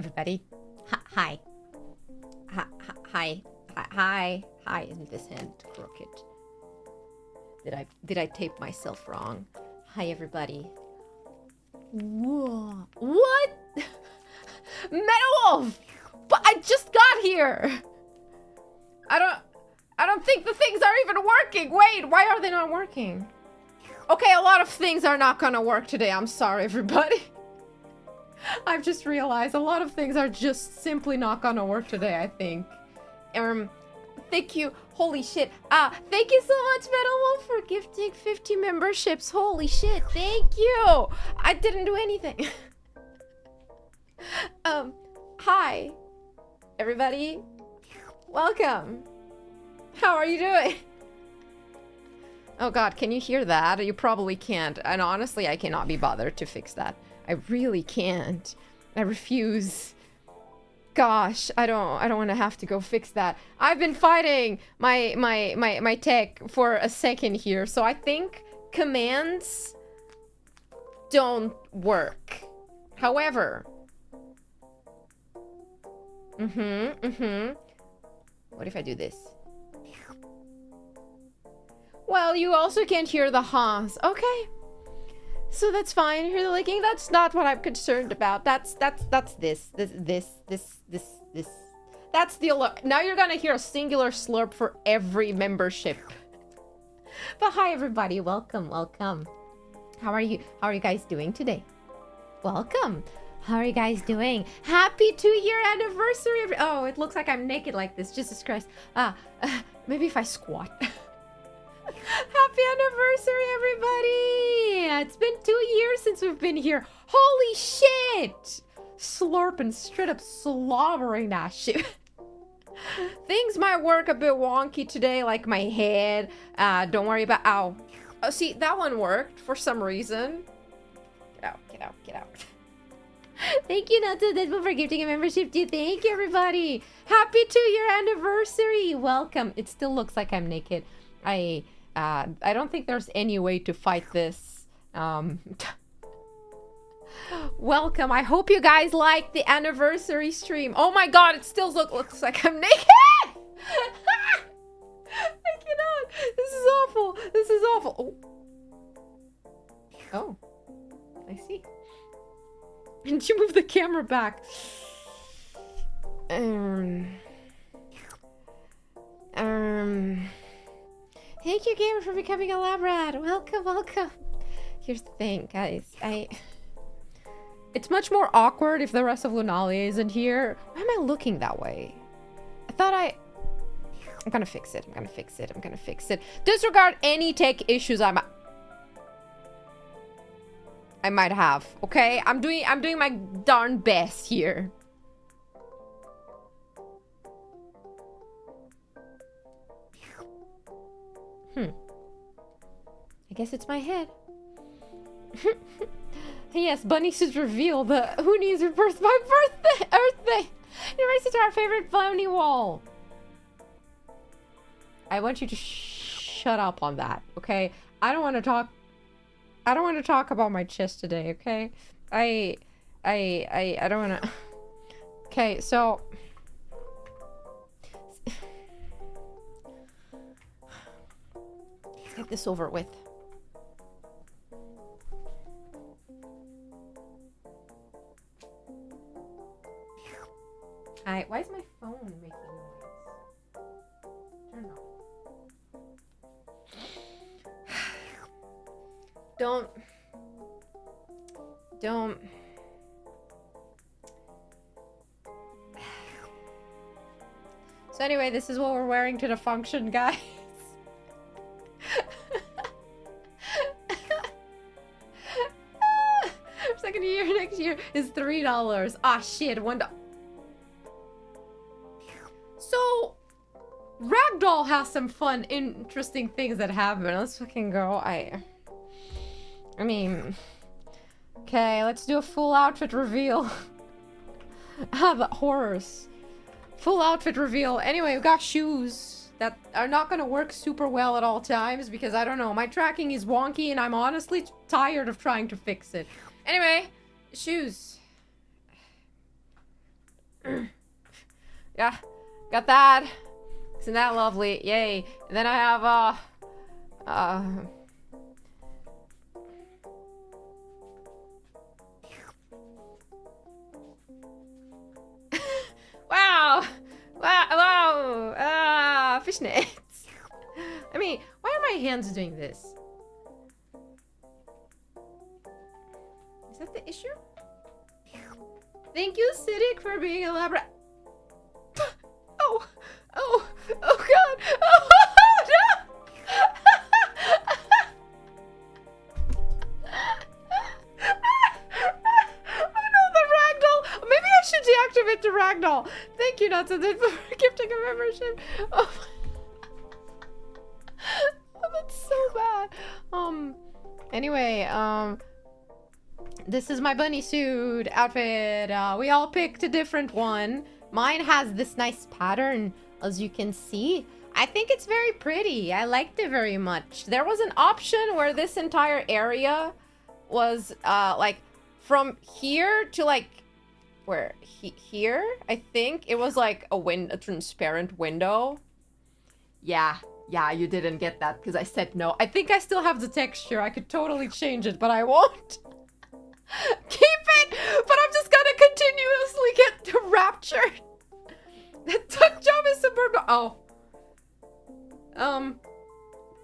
everybody. Hi. Hi. Hi. Hi. Hi. Isn't this hand crooked? Did I tape myself wrong? Hi, everybody. Whoa. What? Metal! But I just got here. I don't think the things are even working. Wait, why are they not working? Okay, a lot of things are not gonna work today. I'm sorry, everybody. I've just realized a lot of things are just simply not gonna work today, I think. Thank you. Holy shit. Thank you so much, Metal Wolf, for gifting 50 memberships. Holy shit, thank you. I didn't do anything. Hi, everybody. Welcome. How are you doing? Oh god, can you hear that? You probably can't. And honestly, I cannot be bothered to fix that. I really can't. I refuse. Gosh, I don't want to have to go fix that. I've been fighting my tech for a second here, so I think commands don't work. However, what if I do this? Well, you also can't hear the haws. Okay. So that's fine. Hear the licking? That's not what I'm concerned about. That's this. That's the alert. Now you're gonna hear a singular slurp for every membership. But hi, everybody. Welcome, welcome. How are you? How are you guys doing today? Welcome. How are you guys doing? Happy 2-year anniversary. Oh, it looks like I'm naked like this. Jesus Christ. Maybe if I squat. Happy anniversary, everybody! It's been 2 years since we've been here. Holy shit! Slurping, straight up slobbering that shit. Things might work a bit wonky today, like my head. Don't worry about... Ow. Oh, see, that one worked for some reason. Get out, get out, get out. Thank you, Nato Deadpool, for gifting a membership to you. Thank you, everybody. Happy 2-year anniversary. Welcome. It still looks like I'm naked. I don't think there's any way to fight this. Welcome. I hope you guys liked the anniversary stream. Oh my god, it still looks like I'm naked! I cannot. This is awful. This is awful. Oh. I see. Did you move the camera back? Thank you, gamer, for becoming a lab rat. Welcome, welcome. Here's the thing, guys. It's much more awkward if the rest of Lunalia isn't here. Why am I looking that way? I'm gonna fix it. I'm gonna fix it. I'm gonna fix it. Disregard any tech issues I might have. Okay, I'm doing my darn best here. I guess it's my head. Yes, Bunny should reveal the who needs your birth my birthday Earth Day. Erase it to our favorite bunny wall. I want you to shut up on that, okay? I don't want to talk about my chest today, okay? I don't want to. Okay, so let's get this over with. Why is my phone making noise? Turn it off. Don't. So anyway, this is what we're wearing to the function, guys. Second year next year is $3. Ah, shit, $1. So, Ragdoll has some fun, interesting things that happen. Let's fucking go. I mean, okay, let's do a full outfit reveal. The horrors. Full outfit reveal. Anyway, we got shoes that are not gonna work super well at all times because I don't know, my tracking is wonky and I'm honestly tired of trying to fix it. Anyway, shoes. Yeah, got that. Isn't that lovely? Yay. And then I have, wow! Wow! Fishnets! I mean, why are my hands doing this? Is that the issue? Thank you, Siddiq, for being elaborate. Oh! Oh! Oh god! Oh no! Oh no, the ragdoll! Maybe I should deactivate the ragdoll. Thank you, Nathan, for gifting a membership. Oh, oh, that's so bad. Anyway, this is my bunny suit outfit. We all picked a different one. Mine has this nice pattern, as you can see. I think it's very pretty. I liked it very much. There was an option where this entire area was like from here to like where here, I think it was like a transparent window. Yeah, you didn't get that because I said no. I think I still have the texture. I could totally change it, but I won't. Keep it, but I'm just gonna continuously get raptured. The tuck job is suburban. Oh.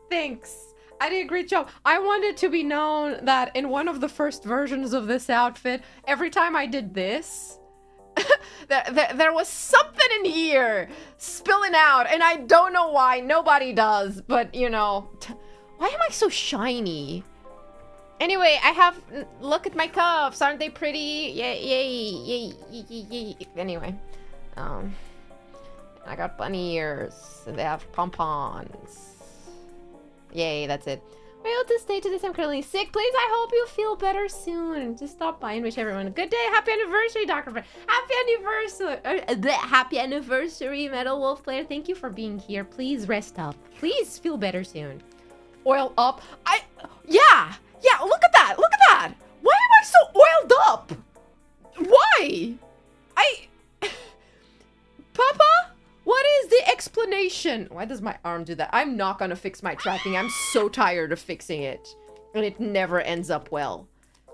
Thanks. I did a great job. I wanted to be known that in one of the first versions of this outfit, every time I did this, there was something in here spilling out, and I don't know why. Nobody does, but you know, why am I so shiny? Anyway, I have, look at my cuffs. Aren't they pretty? Yay. Anyway, I got bunny ears, and they have pom-poms. Yay, that's it. Well, to stay to this, I'm currently sick. Please, I hope you feel better soon. Just stop by and wish everyone a good day. Happy anniversary, Dr. Fred. Happy anniversary. Happy anniversary, Metal Wolf player. Thank you for being here. Please rest up. Please feel better soon. Oil up. Yeah, look at that. Look at that. Why am I so oiled up? Why? Papa? What is the explanation? Why does my arm do that? I'm not gonna fix my tracking. I'm so tired of fixing it. And it never ends up well.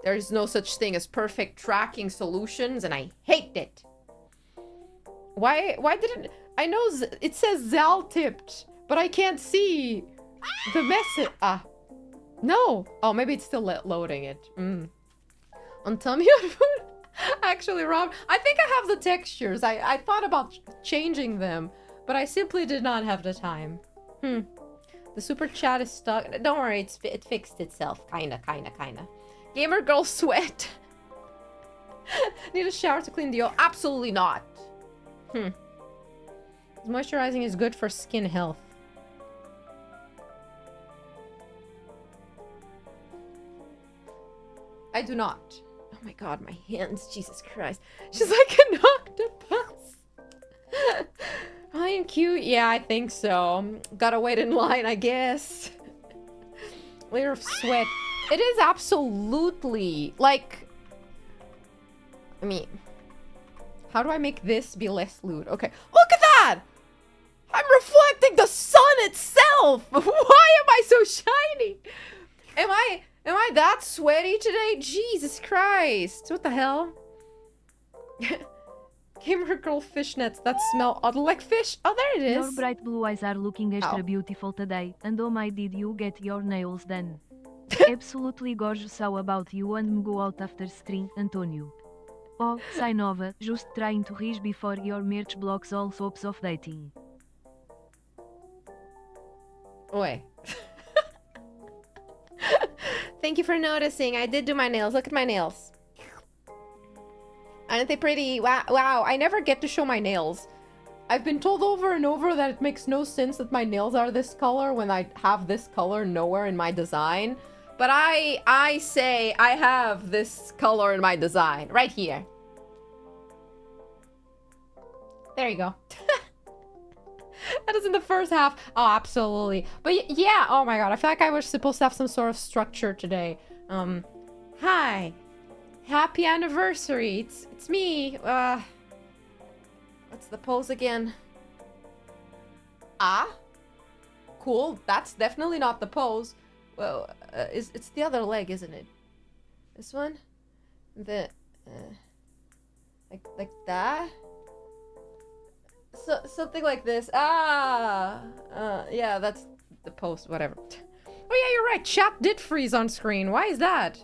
There's no such thing as perfect tracking solutions, and I hate it. Why didn't... I know it says Zal tipped, but I can't see the message. No. Oh, maybe it's still loading it. On tummy food. Actually, Rob, I think I have the textures. I thought about changing them, but I simply did not have the time. The super chat is stuck. Don't worry, it fixed itself. Kinda. Gamer girl sweat. Need a shower to clean the oil? Absolutely not. Moisturizing is good for skin health. I do not. Oh my god, my hands, Jesus Christ. She's like an octopus. I am cute. Yeah, I think so. Gotta wait in line, I guess. Layer of sweat. It is absolutely, like... I mean... How do I make this be less lewd? Okay, look at that! I'm reflecting the sun itself! Why am I so shiny? Am I that sweaty today? Jesus Christ. What the hell? Gamer girl fishnets that smell odd like fish. Oh, there it is. Your bright blue eyes are looking extra beautiful today. And oh my, did you get your nails done? Absolutely gorgeous. How about you and me go out after stream, Antonio? Oh, Nova, just trying to reach before your merch blocks all soaps of dating. Oi. Thank you for noticing. I did do my nails. Look at my nails. Aren't they pretty? Wow. I never get to show my nails. I've been told over and over that it makes no sense that my nails are this color when I have this color nowhere in my design. But I say I have this color in my design. Right here. There you go. That is in the first half. Oh, absolutely. But yeah, oh my god, I feel like I was supposed to have some sort of structure today. Hi. Happy anniversary. It's me. What's the pose again? Ah? Cool. That's definitely not the pose. Well, it's the other leg, isn't it? This one? The... like that? So, something like this. Ah! Yeah, that's the pose. Whatever. Oh yeah, you're right. Chat did freeze on screen. Why is that?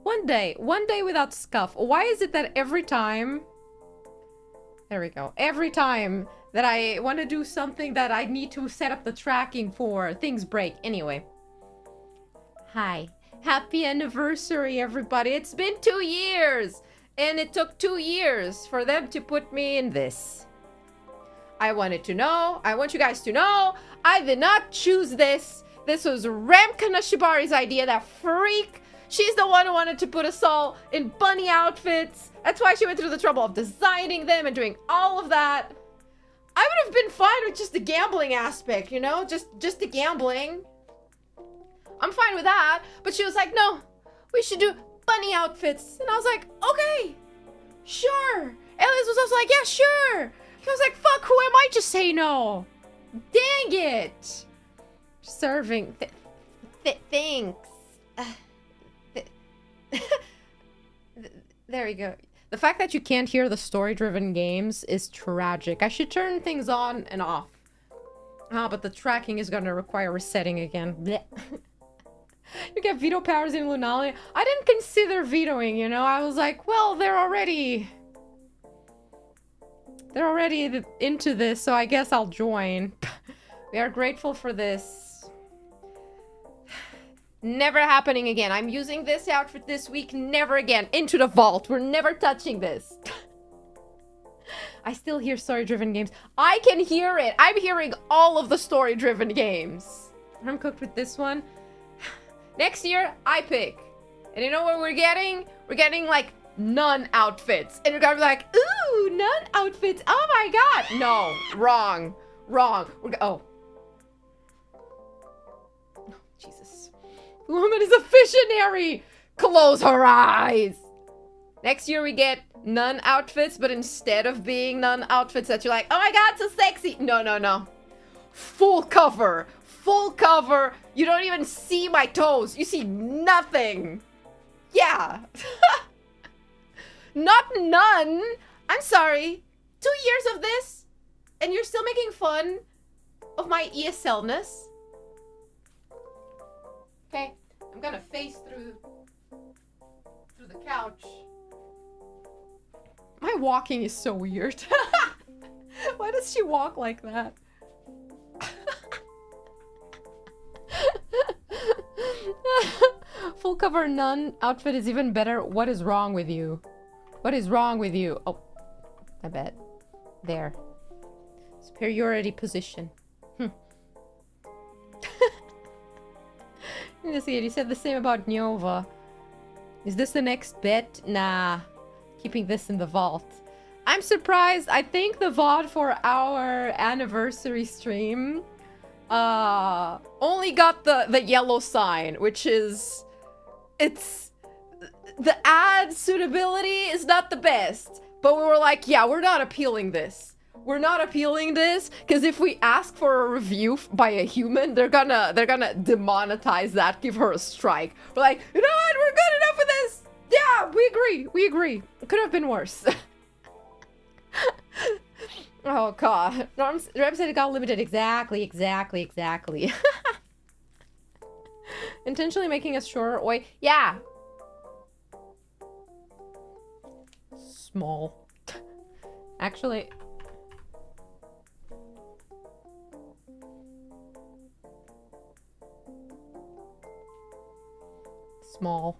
One day without scuff. Why is it that every time... There we go. Every time that I want to do something that I need to set up the tracking for, things break. Anyway. Hi. Happy anniversary, everybody. It's been 2 years. And it took 2 years for them to put me in this. I want you guys to know, I did not choose this. This was Ramkana Shibari's idea, that freak. She's the one who wanted to put us all in bunny outfits. That's why she went through the trouble of designing them and doing all of that. I would have been fine with just the gambling aspect, you know? Just the gambling. I'm fine with that. But she was like, no, we should do bunny outfits. And I was like, okay, sure. Elias was also like, yeah, sure. I was like, fuck, who am I to say no? Dang it. Serving. Thanks. There we go. The fact that you can't hear the story-driven games is tragic. I should turn things on and off. But the tracking is gonna require resetting again. Blech. You get veto powers in Lunali. I didn't consider vetoing, you know? I was like, well, they're already into this, so I guess I'll join. We are grateful for this. Never happening again. I'm using this outfit this week. Never again. Into the vault. We're never touching this. I still hear story-driven games. I can hear it. I'm hearing all of the story-driven games. I'm cooked with this one. Next year, I pick. And you know what we're getting? We're getting, like, nun outfits. And you're gonna be like, ooh, nun outfits. Oh my god. No. Wrong. Wrong. Oh. Jesus. The woman is a visionary. Close her eyes. Next year we get nun outfits, but instead of being nun outfits that you're like, oh my god, so sexy. No, no, no. Full cover. Full cover. You don't even see my toes. You see nothing. Yeah. Not nun. I'm sorry. 2 years of this, and you're still making fun of my ESL-ness. Okay, I'm gonna face through the couch. My walking is so weird. Why does she walk like that? Full cover nun outfit is even better. What is wrong with you? What is wrong with you? Oh, I bet. There. Superiority position. You said the same about Nova. Is this the next bet? Nah. Keeping this in the vault. I'm surprised. I think the VOD for our anniversary stream only got the yellow sign, which is... It's... The ad suitability is not the best. But we were like, yeah, we're not appealing this. We're not appealing this, because if we ask for a review by a human, they're gonna demonetize that, give her a strike. We're like, you know what, we're good enough with this. Yeah, we agree. It could have been worse. Oh god. Rem said it got limited. Exactly. Intentionally making us shorter. Oi. Yeah. Small. Actually... Small.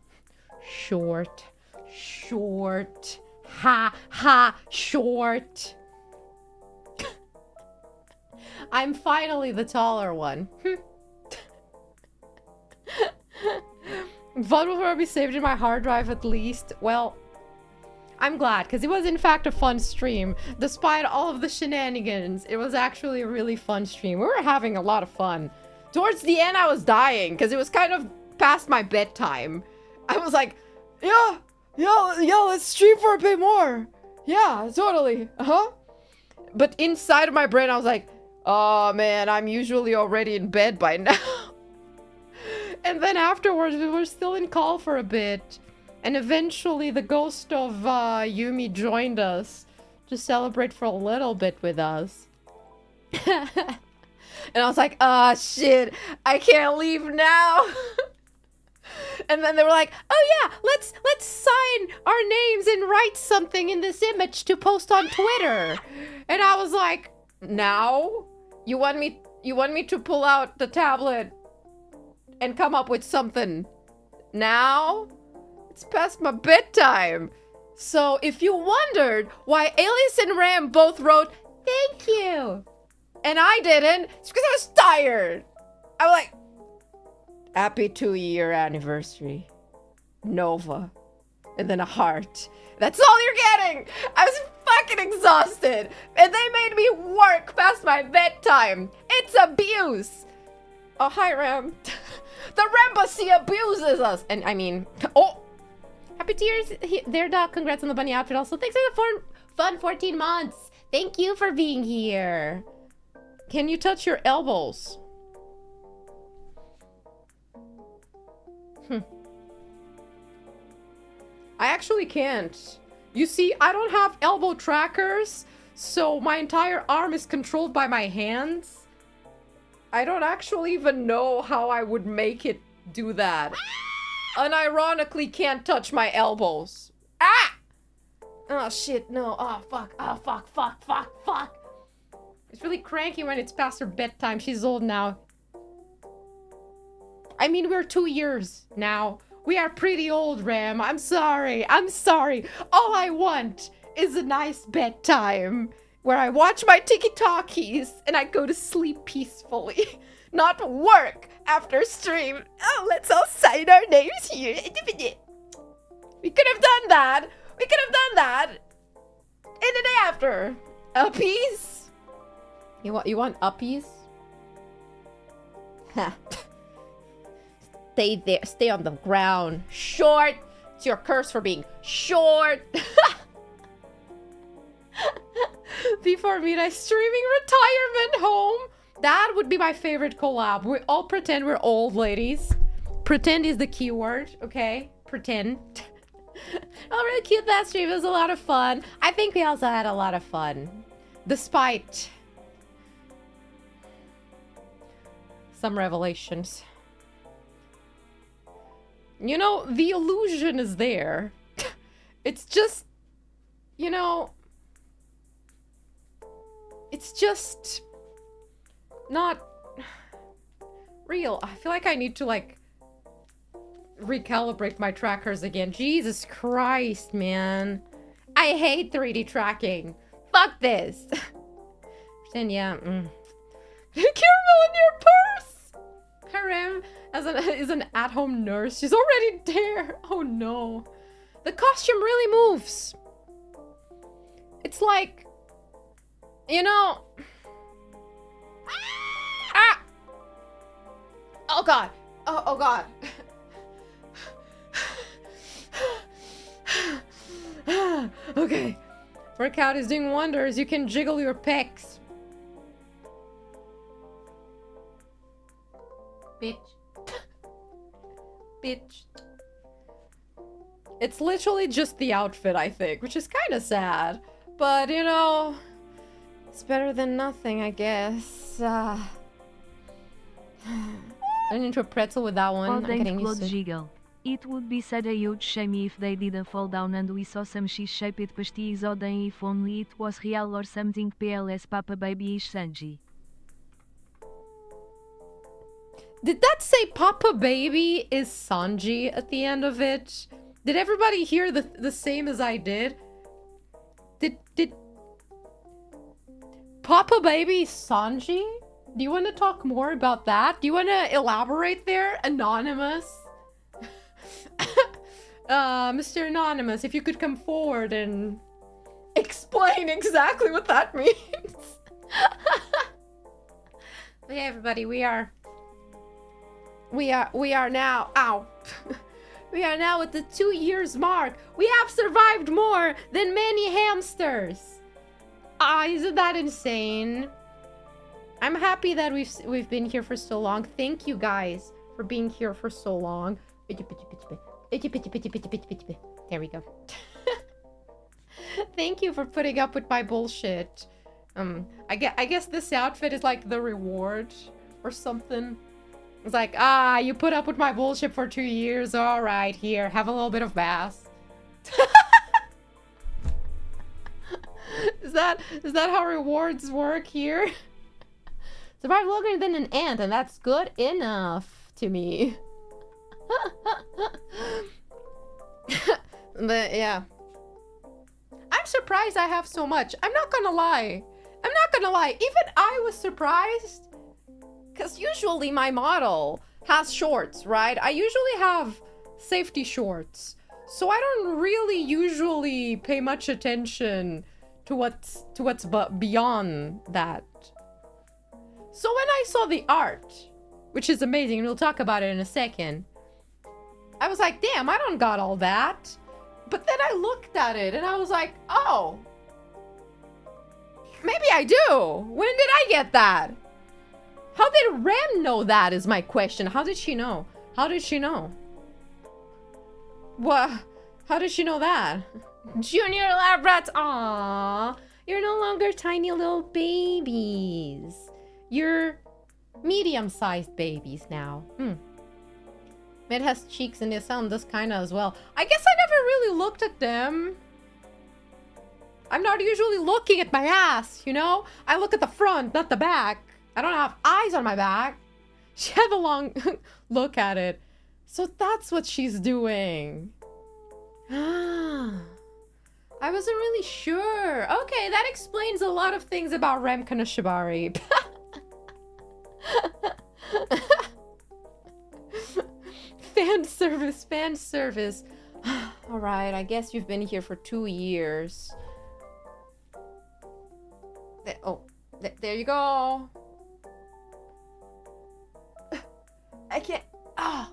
Short. Ha, short. I'm finally the taller one. VOD will probably be saved in my hard drive at least. Well, I'm glad, because it was in fact a fun stream. Despite all of the shenanigans, it was actually a really fun stream. We were having a lot of fun. Towards the end, I was dying, because it was kind of past my bedtime. I was like, yeah, let's stream for a bit more. Yeah, totally. Uh-huh. But inside of my brain, I was like, oh man, I'm usually already in bed by now. And then afterwards, we were still in call for a bit. And eventually the ghost of Yumi joined us to celebrate for a little bit with us. And I was like, oh shit, I can't leave now. And then they were like, oh yeah, let's sign our names and write something in this image to post on Twitter. And I was like, now? You want me to pull out the tablet and come up with something now? It's past my bedtime. So if you wondered why Alias and Ram both wrote, thank you, and I didn't, it's because I was tired. I'm like, happy 2-year anniversary, Nova, and then a heart. That's all you're getting. I was fucking exhausted, and they made me work past my bedtime. It's abuse. Oh, hi, Ram. The Rembassy abuses us. And I mean, oh, happy tears there, Doc. Congrats on the bunny outfit. Also, thanks for the fun 14 months. Thank you for being here. Can you touch your elbows? I actually can't. You see, I don't have elbow trackers, so my entire arm is controlled by my hands. I don't actually even know how I would make it do that. Unironically can't touch my elbows. Ah! Oh shit, no. Oh fuck. Oh fuck. It's really cranky when it's past her bedtime. She's old now. I mean, we're 2 years now. We are pretty old, Ram. I'm sorry. All I want is a nice bedtime where I watch my tiki-talkies and I go to sleep peacefully. Not work after stream. Oh, let's all sign our names here. We could have done that. In the day after. Uppies? You want uppies? Ha. Stay there. Stay on the ground. Short. It's your curse for being short. Before midnight streaming retirement home. That would be my favorite collab. We all pretend we're old ladies. Pretend is the keyword, okay? Pretend. Oh, really cute that stream. It was a lot of fun. I think we also had a lot of fun. Despite some revelations. You know, the illusion is there. It's just, you know, it's just not real. I feel like I need to, like, recalibrate my trackers again. Jesus Christ, man. I hate 3D tracking. Fuck this. Pretend, yeah. Caramel in your purse! Harem is an at-home nurse. She's already there. Oh no. The costume really moves. It's like, you know... Ah! Oh god. Oh god. Okay. Workout is doing wonders. You can jiggle your pecs. Bitch. Bitch. It's literally just the outfit, I think, which is kind of sad. But, you know, it's better than nothing, I guess. Turn into a pretzel with that one. I'm getting used to it. Jiggle. It would be such a huge shame if they didn't fall down and we saw some cheese-shaped pasties or then if only it was real or something. PLS Papa Baby is Sanji. Did that say Papa Baby is Sanji at the end of it? Did everybody hear the same as I did? Did Papa Baby Sanji? Do you want to talk more about that? Do you want to elaborate there, Anonymous? Mr. Anonymous, if you could come forward and explain exactly what that means. But yeah, everybody, we are now, ow, We are now at the 2 years mark. We have survived more than many hamsters. Ah, isn't that insane? I'm happy that we've been here for so long. Thank you guys for being here for so long. There we go. Thank you for putting up with my bullshit. I guess this outfit is like the reward or something. It's like, you put up with my bullshit for 2 years. All right, here, have a little bit of bass. Is that how rewards work here? Survive longer than an ant, and that's good enough to me. But yeah. I'm surprised I have so much. I'm not gonna lie. Even I was surprised. Because usually my model has shorts, right? I usually have safety shorts. So I don't really usually pay much attention to what's beyond that. So when I saw the art, which is amazing, and we'll talk about it in a second, I was like, damn, I don't got all that. But then I looked at it and I was like, oh, maybe I do. When did I get that? How did Rem know that is my question. How did she know? How did she know? What? How did she know that? Junior lab rats. Aww. You're no longer tiny little babies. You're medium-sized babies now. It has cheeks and they sound this kind of as well. I guess I never really looked at them. I'm not usually looking at my ass, you know? I look at the front, not the back. I don't have eyes on my back. She had a long look at it. So that's what she's doing. I wasn't really sure. Okay, that explains a lot of things about Remka no Shibari. Fan service. All right, I guess you've been here for 2 years. There you go. I can't. Ow.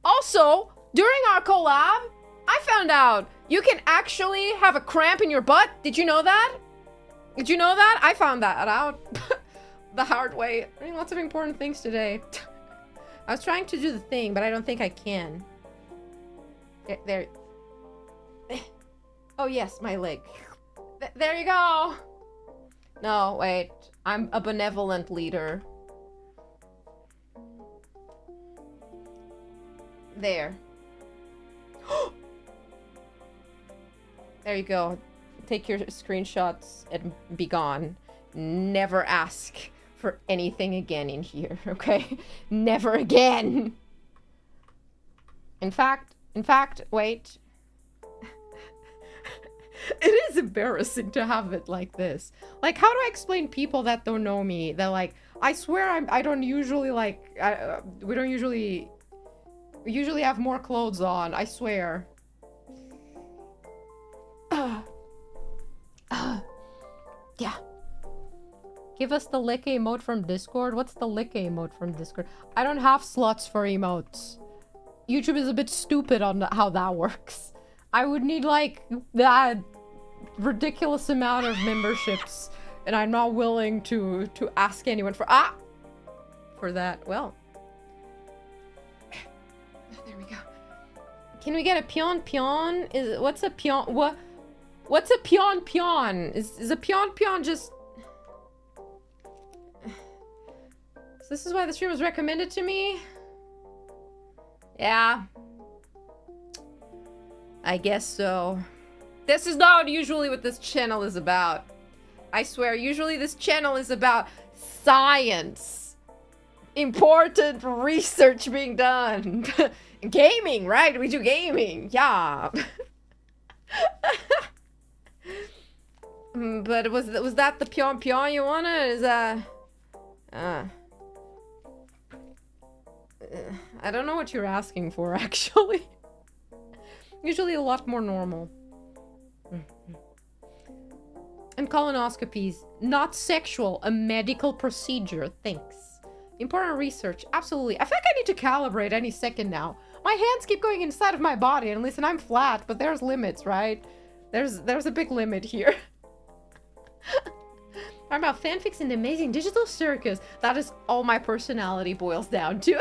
Also, during our collab, I found out you can actually have a cramp in your butt. Did you know that? Did you know that? I found that out the hard way. I mean, lots of important things today. I was trying to do the thing, but I don't think I can. There. Oh, yes, my leg. There you go. No, wait. I'm a benevolent leader. There. There you go. Take your screenshots and be gone. Never ask for anything again in here, okay? Never again. In fact, wait. It is embarrassing to have it like this. Like, how do I explain people that don't know me? That like, I swear I don't usually like, we usually have more clothes on, I swear. Yeah. Give us the lick emote from Discord. What's the lick emote from Discord? I don't have slots for emotes. YouTube is a bit stupid on how that works. I would need like that ridiculous amount of memberships, and I'm not willing to ask anyone for that. Well, there we go. Can we get a pion? What's a pion? What's a pion? Is a pion just? So this is why the stream was recommended to me. Yeah. I guess so. This is not usually what this channel is about. I swear, usually this channel is about science. Important research being done. Gaming, right? We do gaming. Yeah. But was that the pion you wanted? Is that... I don't know what you're asking for, actually. Usually a lot more normal. And colonoscopies, not sexual, a medical procedure. Thanks. Important research. Absolutely. I feel like I need to calibrate any second now. My hands keep going inside of my body, and listen, I'm flat, but there's limits, right? There's a big limit here. I'm about fanfics in the amazing digital circus. That is all my personality boils down to.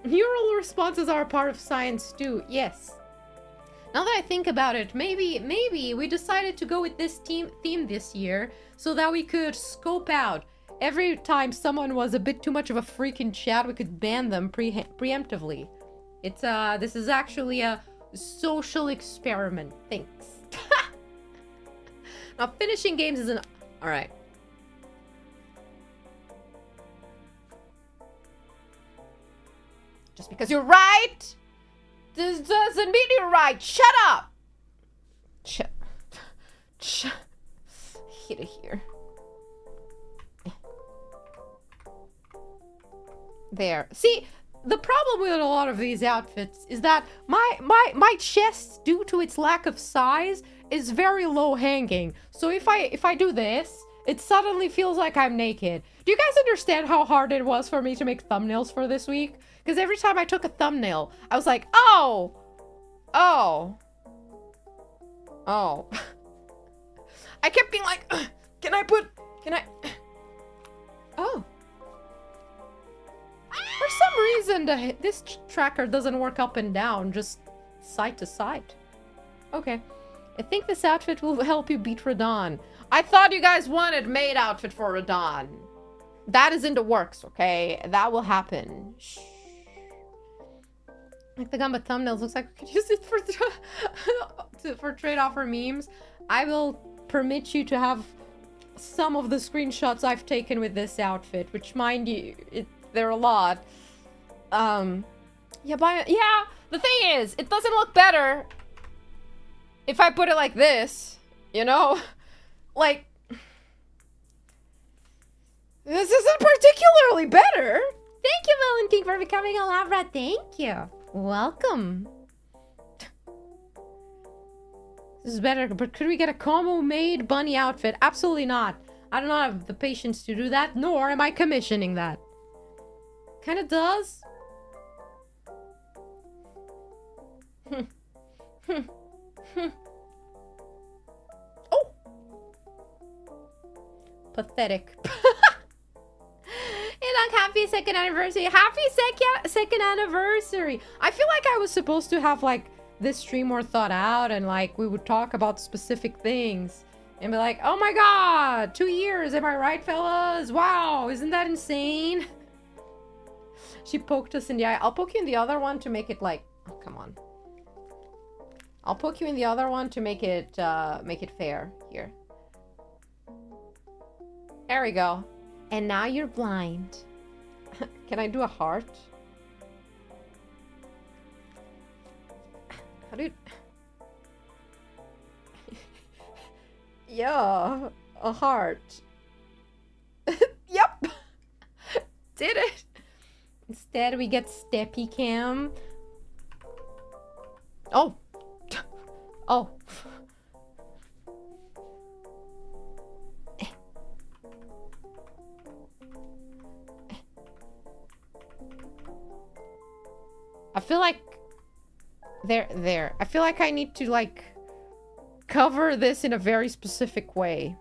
Neural responses are a part of science too. Yes. Now that I think about it, maybe we decided to go with this theme this year so that we could scope out every time someone was a bit too much of a freak in chat, we could ban them preemptively. It's this is actually a social experiment. Thanks. Now finishing games is an all right. Just because you're right, this doesn't mean you're right. Shut up. Hit it here. There. See, the problem with a lot of these outfits is that my chest, due to its lack of size, is very low hanging. So if I do this, it suddenly feels like I'm naked. Do you guys understand how hard it was for me to make thumbnails for this week? Because every time I took a thumbnail, I was like, oh. I kept being like, can I? Oh. For some reason, this tracker doesn't work up and down, just side to side. Okay. I think this outfit will help you beat Radon. I thought you guys wanted maid outfit for Radon. That is in the works, okay? That will happen. Shh. Like the Gamba thumbnails, looks like we could use it for trade offer memes. I will permit you to have some of the screenshots I've taken with this outfit, which, mind you, they're a lot. The thing is, it doesn't look better if I put it like this, you know? Like, this isn't particularly better. Thank you, Valentine, for becoming a Labra. Thank you. Welcome. This is better, but could we get a combo made bunny outfit? Absolutely not. I do not have the patience to do that, nor am I commissioning that. Kinda does. Oh! Pathetic. Happy second anniversary. Happy second anniversary. I feel like I was supposed to have like this stream more thought out, and like we would talk about specific things and be like, oh my god, 2 years, am I right, fellas? Wow, isn't that insane? She poked us in the eye. I'll poke you in the other one to make it like, oh, come on. I'll poke you in the other one to make it fair here. There we go. And now you're blind. Can I do a heart? How do you... Yeah, a heart. Yep. Did it. Instead, we get Steppy Cam. Oh. Oh. I feel like there. I feel like I need to like cover this in a very specific way.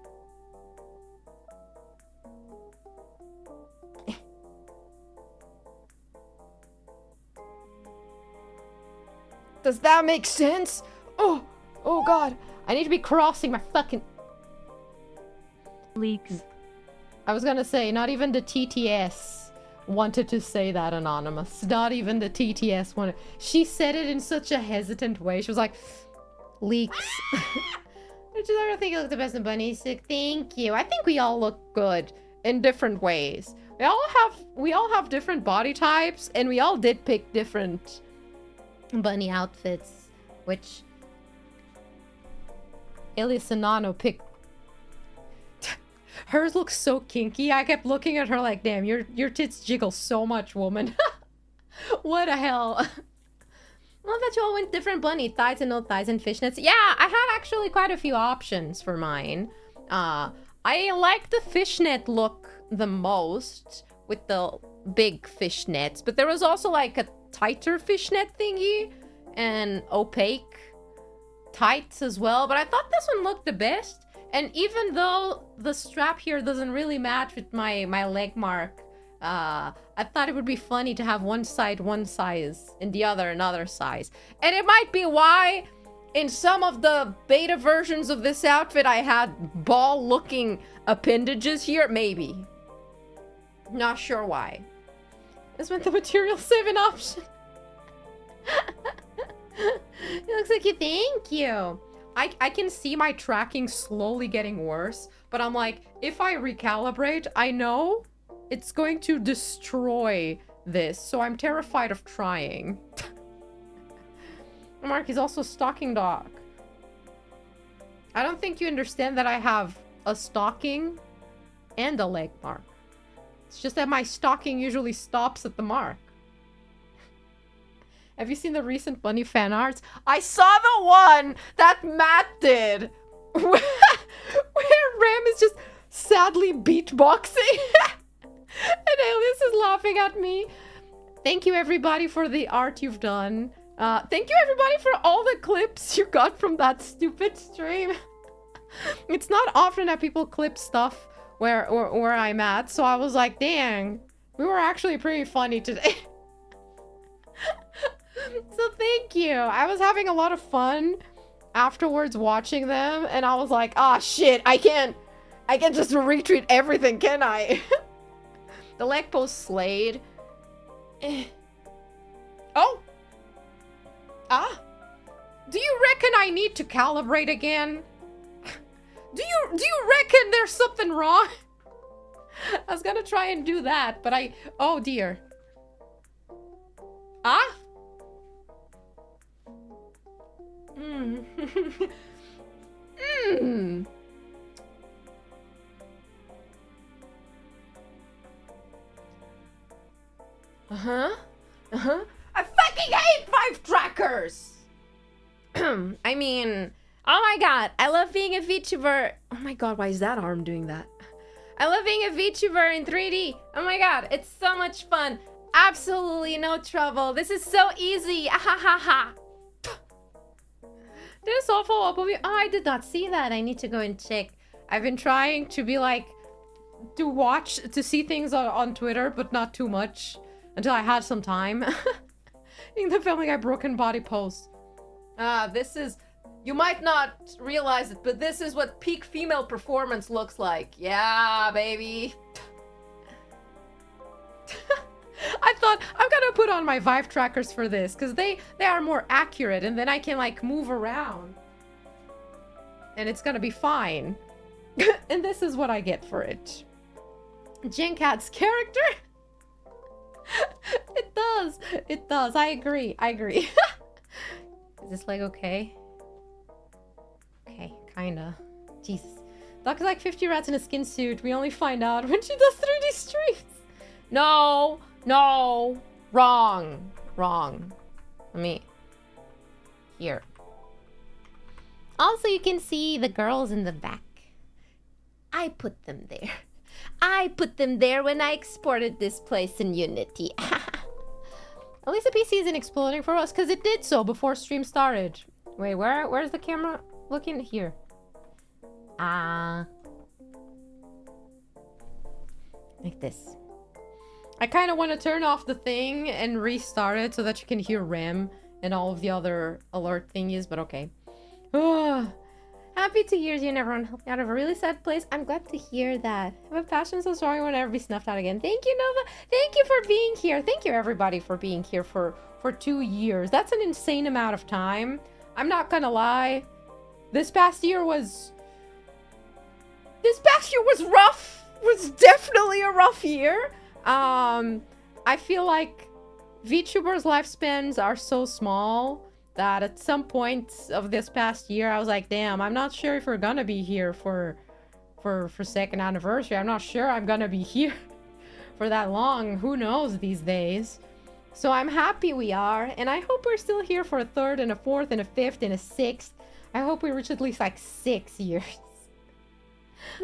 Does that make sense? Oh god. I need to be crossing my fucking leaks. I was gonna say, not even the TTS wanted to say that, Anonymous. Not even the TTS wanted. She said it in such a hesitant way. She was like, leaks. I just don't think you look the best in bunny suit. Thank you. I think we all look good in different ways. We all have different body types, and we all did pick different bunny outfits, which Elias and Nano picked. Hers looks so kinky. I kept looking at her like, damn, your tits jiggle so much, woman. What the hell? Well, that you all went different bunny thighs and no thighs and fishnets. Yeah, I had actually quite a few options for mine. I like the fishnet look the most with the big fishnets, but there was also like a tighter fishnet thingy and opaque tights as well, but I thought this one looked the best. And even though the strap here doesn't really match with my leg mark, I thought it would be funny to have one side one size and the other another size. And it might be why in some of the beta versions of this outfit I had ball looking appendages here. Maybe. Not sure why. This went the material 7 option. It looks like you. Thank you. I can see my tracking slowly getting worse, but I'm like, if I recalibrate, I know it's going to destroy this, so I'm terrified of trying. Mark is also stocking dog. I don't think you understand that I have a stocking and a leg mark. It's just that my stocking usually stops at the mark. Have you seen the recent bunny fan arts? I saw the one that Matt did. Where Ram is just sadly beatboxing. And Alias is laughing at me. Thank you everybody for the art you've done. Thank you everybody for all the clips you got from that stupid stream. It's not often that people clip stuff where I'm at, so I was like, dang, we were actually pretty funny today. So thank you. I was having a lot of fun afterwards watching them, and I was like, ah, shit, I can't just retweet everything, can I? The leg post slayed. Oh. Ah. Do you reckon I need to calibrate again? Do you reckon there's something wrong? I was gonna try and do that, but oh dear. Ah? I fucking hate 5 trackers! I mean, oh my god, I love being a VTuber. Oh my god, why is that arm doing that? I love being a VTuber in 3D. Oh my god, it's so much fun. Absolutely no trouble. This is so easy. Ah ha ha ha. This awful up of you. Oh, I did not see that. I need to go and check. I've been trying to be like, to see things on Twitter, but not too much until I had some time. In the Family Guy broken body post. This is, you might not realize it, but this is what peak female performance looks like. Yeah, baby. I thought I'm gonna put on my Vive trackers for this because they are more accurate, and then I can like move around and it's gonna be fine. And this is what I get for it. Jinkat's character. It does. I agree. Is this leg okay? Okay, kinda. Jesus. Doc is like 50 rats in a skin suit. We only find out when she does 3D streams. No, wrong. Let me, here. Also, you can see the girls in the back. I put them there. I put them there when I exported this place in Unity. At least the PC isn't exploding for us, because it did so before stream started. Wait, where's the camera looking? Here. Like this. I kind of want to turn off the thing and restart it so that you can hear RAM and all of the other alert thingies, but okay. Happy to hear you and everyone helped me out of a really sad place. I'm glad to hear that. I have a passion so strong I will never be snuffed out again. Thank you, Nova. Thank you for being here. Thank you, everybody, for being here for 2 years. That's an insane amount of time. I'm not gonna lie. This past year was rough. Was definitely a rough year. I feel like VTubers' lifespans are so small that at some point of this past year, I was like, damn, I'm not sure if we're gonna be here for second anniversary. I'm not sure I'm gonna be here for that long. Who knows these days? So I'm happy we are, and I hope we're still here for a 3rd and a 4th and a 5th and a 6th. I hope we reach at least like 6 years.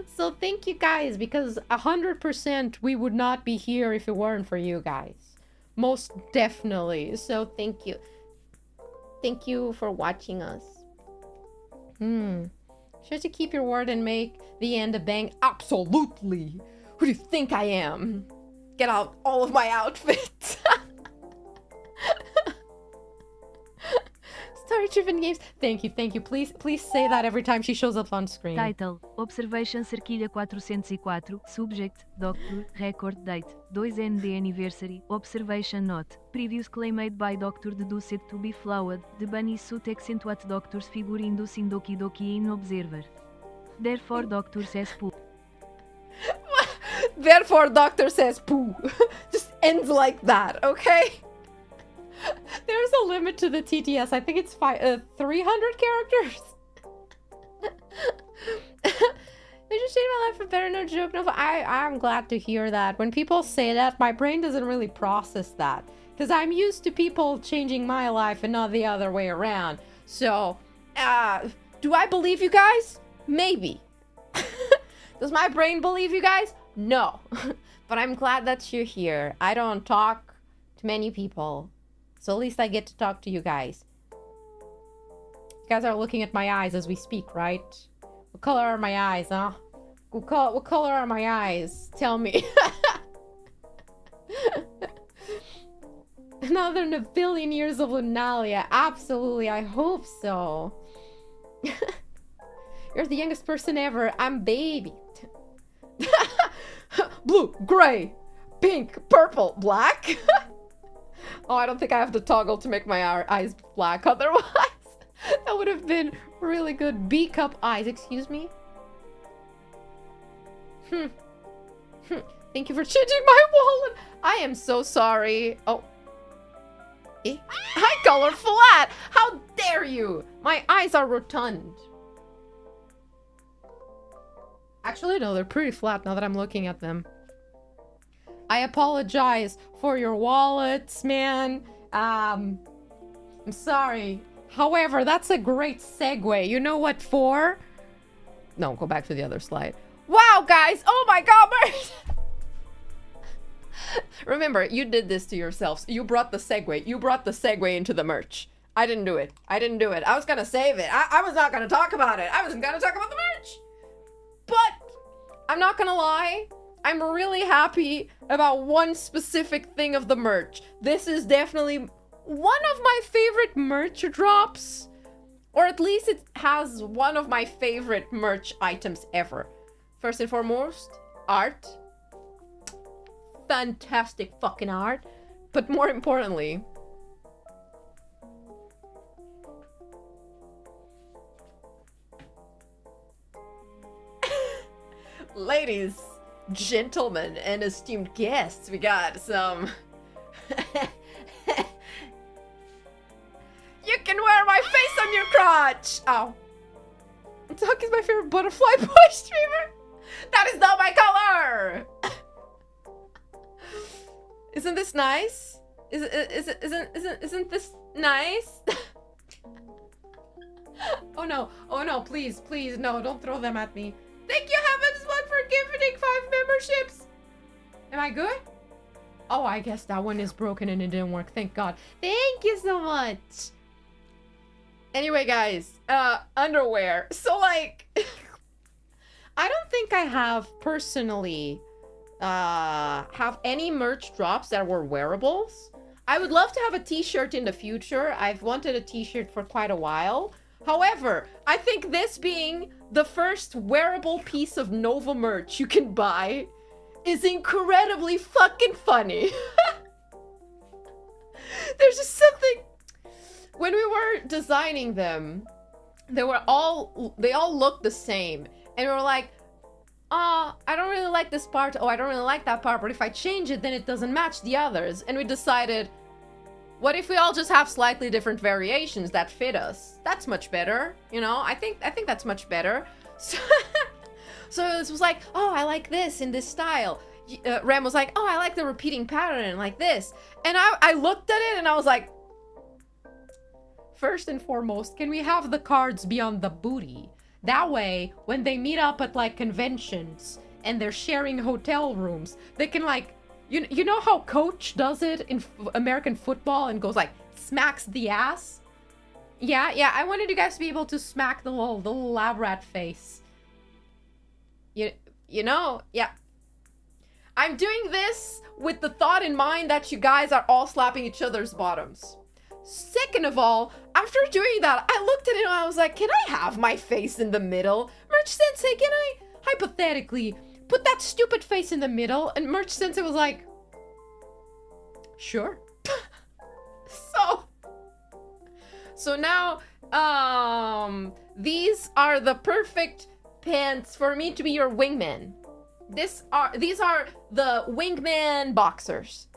So thank you guys, because 100% we would not be here if it weren't for you guys. Most definitely. So thank you. Thank you for watching us. Sure to keep your word and make the end a bang? Absolutely. Who do you think I am? Get out all of my outfits. Story-driven games. Thank you, thank you. Please say that every time she shows up on screen. Title: Observation Cerquilha 404. Subject: Doctor. Record date: 2ND Anniversary. Observation note: Previous claim made by Doctor deduced to be flawed. The bunny suit accentuate Doctor's figure inducing Doki Doki in observer. Therefore Doctor says poo. Therefore Doctor says poo. Just ends like that, okay? There's a limit to the TTS. I think it's 300 characters. They just changed my life for better, no joke. No, I'm glad to hear that. When people say that, my brain doesn't really process that. Because I'm used to people changing my life and not the other way around. So, do I believe you guys? Maybe. Does my brain believe you guys? No. But I'm glad that you're here. I don't talk to many people. So at least I get to talk to you guys. You guys are looking at my eyes as we speak, right? What color are my eyes, huh? What color are my eyes? Tell me. Another billion years of Lunalia. Absolutely, I hope so. You're the youngest person ever. I'm baby. Blue, gray, pink, purple, black. Oh, I don't think I have to toggle to make my eyes black otherwise. That would have been really good. B-cup eyes, excuse me. Thank you for changing my wallet. I am so sorry. Oh. Eye color flat. How dare you? My eyes are rotund. Actually, no, they're pretty flat now that I'm looking at them. I apologize for your wallets, man. I'm sorry. However, that's a great segue. You know what for? No, go back to the other slide. Wow, guys. Oh my god, remember, you did this to yourselves. You brought the segue. You brought the segue into the merch. I didn't do it. I didn't do it. I was gonna save it. I was not gonna talk about it. I wasn't gonna talk about the merch. But I'm not gonna lie. I'm really happy about one specific thing of the merch. This is definitely one of my favorite merch drops. Or at least it has one of my favorite merch items ever. First and foremost, art. Fantastic fucking art. But more importantly, ladies, gentlemen, and esteemed guests, we got some... You can wear my face on your crotch! Oh. Duck is my favorite butterfly boy streamer! That is not my color! Isn't this nice? Isn't this nice? Oh no, please, no, don't throw them at me. Thank you, Heavens One, for gifting 5 memberships. Am I good? Oh, I guess that one is broken and it didn't work. Thank God. Thank you so much. Anyway, guys, underwear. So, like, I don't think I have personally have any merch drops that were wearables. I would love to have a t-shirt in the future. I've wanted a t-shirt for quite a while. However, I think this being the first wearable piece of Nova merch you can buy is incredibly fucking funny. There's just something... When we were designing them, they all looked the same. And we were like, I don't really like this part. Oh, I don't really like that part. But if I change it, then it doesn't match the others. And we decided, what if we all just have slightly different variations that fit us? That's much better, you know? I think that's much better. So this was like, oh, I like this in this style. Ram was like, oh, I like the repeating pattern like this. And I looked at it and I was like, first and foremost, can we have the cards be on the booty? That way, when they meet up at like conventions and they're sharing hotel rooms, they can like, you know how coach does it in American football and goes like, smacks the ass? Yeah, I wanted you guys to be able to smack the little lab rat face. You know, yeah. I'm doing this with the thought in mind that you guys are all slapping each other's bottoms. Second of all, after doing that, I looked at it and I was like, can I have my face in the middle? Merch Sensei, can I, hypothetically, put that stupid face in the middle? And Merch Sensei was like, sure. So now, these are the perfect pants for me to be your wingman. These are the wingman boxers.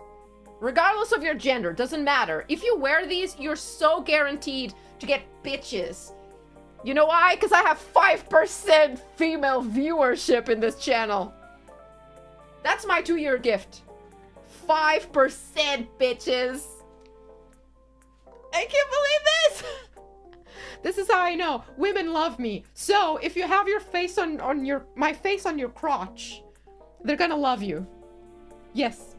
Regardless of your gender, doesn't matter. If you wear these, you're so guaranteed to get bitches. You know why? Because I have 5% female viewership in this channel. That's my 2-year gift. 5%, bitches. I can't believe this! This is how I know women love me. So if you have your face on your my face on your crotch, they're gonna love you. Yes.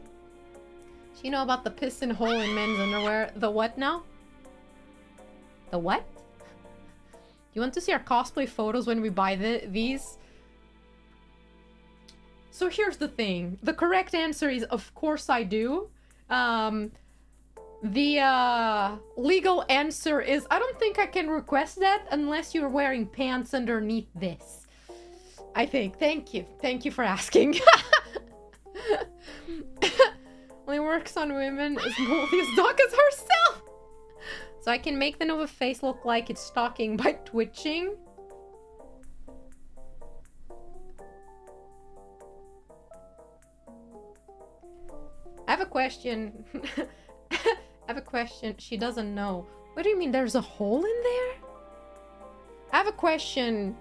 Do you know about the piston hole in men's underwear? The what now? The what? You want to see our cosplay photos when we buy these? So here's the thing. The correct answer is, of course I do. The legal answer is, I don't think I can request that unless you're wearing pants underneath this. I think. Thank you. Thank you for asking. Only works on women as moldy as Doc as herself. So I can make the Nova face look like it's stalking by twitching. I have a question. I have a question. She doesn't know. What do you mean there's a hole in there? I have a question.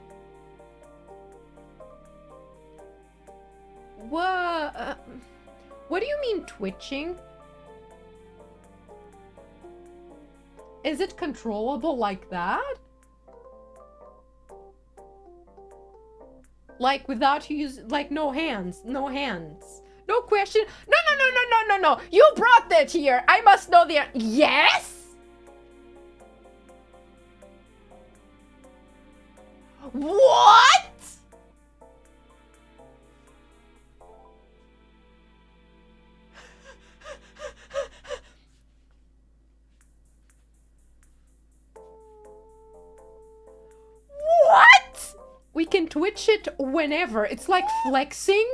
What do you mean twitching? Is it controllable like that? Like without like no hands, no hands. No question. No. You brought that here. I must know the... Yes? What? What? We can twitch it whenever. It's like flexing.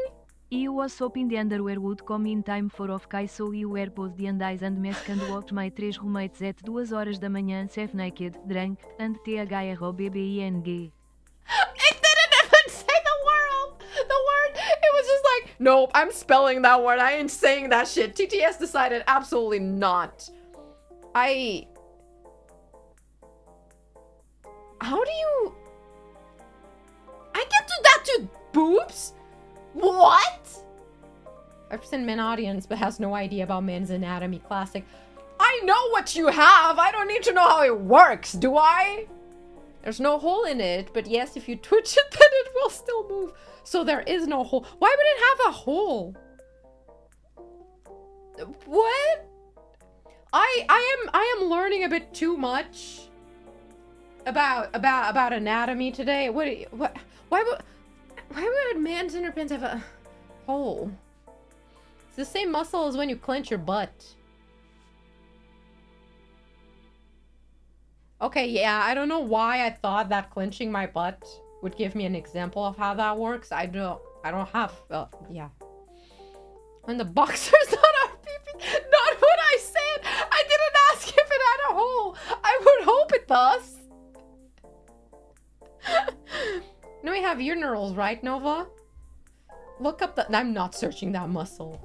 Eu was hoping the underwear would come in time for off kai, so you wear both the undies and mask and walked my 3 roommates at 2 horas da manhã, self naked, drunk, and THROBBING. It didn't even say the word. It was just like, nope, I'm spelling that word. I ain't saying that shit. TTS decided absolutely not. How do you... I can do that to boobs? What? 5% men audience, but has no idea about men's anatomy. Classic. I know what you have. I don't need to know how it works, do I? There's no hole in it, but yes, if you twitch it, then it will still move. So there is no hole. Why would it have a hole? What? I am learning a bit too much about anatomy today. Why would man's underpants have a hole? It's the same muscle as when you clench your butt. Okay, yeah, I don't know why I thought that clenching my butt would give me an example of how that works. I don't have, yeah. When the boxer's not our pee-pee, not what I said. I didn't ask if it had a hole. I would hope it does. Now we have urinals, right, Nova? Look up the... I'm not searching that muscle.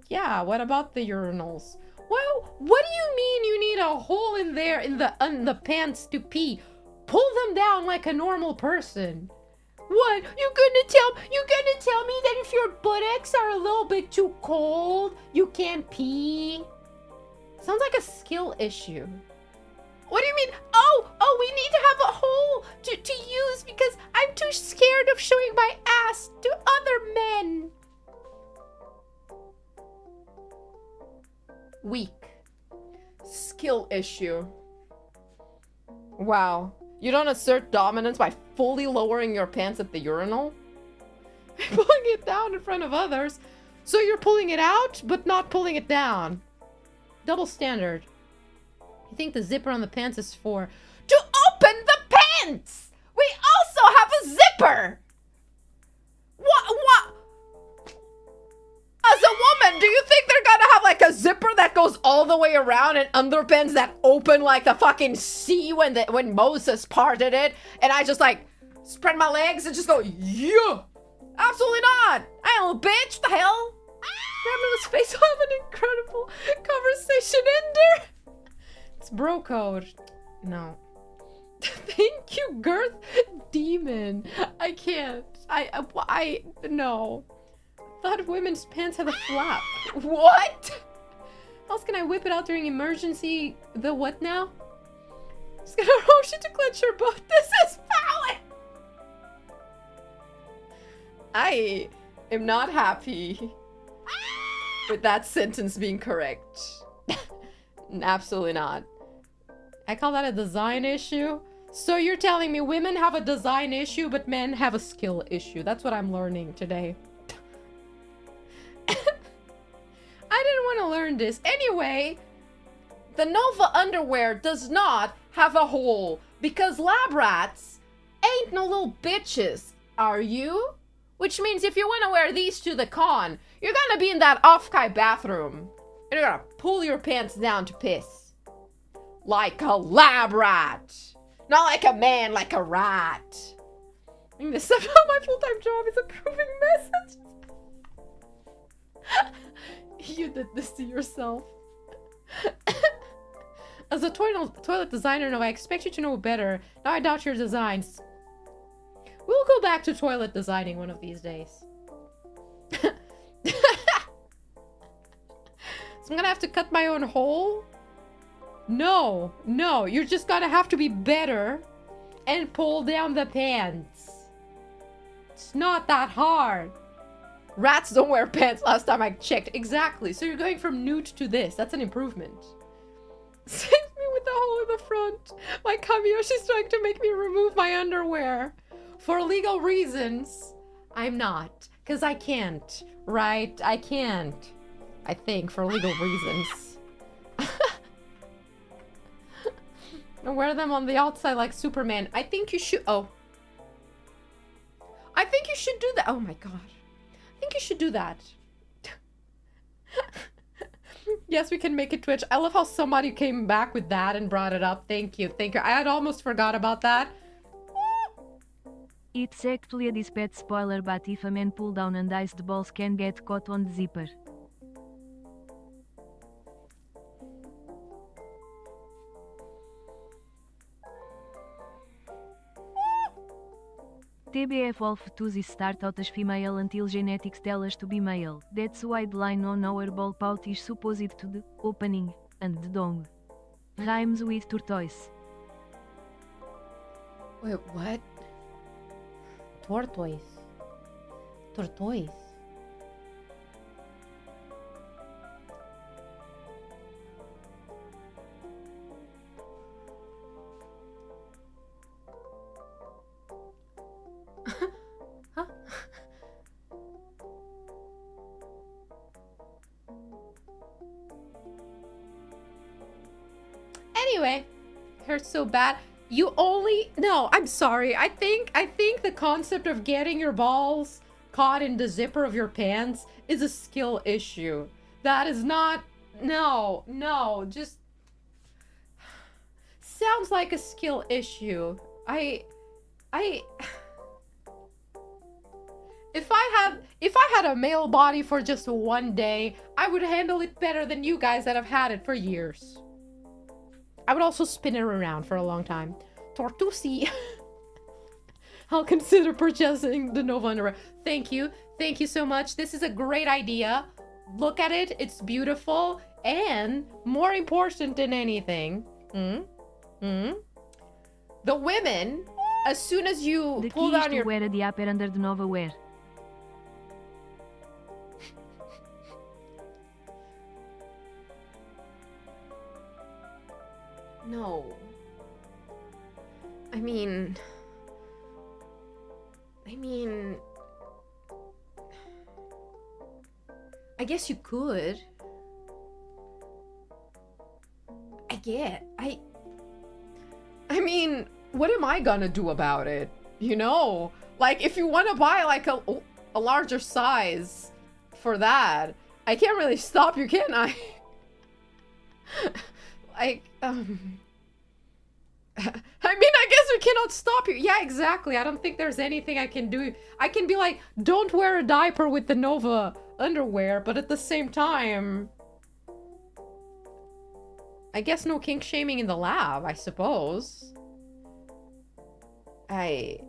Yeah, what about the urinals? Well, what do you mean you need a hole in there in the pants to pee? Pull them down like a normal person. What? You're gonna tell me that if your buttocks are a little bit too cold, you can't pee? Sounds like a skill issue. What do you mean? Oh, no, we need to have a hole to use because I'm too scared of showing my ass to other men. Weak. Skill issue. Wow. You don't assert dominance by fully lowering your pants at the urinal? Pulling it down in front of others. So you're pulling it out, but not pulling it down. Double standard. You think the zipper on the pants is for... To open the pants! We also have a zipper! What? As a woman, do you think they're gonna have like a zipper that goes all the way around and underpants that open like the fucking sea when Moses parted it? And I just like spread my legs and just go, yeah! Absolutely not! I ain't a little bitch, what the hell? Grandma's face will have an incredible conversation ender. It's bro code. No. Thank you, girth demon. I can't. No. I thought women's pants have a flap. What? How else can I whip it out during emergency? The what now? Just gonna rush you to clench your butt. This is valid. I am not happy with that sentence being correct. Absolutely not. I call that a design issue. So you're telling me women have a design issue, but men have a skill issue. That's what I'm learning today. I didn't want to learn this. Anyway, the Nova underwear does not have a hole because lab rats ain't no little bitches, are you? Which means if you want to wear these to the con, you're gonna be in that off-kai bathroom. And you're gonna pull your pants down to piss. Like a lab rat. Not like a man, like a rat. I mean, this is my full-time job is approving messages. You did this to yourself. As a toilet designer, no, I expect you to know better. Now I doubt your designs. We'll go back to toilet designing one of these days. So I'm gonna have to cut my own hole? No, you're just gonna have to be better and pull down the pants. It's not that hard. Rats don't wear pants last time I checked. Exactly. So you're going from nude to this. That's an improvement. Save me with the hole in the front. My Kamiyoshi's trying to make me remove my underwear. For legal reasons, I'm not. Because I can't. Right? I can't. I think, for legal reasons. I wear them on the outside like Superman. I think you should... Oh. I think you should do that. Oh my god. I think you should do that. Yes, we can make it Twitch. I love how somebody came back with that and brought it up. Thank you. Thank you. I had almost forgot about that. It's actually a dispatch spoiler, but if a man pull down and ice, the balls can get caught on the zipper. TBF Wolf to this start out as female until genetics tell us to be male. That's why the line on our ball pouch is supposed to the opening and the dong. Rhymes with tortoise. Wait, what? Tortoise. Tortoise. Huh? Anyway, hurts so bad. You only... No, I'm sorry. I think the concept of getting your balls caught in the zipper of your pants is a skill issue. That is not... No, just... Sounds like a skill issue. If I had a male body for just one day, I would handle it better than you guys that have had it for years. I would also spin it around for a long time. Tortusi. I'll consider purchasing the Nova underwear. Thank you. Thank you so much. This is a great idea. Look at it. It's beautiful. And more important than anything, The women, as soon as you De pull que down your... isto era de aper under de nova wear. No. I mean... I guess you could. I mean, what am I gonna do about it? You know? Like, if you want to buy, like, a larger size for that, I can't really stop you, can I? Like, I mean, I guess we cannot stop you. Yeah, exactly. I don't think there's anything I can do. I can be like, don't wear a diaper with the Nova underwear, but at the same time, I guess no kink shaming in the lab, I suppose. I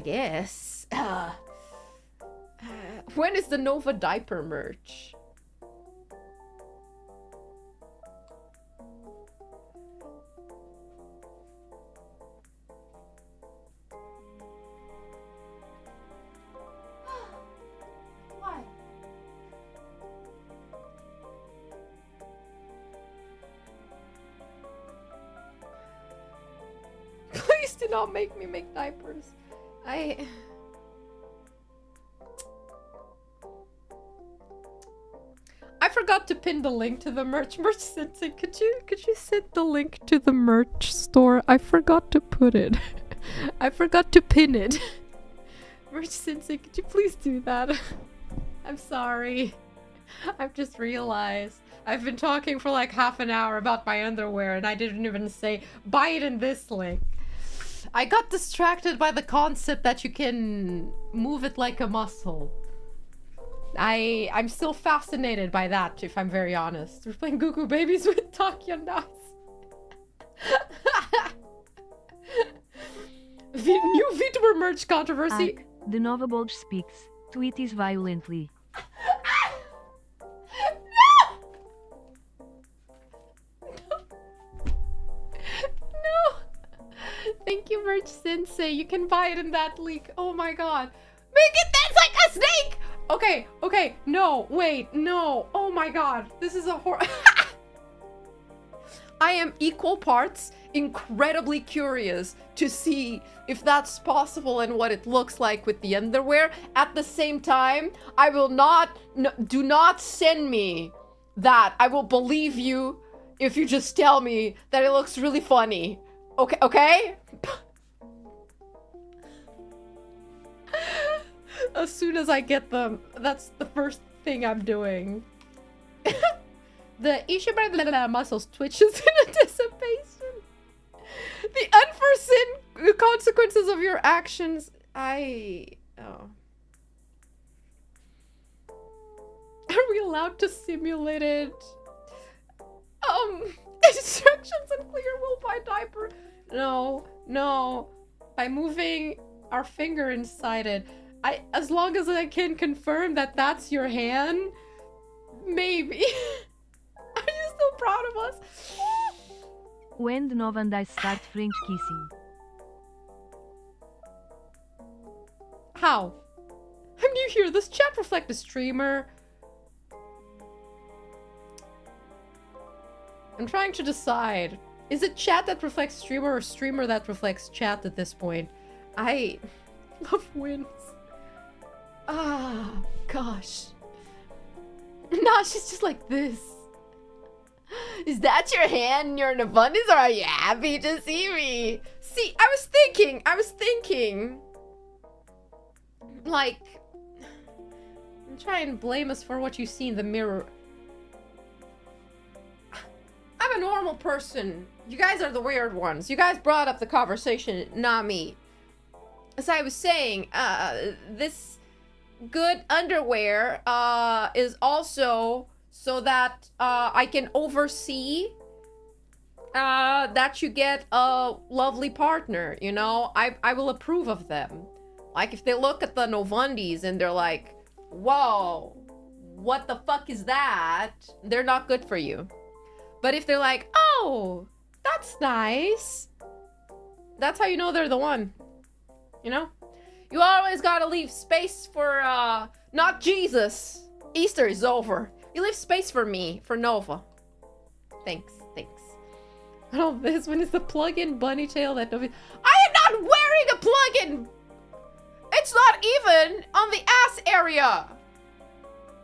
guess. When is the Nova diaper merch? Why? Please do not make me make diapers. I forgot to pin the link to the merch sensei. Could you send the link to the merch store? I forgot to put it. I forgot to pin it. Merch sensei, could you please do that? I'm sorry. I've just realized I've been talking for like half an hour about my underwear and I didn't even say buy it in this link. I got distracted by the concept that you can move it like a muscle. I'm still fascinated by that, if I'm very honest. We're playing Goo Goo Babies with Takya Nuts. New VTuber merch controversy. The Nova Bulge speaks. Tweeties violently. No. Thank you, Merch Sensei. You can buy it in that link. Oh my god. Make it dance like a snake! Okay. No, wait, no. Oh my god. This is a I am equal parts incredibly curious to see if that's possible and what it looks like with the underwear. At the same time, I will not... No, do not send me that. I will believe you if you just tell me that it looks really funny. Okay? As soon as I get them, that's the first thing I'm doing. The Ishibara muscles twitches in anticipation. The unforeseen consequences of your actions. Oh. Are we allowed to simulate it? Instructions unclear. We'll buy diaper. No. By moving our finger inside it. As long as I can confirm that that's your hand, maybe. Are you still proud of us? When the Nova and I start French kissing. How? I'm new here. Does chat reflect the streamer? I'm trying to decide. Is it chat that reflects streamer or streamer that reflects chat at this point? I love wins. Ah, gosh. Nah, she's just like this. Is that your hand and you're in abundance, or are you happy to see me? See, I was thinking. Like, I'm trying to blame us for what you see in the mirror. I'm a normal person. You guys are the weird ones. You guys brought up the conversation, not me. As I was saying, this good underwear is also so that I can oversee that you get a lovely partner, you know? I will approve of them. Like, if they look at the Novundis and they're like, whoa, what the fuck is that? They're not good for you. But if they're like, oh, That's nice. That's how you know they're the one. You know? You always gotta leave space for, not Jesus. Easter is over. You leave space for me, for Nova. Thanks. Oh, this one is the plug-in bunny tail that Nova... I am not wearing a plug-in! It's not even on the ass area!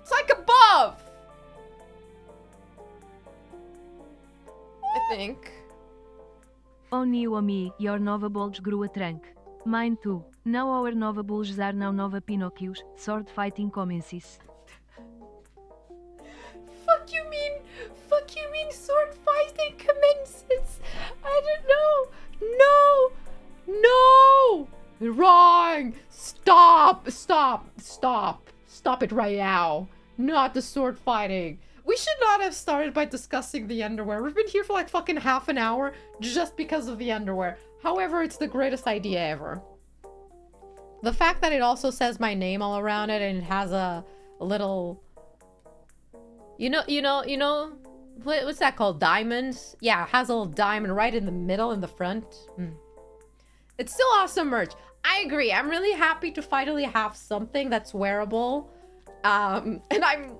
It's like above! I think. Oh new me, your Nova bulge grew a trunk. Mine too. Now our Nova bulges are now Nova Pinocchios, sword fighting commences. Fuck you mean sword fighting commences? I don't know. No! Wrong! Stop it right now. Not the sword fighting. We should not have started by discussing the underwear. We've been here for like fucking half an hour just because of the underwear. However, it's the greatest idea ever. The fact that it also says my name all around it and it has a little... You know, what's that called? Diamonds? Yeah, it has a little diamond right in the middle in the front. It's still awesome merch. I agree. I'm really happy to finally have something that's wearable. And I'm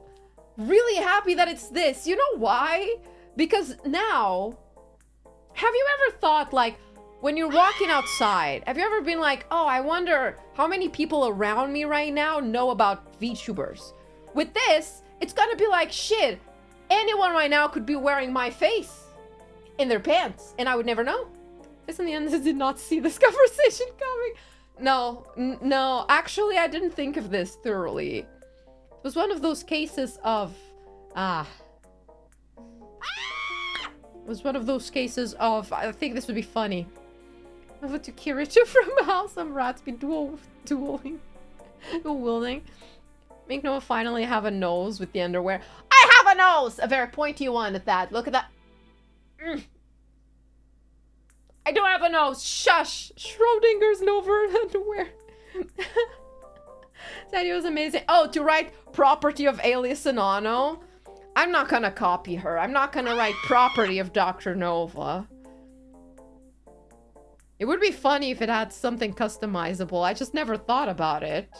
really happy that it's this. You know why? Because now, have you ever thought, like, when you're walking outside, have you ever been like, oh, I wonder how many people around me right now know about VTubers? With this, it's gonna be like, shit, anyone right now could be wearing my face in their pants, and I would never know. In the end, I did not see this conversation coming. No, actually, I didn't think of this thoroughly. It was one of those cases of, It was one of those cases of, I think this would be funny. Over to Kirito from House of Rats be dueling. Make Noah finally have a nose with the underwear. I have a nose! A very pointy one at that. Look at that. I do have a nose. Shush. Schrodinger's Nova underwear. That was amazing. Oh, to write property of Alias Anano. I'm not gonna copy her. I'm not gonna write property of Dr.NOVA. It would be funny if it had something customizable. I just never thought about it.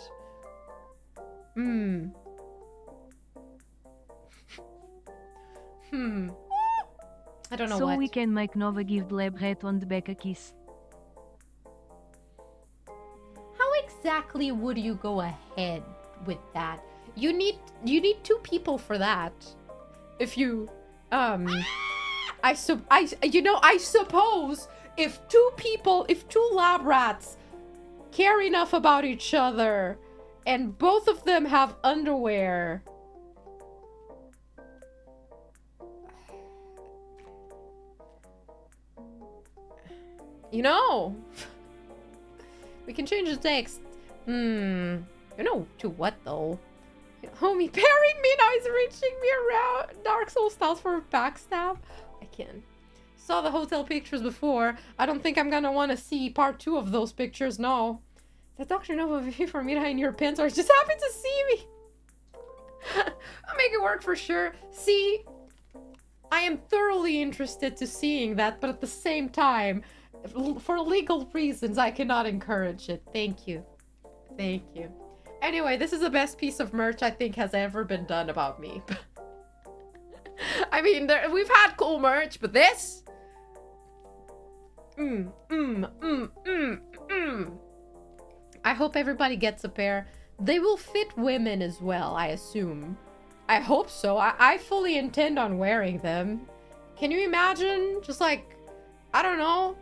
I don't know so what. we can make Nova give the lab rat on the back a kiss. How exactly would you go ahead with that? You need two people for that. If you I suppose if two lab rats care enough about each other and both of them have underwear. You know, we can change the text. You know, to what though? Homie parried me, now he's reaching me around. Dark Soul styles for a backstab. I can. Saw the hotel pictures before. I don't think I'm gonna want to see part 2 of those pictures, no. Is that Dr.NOVA for me in your pants, or just happy to see me? I'll make it work for sure. See, I am thoroughly interested to seeing that, but at the same time, for legal reasons, I cannot encourage it. Thank you. Thank you. Anyway, this is the best piece of merch I think has ever been done about me. I mean, we've had cool merch, but this? I hope everybody gets a pair. They will fit women as well, I assume. I hope so. I fully intend on wearing them. Can you imagine? Just like, I don't know.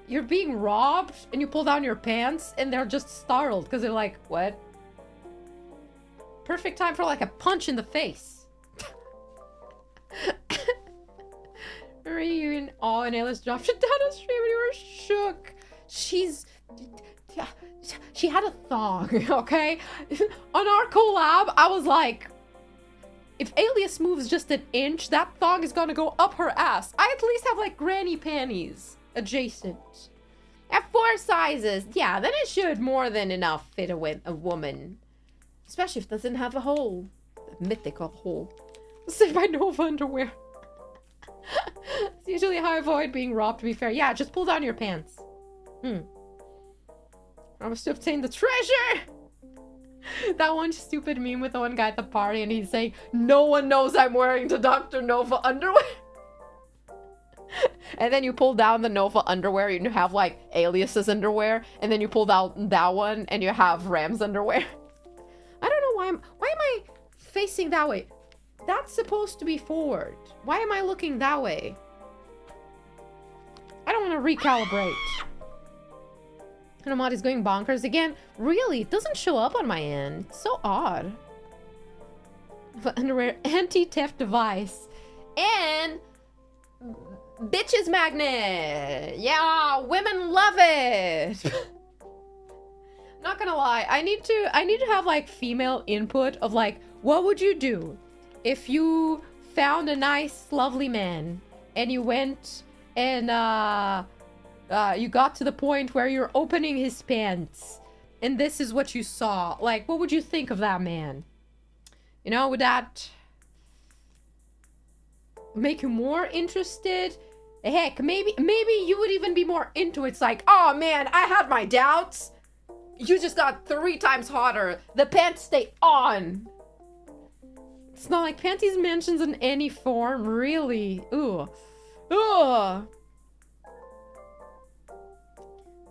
You're being robbed and you pull down your pants and they're just startled because they're like, what? Perfect time for like a punch in the face. Reunion. Oh, and Ayla's dropped it down on stream and you were shook. She had a thong, okay? On our collab, I was like, if Alias moves just an inch, that thong is gonna go up her ass. I at least have like granny panties adjacent. At 4 sizes. Yeah, then it should more than enough fit a woman. Especially if it doesn't have a hole. A mythical hole. Say by Nova underwear. It's usually how I avoid being robbed, to be fair. Yeah, just pull down your pants. Promise to obtain the treasure! That one stupid meme with the one guy at the party and he's saying, no one knows I'm wearing the Dr.NOVA underwear. And then you pull down the Nova underwear and you have like Alias's underwear. And then you pull down that one and you have Ram's underwear. I don't know why am I facing that way? That's supposed to be forward. Why am I looking that way? I don't want to recalibrate. Nomad is going bonkers again. Really? It doesn't show up on my end. It's so odd. But underwear anti-theft device. And bitches magnet. Yeah, women love it. Not gonna lie. I need to have like female input of like, what would you do if you found a nice, lovely man and you went and you got to the point where you're opening his pants and this is what you saw. Like, what would you think of that man? You know, would that make you more interested? Heck, maybe you would even be more into it. It's like, oh man, I had my doubts. You just got 3 times hotter. The pants stay on. It's not like panties mentions in any form, really. Ooh. Ugh.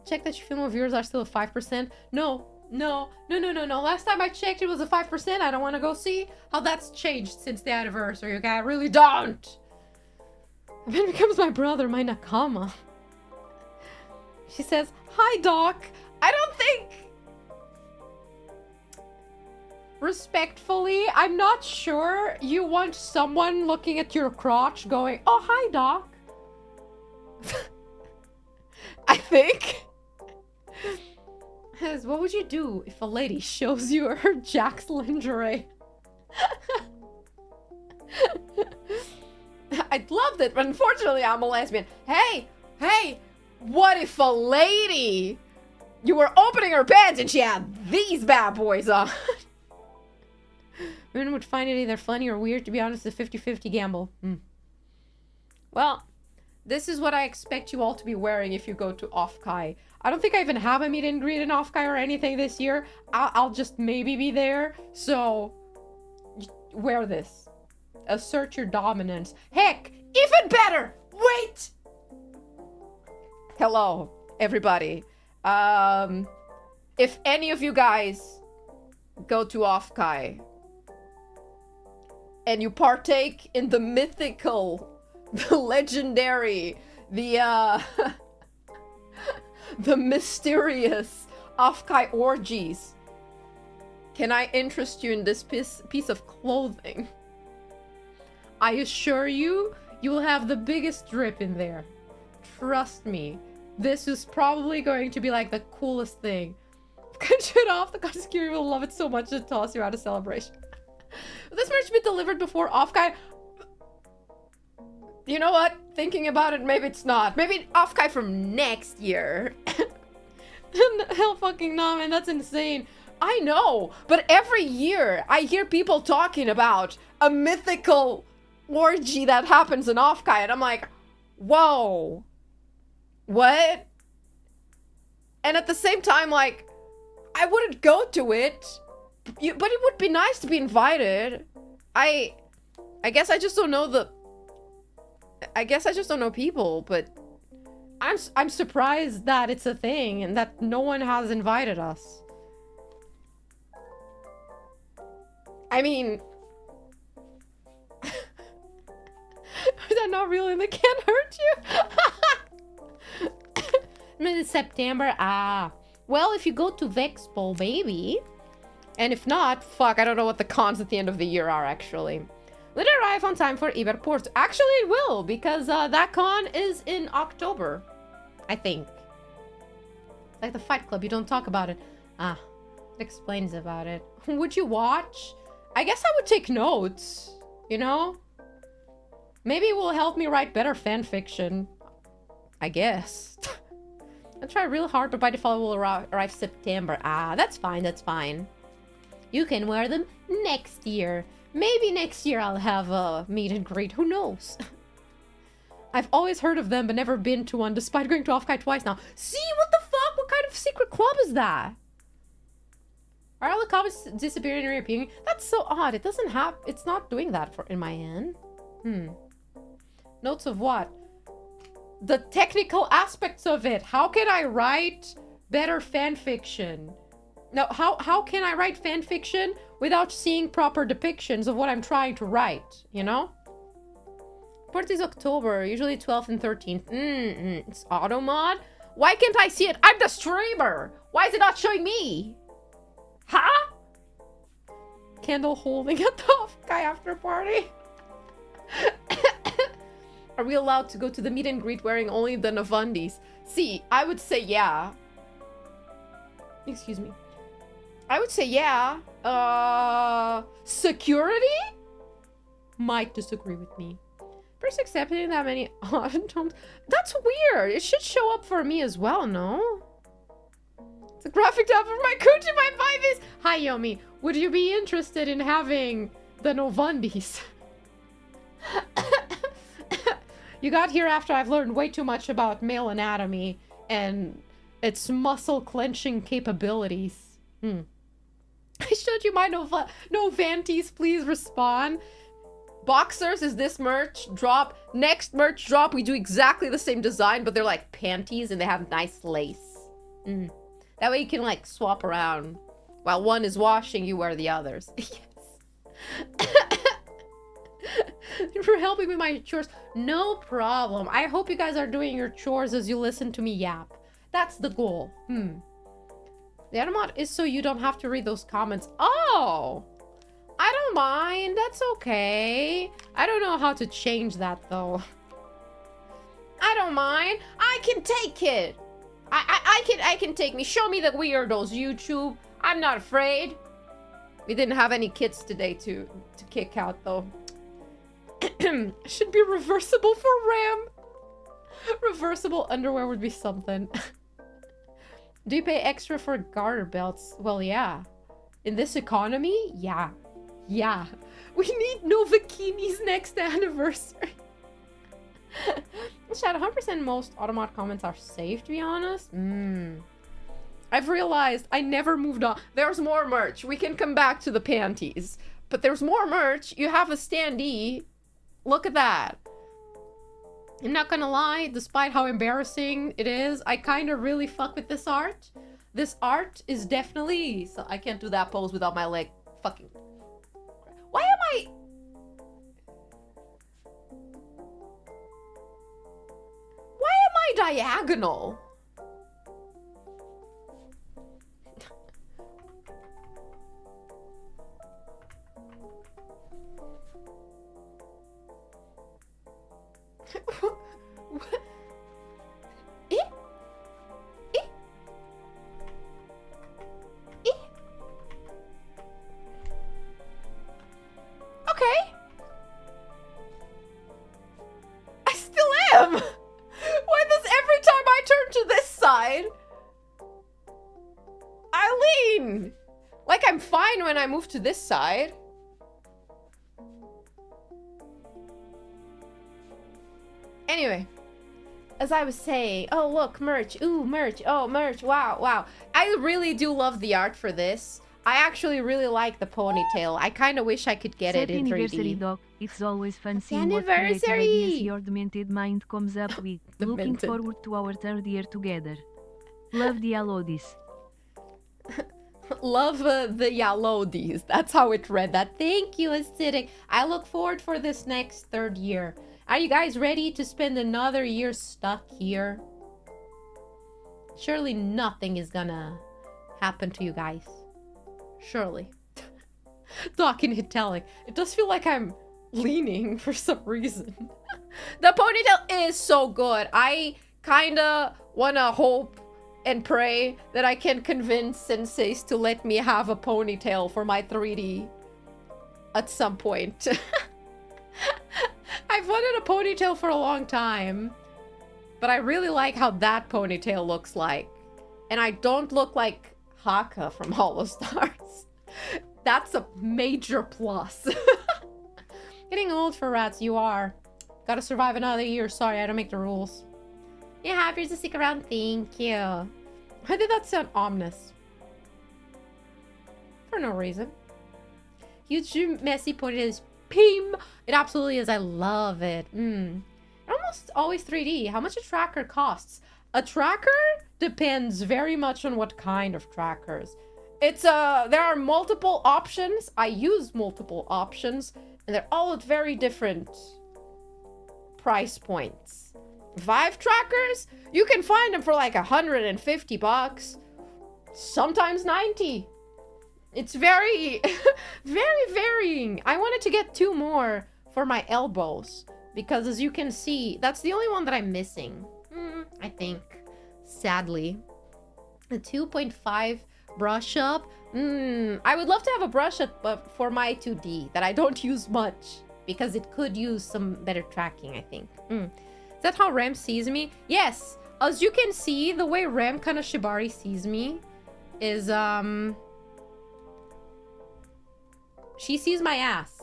Check that your film viewers are still at 5%. No. Last time I checked, it was a 5%. I don't want to go see how that's changed since the anniversary, okay? I really don't. Ben becomes my brother, my nakama. She says, hi, Doc. I don't think... Respectfully, I'm not sure you want someone looking at your crotch going, oh, hi, Doc. I think. What would you do if a lady shows you her Jack's lingerie? I'd love it, but unfortunately I'm a lesbian. Hey, what if a lady, you were opening her pants and she had these bad boys on? Women would find it either funny or weird. To be honest, a 50-50 gamble. Well, this is what I expect you all to be wearing if you go to Offkai. I don't think I even have a meet and greet in Offkai or anything this year. I'll just maybe be there. So, wear this. Assert your dominance. Heck, even better! Wait! Hello, everybody. If any of you guys go to Offkai and you partake in the mythical, the legendary, the mysterious Offkai orgies, can I interest you in this piece of clothing? I assure you, you will have the biggest drip in there. Trust me. This is probably going to be like the coolest thing. Cut it off. The Kotsukiri will love it so much to toss you out of celebration. Will this merch be delivered before Offkai? You know what? Thinking about it, maybe it's not. Maybe Offkai from next year. Hell fucking no, man. That's insane. I know. But every year, I hear people talking about a mythical orgy that happens in Offkai. And I'm like, whoa. What? And at the same time, like, I wouldn't go to it. But it would be nice to be invited. I guess I just don't know I guess I just don't know people, but I'm surprised that it's a thing and that no one has invited us. I mean, is that not real and it can't hurt you? Mid-September, well, if you go to Vexpo, baby. And if not, fuck, I don't know what the cons at the end of the year are, actually. Will it arrive on time for Iberport? Actually, it will, because that con is in October, I think. Like the Fight Club, you don't talk about it. It explains about it. Would you watch? I guess I would take notes, you know? Maybe it will help me write better fan fiction. I guess. I'll try real hard, but by default it will arrive September. That's fine, that's fine. You can wear them next year. Maybe next year I'll have a meet and greet. Who knows? I've always heard of them, but never been to one, despite going to Off-Kai twice now. See, what the fuck? What kind of secret club is that? Are all the comments disappearing and reappearing? That's so odd. It doesn't have... It's not doing that in my end. Notes of what? The technical aspects of it. How can I write better fan fiction? No, how can I write fan fiction without seeing proper depictions of what I'm trying to write, you know? Portuguese October, usually 12th and 13th. It's auto mod? Why can't I see it? I'm the streamer! Why is it not showing me? Huh? Candle holding at the Off-Kai after party. Are we allowed to go to the meet and greet wearing only the Novundis? See, I would say yeah. Excuse me. I would say yeah. Security? Might disagree with me. First accepting that many odd tones. That's weird. It should show up for me as well, no? It's a graphic tab for my coochie. My vibe is... Hi, Yomi. Would you be interested in having the Novundis? You got here after I've learned way too much about male anatomy and its muscle clenching capabilities. I showed you my Novantes. Please respond. Boxers, is this merch drop? Next merch drop, we do exactly the same design, but they're like panties and they have nice lace. That way you can like swap around. While one is washing, you wear the others. Yes. For helping with my chores. No problem. I hope you guys are doing your chores as you listen to me yap. That's the goal. The other mod is so you don't have to read those comments. Oh! I don't mind. That's okay. I don't know how to change that though. I don't mind. I can take it. I can take me. Show me the weirdos, YouTube. I'm not afraid. We didn't have any kids today to kick out though. Should be reversible for RAM. Reversible underwear would be something. Do you pay extra for garter belts? Well, yeah. In this economy, yeah. Yeah. We need no bikinis next anniversary. Chat, 100% most Automod comments are safe, to be honest. I've realized I never moved on. There's more merch. We can come back to the panties. But there's more merch. You have a standee. Look at that. I'm not gonna lie, despite how embarrassing it is, I kind of really fuck with this art. This art is definitely... So I can't do that pose without my leg fucking... Why am I... Why am I diagonal? Okay. I still am. Why does every time I turn to this side, I lean? Like I'm fine when I move to this side. Anyway, as I was saying, oh look, merch, ooh, merch, oh, merch, wow, wow. I really do love the art for this. I actually really like the ponytail. I kind of wish I could get it in 3D. Anniversary, Doc. It's always fun seeing what creative ideas your demented mind comes up with. Looking forward to our third year together. Love the Alodis. Love the Yalodis. That's how it read that. Thank you, Acidic. I look forward for this next third year. Are you guys ready to spend another year stuck here? Surely nothing is gonna happen to you guys. Surely. Talking italic. It does feel like I'm leaning for some reason. The ponytail is so good. I kinda wanna hope and pray that I can convince senseis to let me have a ponytail for my 3D at some point. I've wanted a ponytail for a long time, but I really like how that ponytail looks like. And I don't look like Haka from Hollow Stars. That's a major plus. Getting old for rats, you are. Gotta survive another year. Sorry, I don't make the rules. Yeah, happy to stick around. Thank you. Why did that sound ominous? For no reason. Huge messy pointed is Pim. It absolutely is. I love it. Almost always 3D. How much a tracker costs? A tracker depends very much on what kind of trackers. It's there are multiple options. I use multiple options, and they're all at very different price points. Vive trackers, you can find them for like $150, sometimes 90. It's very, very varying. I wanted to get 2 more for my elbows because, as you can see, that's the only one that I'm missing. I think, sadly, a 2.5 brush up. I would love to have a brush up, but for my 2D that I don't use much because it could use some better tracking, I think. Is that how Rem sees me? Yes. As you can see, the way Rem kind of Shibari sees me is, she sees my ass.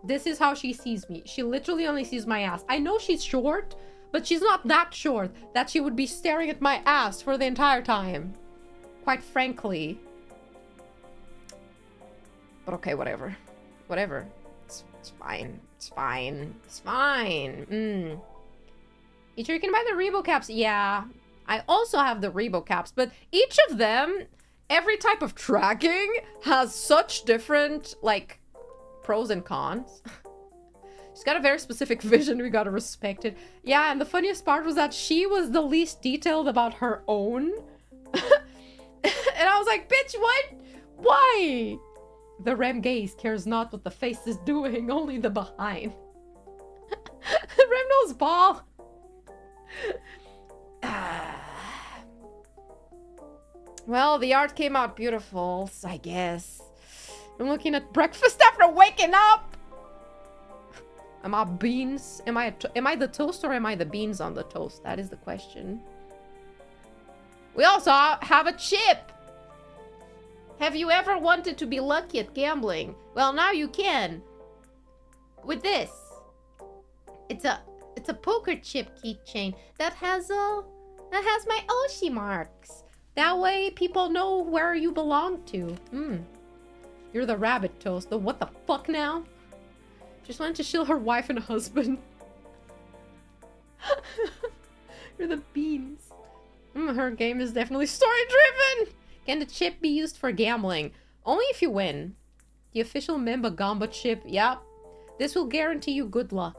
This is how she sees me. She literally only sees my ass. I know she's short, but she's not that short that she would be staring at my ass for the entire time. Quite frankly. But okay, whatever. Whatever. It's fine. It's fine. It's fine. Each you can buy the Rebo caps. Yeah. I also have the Rebo caps, but each of them, every type of tracking has such different, like, pros and cons. She's got a very specific vision. We gotta respect it. Yeah, and the funniest part was that she was the least detailed about her own. And I was like, bitch, what? Why? The Rem gaze cares not what the face is doing, only the behind. Rem knows ball. Well, the art came out beautiful, so I guess. I'm looking at breakfast after waking up. Am I beans? Am I the toast or am I the beans on the toast? That is the question. We also have a chip. Have you ever wanted to be lucky at gambling? Well, now you can. With this. It's a poker chip keychain that has my Oshi marks. That way people know where you belong to. You're the rabbit toast. The what the fuck now? Just wanted to shill her wife and husband. You're the beans. Her game is definitely story-driven. Can the chip be used for gambling? Only if you win. The official member Gamba chip. Yep. This will guarantee you good luck.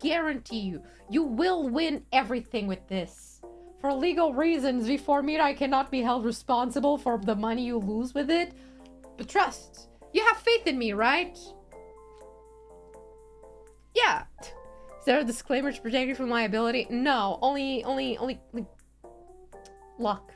Guarantee you. You will win everything with this. For legal reasons, before me, I cannot be held responsible for the money you lose with it. But trust. You have faith in me, right? Yeah. Is there a disclaimer to protect you from liability? No. Only luck.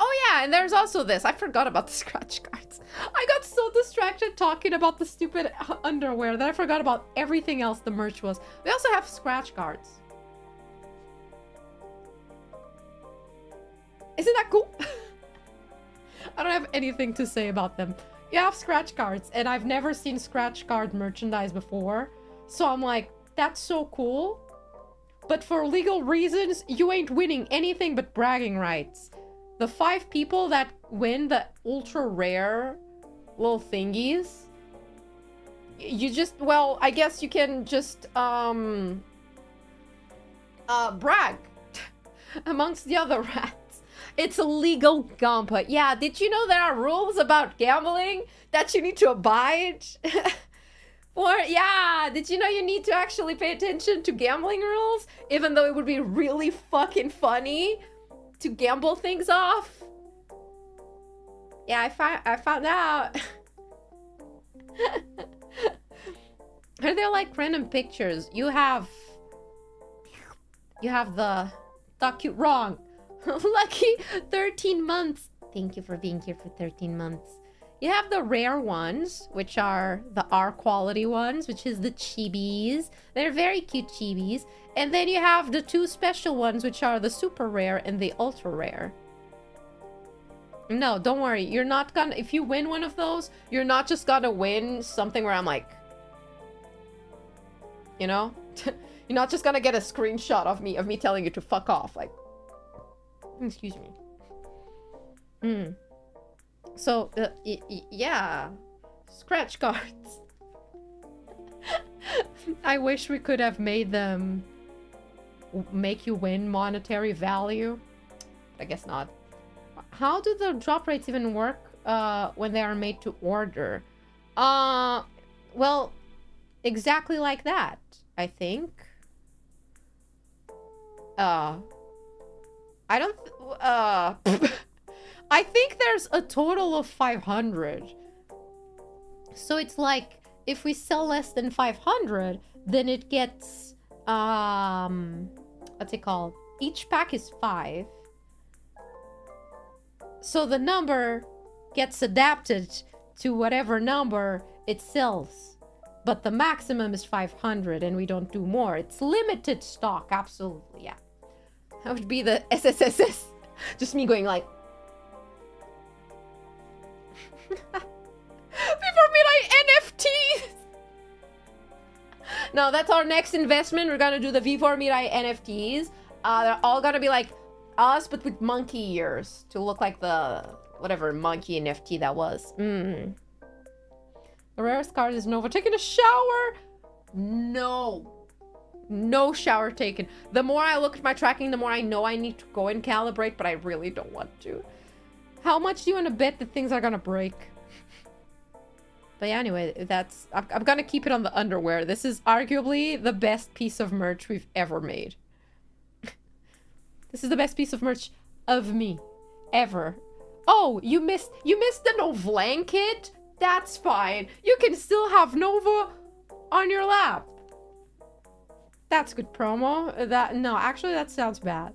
Oh yeah, and there's also this. I forgot about the scratch cards. I got so distracted talking about the stupid underwear that I forgot about everything else the merch was. We also have scratch cards. Isn't that cool? I don't have anything to say about them. You have scratch cards, and I've never seen scratch card merchandise before. So I'm like, that's so cool. But for legal reasons, you ain't winning anything but bragging rights. The 5 people that win the ultra rare little thingies, you just, well, I guess you can just, brag amongst the other rats. It's a legal Gampa. Yeah, did you know there are rules about gambling that you need to abide? Or, yeah, did you know you need to actually pay attention to gambling rules? Even though it would be really fucking funny to gamble things off. Yeah, I found out. Are there like random pictures? You have the docu wrong. Lucky 13 months. Thank you for being here for 13 months. You have the rare ones, which are the R quality ones, which is the chibis. They're very cute chibis. And then you have the 2 special ones, which are the super rare and the ultra rare. No, don't worry. You're not gonna, if you win one of those, you're not just gonna win something where I'm like, you know? You're not just gonna get a screenshot of me telling you to fuck off. Like, excuse me. So, yeah. Scratch cards. I wish we could have made them make you win monetary value. I guess not. How do the drop rates even work when they are made to order? Well, exactly like that, I think. I don't... I think there's a total of 500. So it's like, if we sell less than 500, then it gets... what's it called? Each pack is 5. So the number gets adapted to whatever number it sells. But the maximum is 500 and we don't do more. It's limited stock, absolutely, yeah. That would be the SSSS. Just me going like... Before midnight NFTs! No, that's our next investment. We're gonna do the V4 Mirai NFTs. They're all gonna be like us, but with monkey ears to look like the whatever monkey NFT that was. The rarest card is Nova taking a shower. No shower taken. The more I look at my tracking, the more I know I need to go and calibrate, but I really don't want to. How much do you want to bet that things are gonna break? But yeah, anyway, that's... I'm gonna keep it on the underwear. This is arguably the best piece of merch we've ever made. This is the best piece of merch of me. Ever. Oh, you missed the Novlanket? That's fine. You can still have Nova on your lap. That's good promo. No, actually, that sounds bad.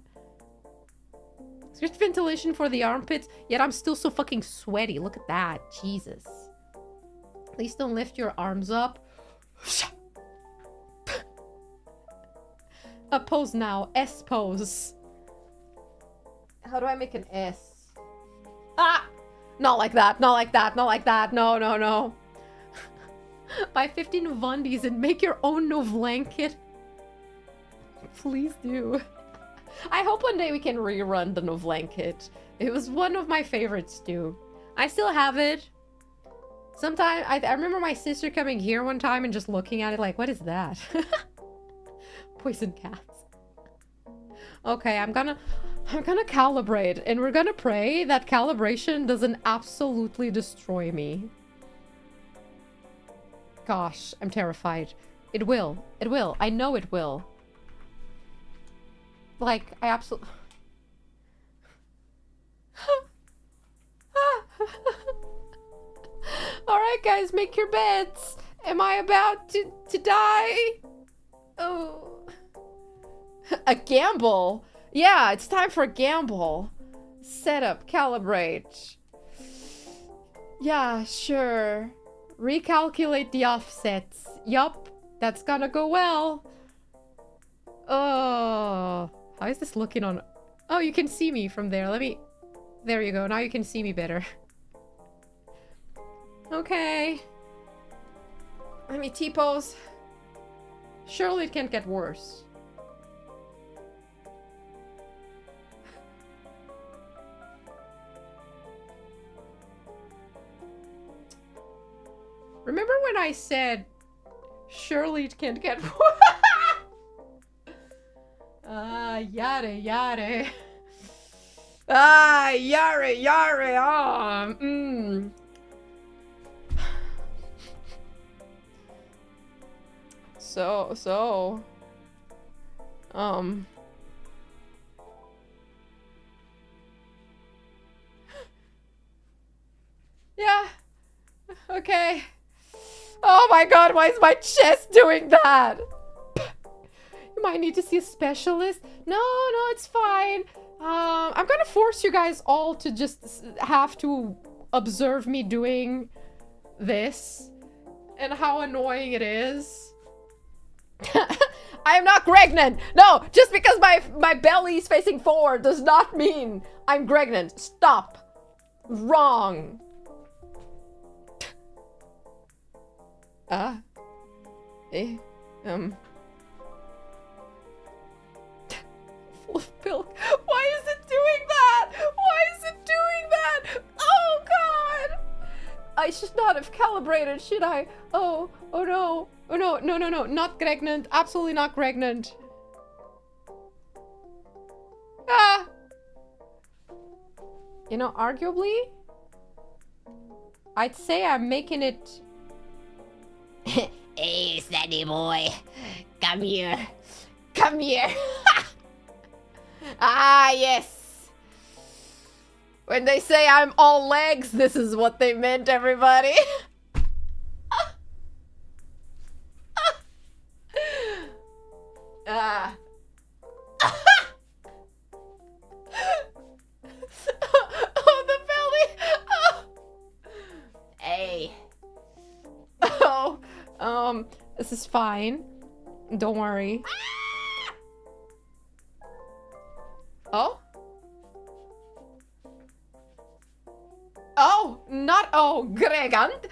There's ventilation for the armpits, yet I'm still so fucking sweaty. Look at that. Jesus. Please don't lift your arms up. A pose now. S pose. How do I make an S? Ah! Not like that. Not like that. Not like that. No. Buy 15 Vundies and make your own Novlanket. Please do. I hope one day we can rerun the Novlanket. It was one of my favorites too. I still have it. Sometimes I remember my sister coming here one time and just looking at it like, what is that? Poison cats. Okay, I'm gonna calibrate, and we're gonna pray that calibration doesn't absolutely destroy me. Gosh, I'm terrified. It will. It will. I know it will. Like, I absolutely... Alright, guys, make your bets. Am I about to die? Oh. A gamble? Yeah, it's time for a gamble. Setup, calibrate. Yeah, sure. Recalculate the offsets. Yup, that's gonna go well. Oh, how is this looking on? Oh, you can see me from there. There you go. Now you can see me better. Okay. Let me T-pose. Surely it can't get worse. Remember when I said, surely it can't get worse? Yare. Yare. So. Yeah. Okay. Oh my god, why is my chest doing that? You might need to see a specialist. No, it's fine. I'm gonna force you guys all to just have to observe me doing this and how annoying it is. I am not pregnant. No, just because my belly is facing forward does not mean I'm pregnant. Stop. Wrong. full of milk. Why is it doing that? Why is it doing that? Oh god! I should not have calibrated, should I? Oh no. Oh no, no, not pregnant. Absolutely not pregnant. Ah! You know, arguably, I'd say I'm making it... Hey, Sandy boy. Come here. Come here. Ah, yes. When they say I'm all legs, this is what they meant, everybody. Ah. Oh, the belly. Oh. Hey. Oh. This is fine. Don't worry. Oh? Oh, not oh, Gregante.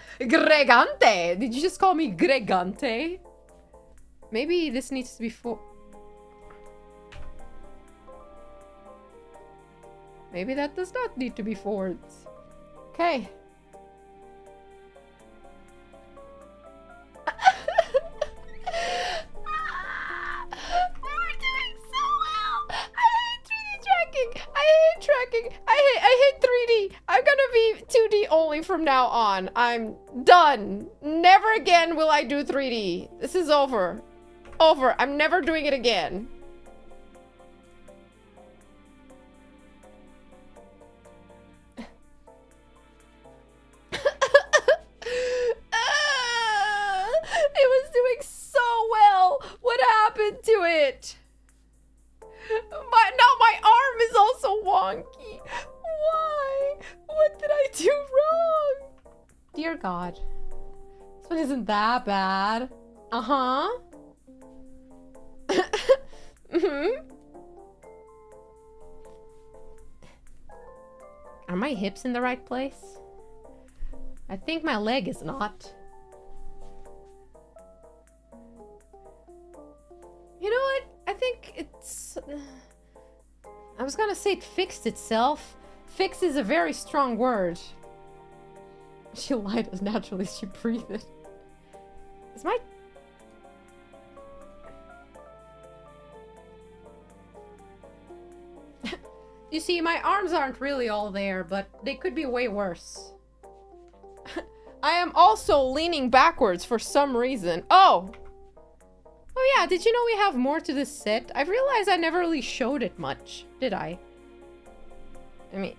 Did you just call me Gregante? Maybe this needs to be full. Maybe that does not need to be forwards. Okay. We're doing so well. I hate 3D tracking. I hate 3D. I'm gonna be 2D only from now on. I'm done. Never again will I do 3D. This is over. Over. I'm never doing it again. It was doing so well. What happened to it? Now my arm is also wonky. Why? What did I do wrong? Dear God. This one isn't that bad. Uh-huh. Mm-hmm. Are my hips in the right place? I think my leg is not. You know what? I think it's... I was gonna say it fixed itself. Fix is a very strong word. She lied as naturally as she breathed it. Is my... You see, my arms aren't really all there, but they could be way worse. I am also leaning backwards for some reason. Oh! Oh yeah, did you know we have more to this set? I've realized I never really showed it much, did I? I mean...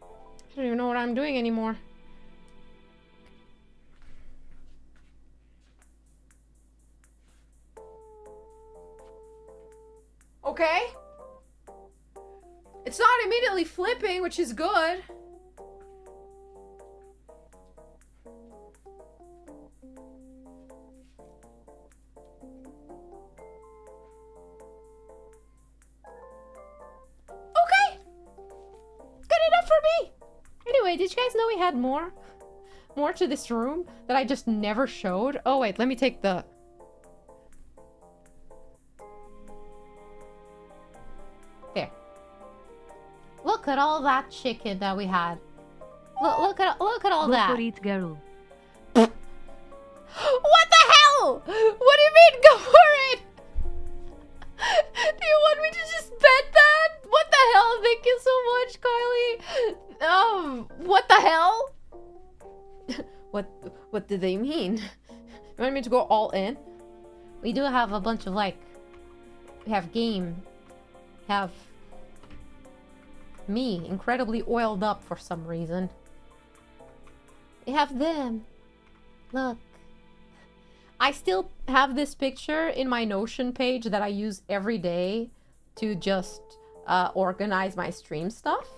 I don't even know what I'm doing anymore. Okay. It's not immediately flipping, which is good. Okay. Good enough for me. Anyway, did you guys know we had more to this room that I just never showed? Oh wait, let me take the... There. Look at all that chicken that we had. Look at all Go that. for it, girl. What the hell? What do you mean go for it? Do you want me to just bet that? What the hell? Thank you so much, Kylie. What the hell? What do they mean? You want me to go all in? We do have a bunch of like... We have game. Have... me, incredibly oiled up for some reason. We have them. Look. I still have this picture in my Notion page that I use every day to just organize my stream stuff.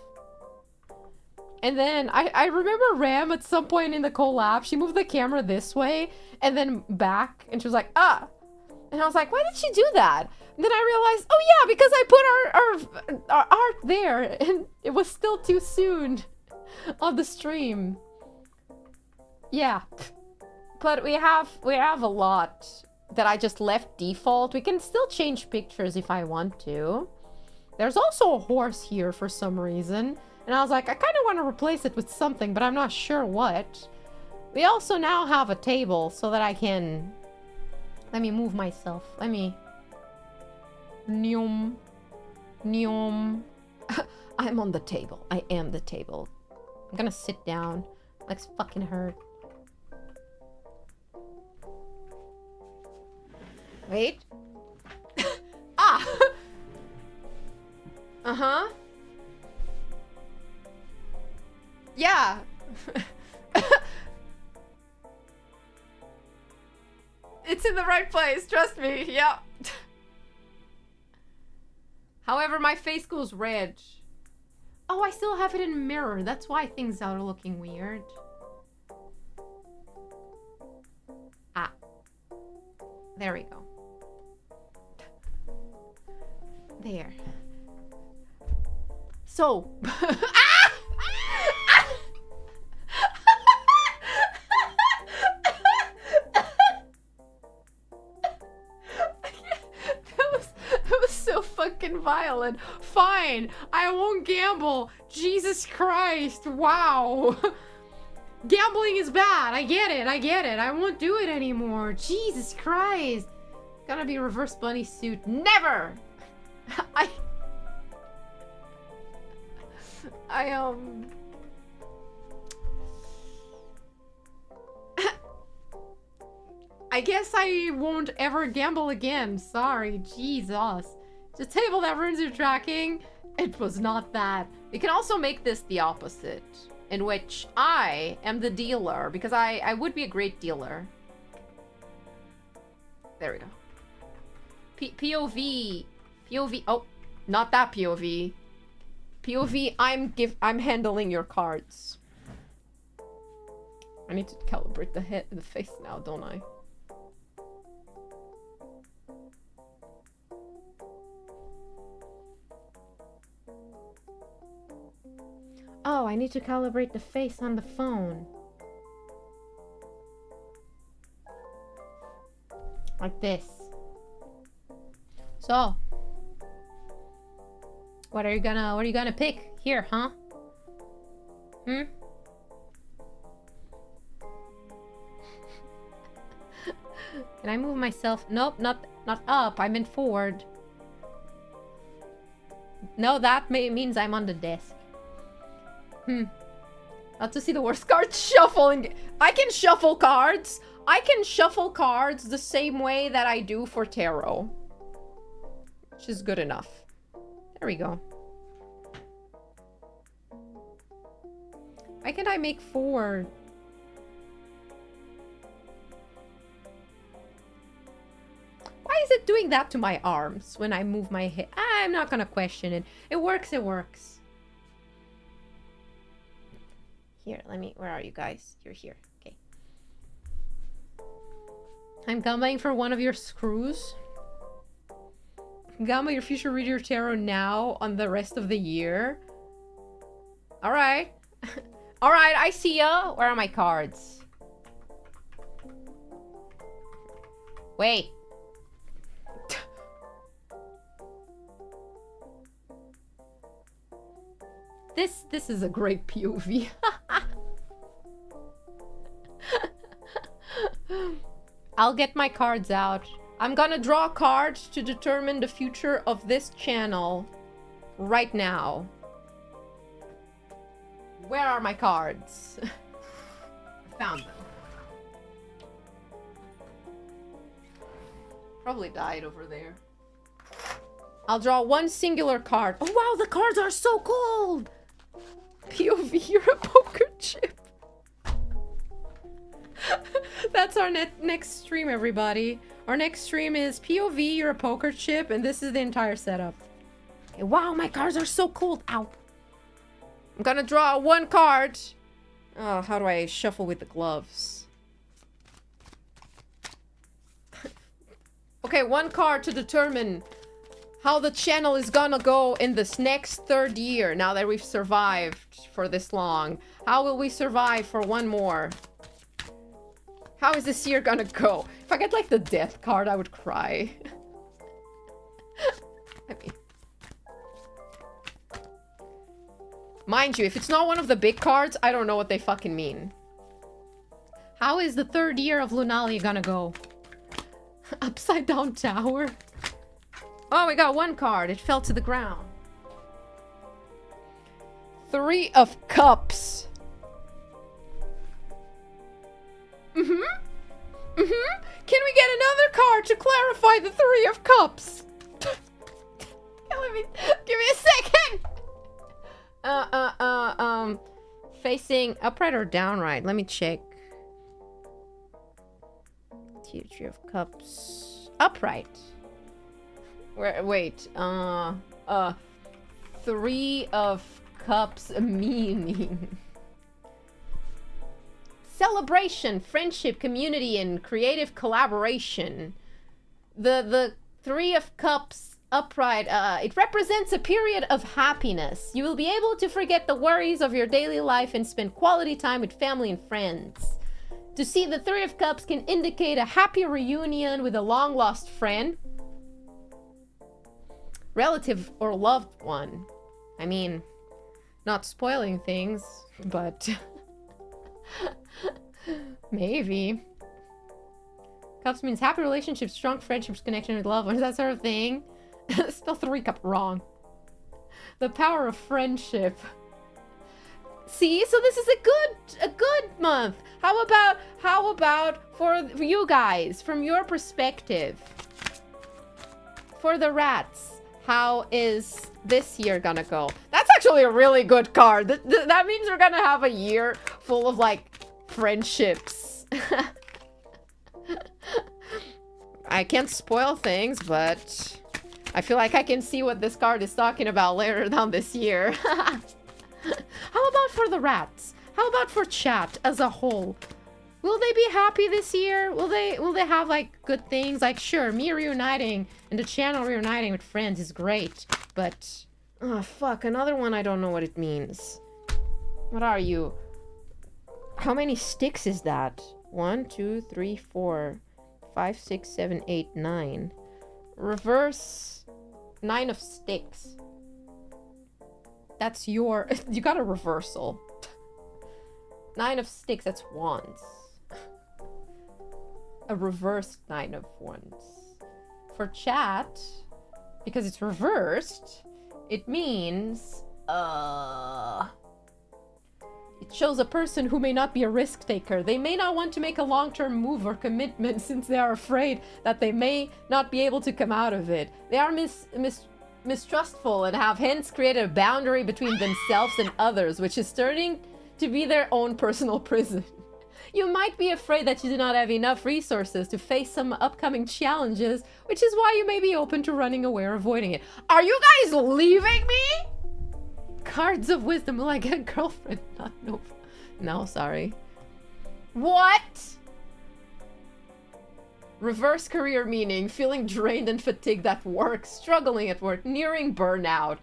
And then I remember Ram at some point in the collab, she moved the camera this way and then back, and she was like, ah. And I was like, why did she do that? And then I realized, oh yeah, because I put our art there and it was still too soon on the stream. Yeah. but we have a lot that I just left default. We can still change pictures if I want to. There's also a horse here for some reason. And I was like, I kind of want to replace it with something, but I'm not sure what. We also now have a table so that I can... Let me move myself. Let me... Nyum. Nyum. I'm on the table. I am the table. I'm gonna sit down. Legs fucking hurt. Wait. Ah! Uh-huh. Yeah. It's in the right place, trust me. Yeah. However, my face goes red. Oh, I still have it in mirror. That's why things are looking weird. Ah. There we go. There. So. Ah! That was so fucking violent. Fine, I won't gamble. Jesus Christ, wow. Gambling is bad. I get it. I won't do it anymore. Jesus Christ. Gonna be reverse bunny suit. Never. I guess I won't ever gamble again. Sorry, Jesus. The table that ruins your tracking. It was not that. We can also make this the opposite, in which I am the dealer, because I would be a great dealer. There we go. POV. Oh, not that POV. POV, I'm handling your cards. I need to calibrate the face now, don't I? Oh, I need to calibrate the face on the phone. Like this. So, what are you gonna pick here, huh? Can I move myself? Nope, not up. I'm in forward. No, that means I'm on the desk. Not to see the worst cards shuffling. I can shuffle cards. I can shuffle cards the same way that I do for tarot. Which is good enough. There we go. Why can't I make 4? Why is it doing that to my arms when I move my head? I'm not gonna question it. It works, it works. Here, where are you guys? You're here, okay. I'm coming for one of your screws. Gamma, your future read your tarot now on the rest of the year. Alright. Alright, I see ya. Where are my cards? Wait. This is a great POV. I'll get my cards out. I'm gonna draw cards to determine the future of this channel right now. Where are my cards? I found them. Probably died over there. I'll draw one singular card. Oh wow, the cards are so cold! POV, you're a poker chip. That's our next stream, everybody. Our next stream is POV, you're a poker chip, and this is the entire setup. Okay, wow, my cards are so cold. Ow. I'm gonna draw one card. Oh, how do I shuffle with the gloves? Okay, one card to determine how the channel is gonna go in this next 3rd year, now that we've survived for this long. How will we survive for one more? How is this year gonna go? If I get like the death card, I would cry. I mean, mind you, if it's not one of the big cards, I don't know what they fucking mean. How is the third year of Lunalia gonna go? Upside down tower. Oh, we got one card. It fell to the ground. 3 of Cups. Can we get another card to clarify the 3 of Cups? Give me a second. Facing upright or downright? Let me check. 3 of Cups. Upright. Wait. 3 of Cups meaning. Celebration, friendship, community, and creative collaboration. The 3 of Cups upright, it represents a period of happiness. You will be able to forget the worries of your daily life and spend quality time with family and friends. To see the 3 of Cups can indicate a happy reunion with a long-lost friend, relative, or loved one. I mean, not spoiling things, but maybe. Cups means happy relationships, strong friendships, connection with loved ones, that sort of thing. Spell 3 cup wrong. The power of friendship. See, so this is a good month. How about for you guys, from your perspective, for the rats, how is this year gonna go? That's actually a really good card. That means we're gonna have a year full of like friendships. I can't spoil things, but I feel like I can see what this card is talking about later down this year. How about for the rats? How about for chat as a whole? Will they be happy this year? Will they have like good things? Like, sure, me reuniting and the channel reuniting with friends is great, but oh fuck, another one I don't know what it means. What are you? How many sticks is that? 1, 2, 3, 4, 5, 6, 7, 8, 9. Reverse 9 of sticks. That's your... You got a reversal. 9 of sticks, that's wands. A reversed 9 of wands. For chat, because it's reversed, it means... It shows a person who may not be a risk taker. They may not want to make a long-term move or commitment since they are afraid that they may not be able to come out of it. They are mistrustful and have hence created a boundary between themselves and others, which is turning to be their own personal prison. You might be afraid that you do not have enough resources to face some upcoming challenges, which is why you may be open to running away or avoiding it. Are you guys leaving me? Cards of wisdom. Will I get a girlfriend? Nope. No, sorry. What? Reverse career meaning feeling drained and fatigued at work, struggling at work, nearing burnout.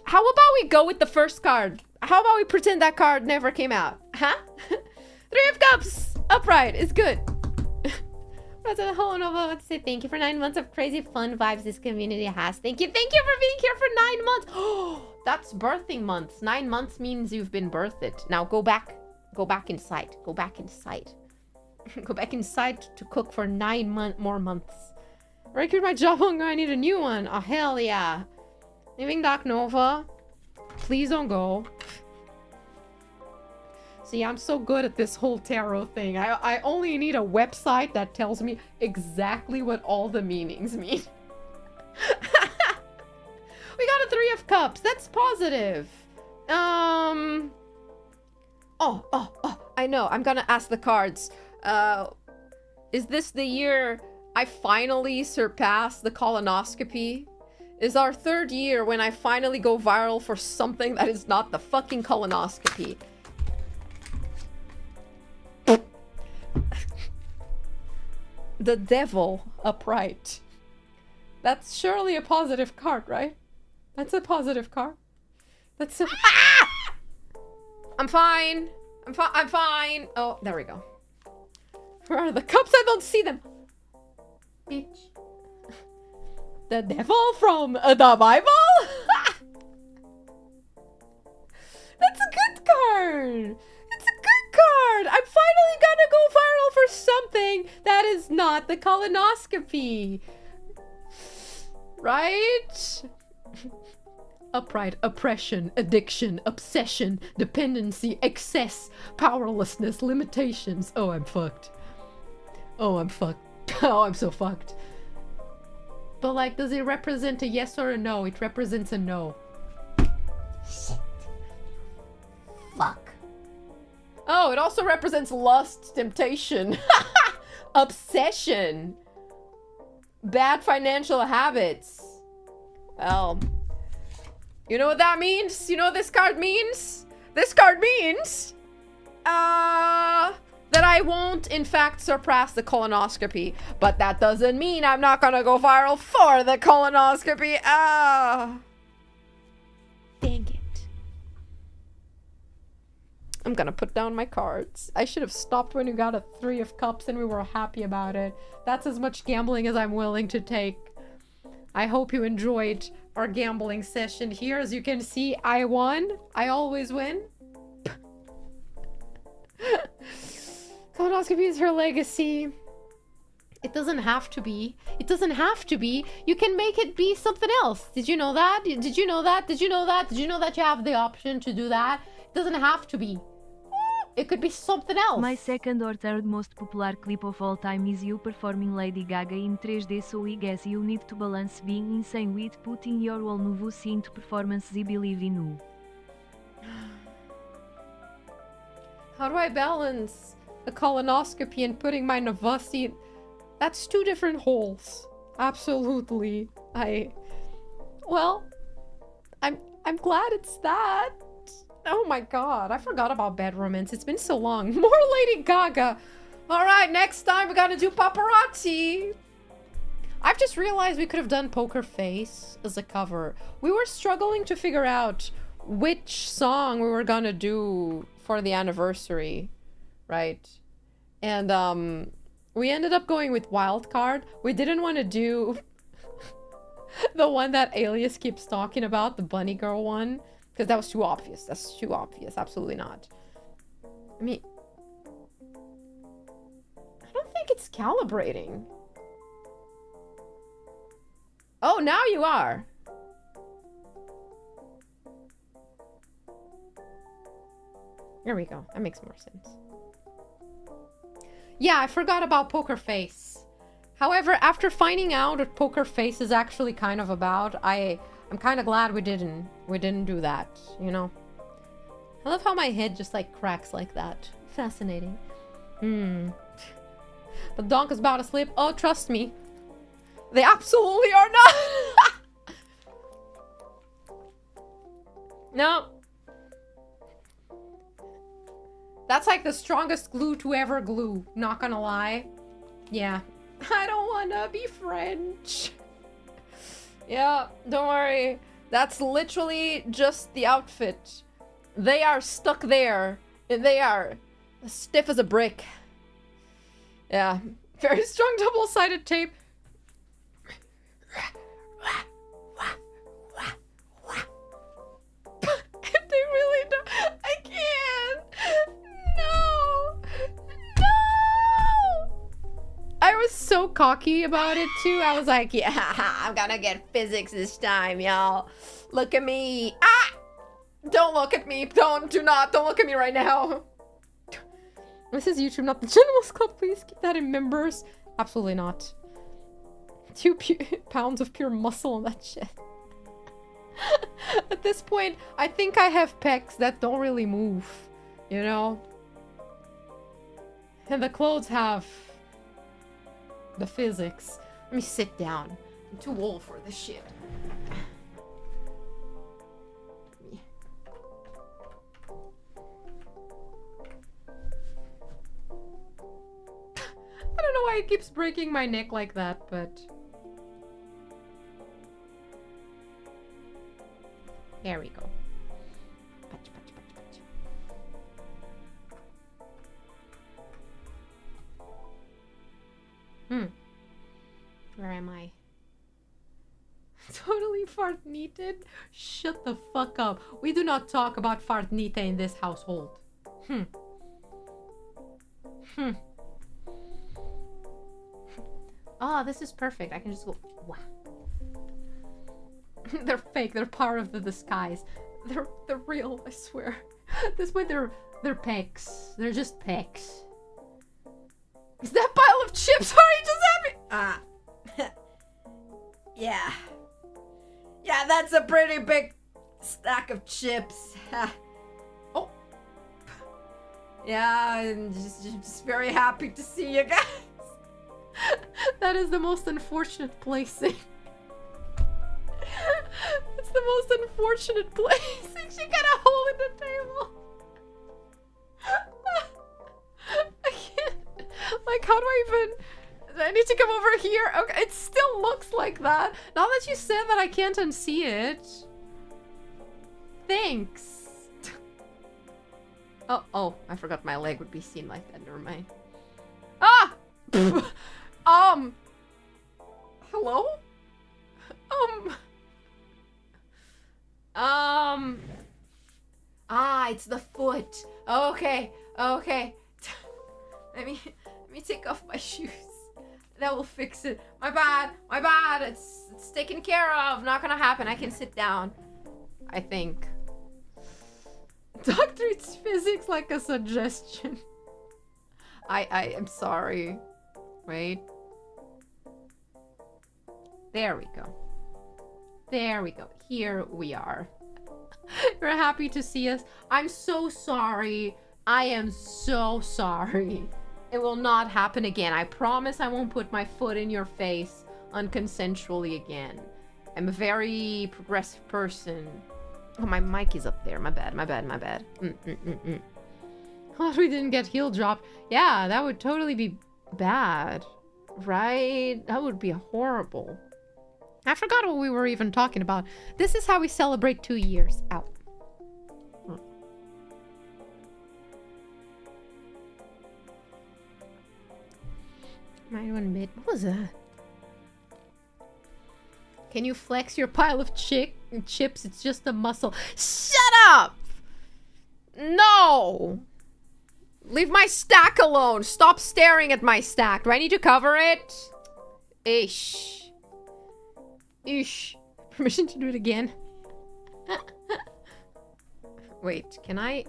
How about we go with the first card? How about we pretend that card never came out? Huh? 3 of Cups upright is good. President Nova wants to say thank you for 9 months of crazy fun vibes this community has. Thank you for being here for 9 months. Oh, that's birthing months. 9 months means you've been birthed. Now go back inside. Go back inside. Go back inside to cook for 9 more months. Record my job longer. I need a new one. Oh hell yeah. Leaving Dr.NOVA. Please don't go. See, I'm so good at this whole tarot thing. I only need a website that tells me exactly what all the meanings mean. We got a 3 of Cups. That's positive. Oh, I know. I'm gonna ask the cards. Is this the year I finally surpassed the colonoscopy? Is our 3rd year when I finally go viral for something that is not the fucking colonoscopy? The devil upright. That's surely a positive card, right? That's a positive card. That's a... Ah! I'm fine. I'm fine. Oh, there we go. Where are the cups? I don't see them. Bitch. The devil from the Bible? That's a good card. It's a good card. I'm finally gonna go viral for something that is not the colonoscopy. Right? Upright, oppression, addiction, obsession, dependency, excess, powerlessness, limitations. Oh, I'm fucked. Oh, I'm fucked. Oh, I'm so fucked. But like, does it represent a yes or a no? It represents a no. Shit. Fuck. Oh, it also represents lust, temptation, obsession, bad financial habits. Well, you know what that means? You know what this card means? This card means that I won't in fact surpass the colonoscopy, but that doesn't mean I'm not gonna go viral for the colonoscopy. Dang it. I'm gonna put down my cards. I should have stopped when we got a 3 of cups and we were happy about it. That's as much gambling as I'm willing to take. I hope you enjoyed our gambling session here. As you can see, I won. I always win. Colonoscopy is her legacy. It doesn't have to be. It doesn't have to be. You can make it be something else. Did you know that? Did you know that? Did you know that? Did you know that you have the option to do that? It doesn't have to be. It could be something else. My second or third most popular clip of all time is you performing Lady Gaga in 3D, so I guess you need to balance being insane with putting your whole nervous into performance. I believe in you. How do I balance a colonoscopy and putting my Navasi? That's 2 different holes. Absolutely. Well, I'm glad it's that. Oh my god, I forgot about bad romance. It's been so long. More Lady Gaga. All right, next time we're gonna do paparazzi. I've just realized we could have done Poker Face as a cover. We were struggling to figure out which song we were gonna do for the anniversary, right? And we ended up going with Wildcard. We didn't want to do the one that Alias keeps talking about, the bunny girl one, because that was too obvious. That's too obvious. Absolutely not. I mean, I don't think it's calibrating. Oh, now you are. There we go. That makes more sense. Yeah, I forgot about Poker Face. However, after finding out what Poker Face is actually kind of about, I'm kind of glad we didn't do that, you know? I love how my head just like cracks like that. Fascinating. The donk is about to sleep. Oh, trust me. They absolutely are not. No. That's like the strongest glue to ever glue. Not gonna lie. Yeah. I don't wanna be French. Yeah, don't worry. That's literally just the outfit. They are stuck there. And they are stiff as a brick. Yeah. Very strong double-sided tape. They really don't. I can't. No. No. I was so cocky about it too. I was like, yeah, I'm gonna get physics this time, y'all. Look at me. Ah! Don't look at me. Don't look at me right now. This is YouTube, not the General's Club. Please keep that in members. Absolutely not. 2 pounds of pure muscle on that shit. At this point, I think I have pecs that don't really move, you know? And the clothes have the physics. Let me sit down. I'm too old for this shit. I don't know why it keeps breaking my neck like that, but... There we go. Patch, patch, patch, patch. Where am I? Totally fartneated? Shut the fuck up. We do not talk about fartnita in this household. Oh, this is perfect. I can just go. Wow. They're fake. They're part of the disguise. They're real. I swear. This way, they're pecs. They're just pecs. Is that pile of chips already just happening? Yeah. Yeah, that's a pretty big stack of chips. Oh. Yeah, I'm just very happy to see you guys. That is the most unfortunate placing. It's the most unfortunate placing. She got a hole in the table. I can't. Like, how do I even... I need to come over here. Okay, it still looks like that. Now that you said that, I can't unsee it. Thanks. Oh, I forgot my leg would be seen like that. Never mind. Ah! Hello? It's the foot. Okay. Let me take off my shoes. That will fix it. My bad. It's taken care of. Not gonna happen. I can sit down. I think. Doc treats physics like a suggestion. I am sorry. Wait. There we go. Here we are. You're happy to see us. I'm so sorry. I am so sorry. It will not happen again. I promise I won't put my foot in your face unconsensually again. I'm a very progressive person. Oh, my mic is up there. My bad. Glad we didn't get heel dropped. Yeah, that would totally be bad. Right? That would be horrible. I forgot what we were even talking about. This is how we celebrate 2 years. Ow. I admit, what was that? Can you flex your pile of chips? It's just a muscle. Shut up! No! Leave my stack alone. Stop staring at my stack. Do I need to cover it? Ish. Permission to do it again? Wait, can I...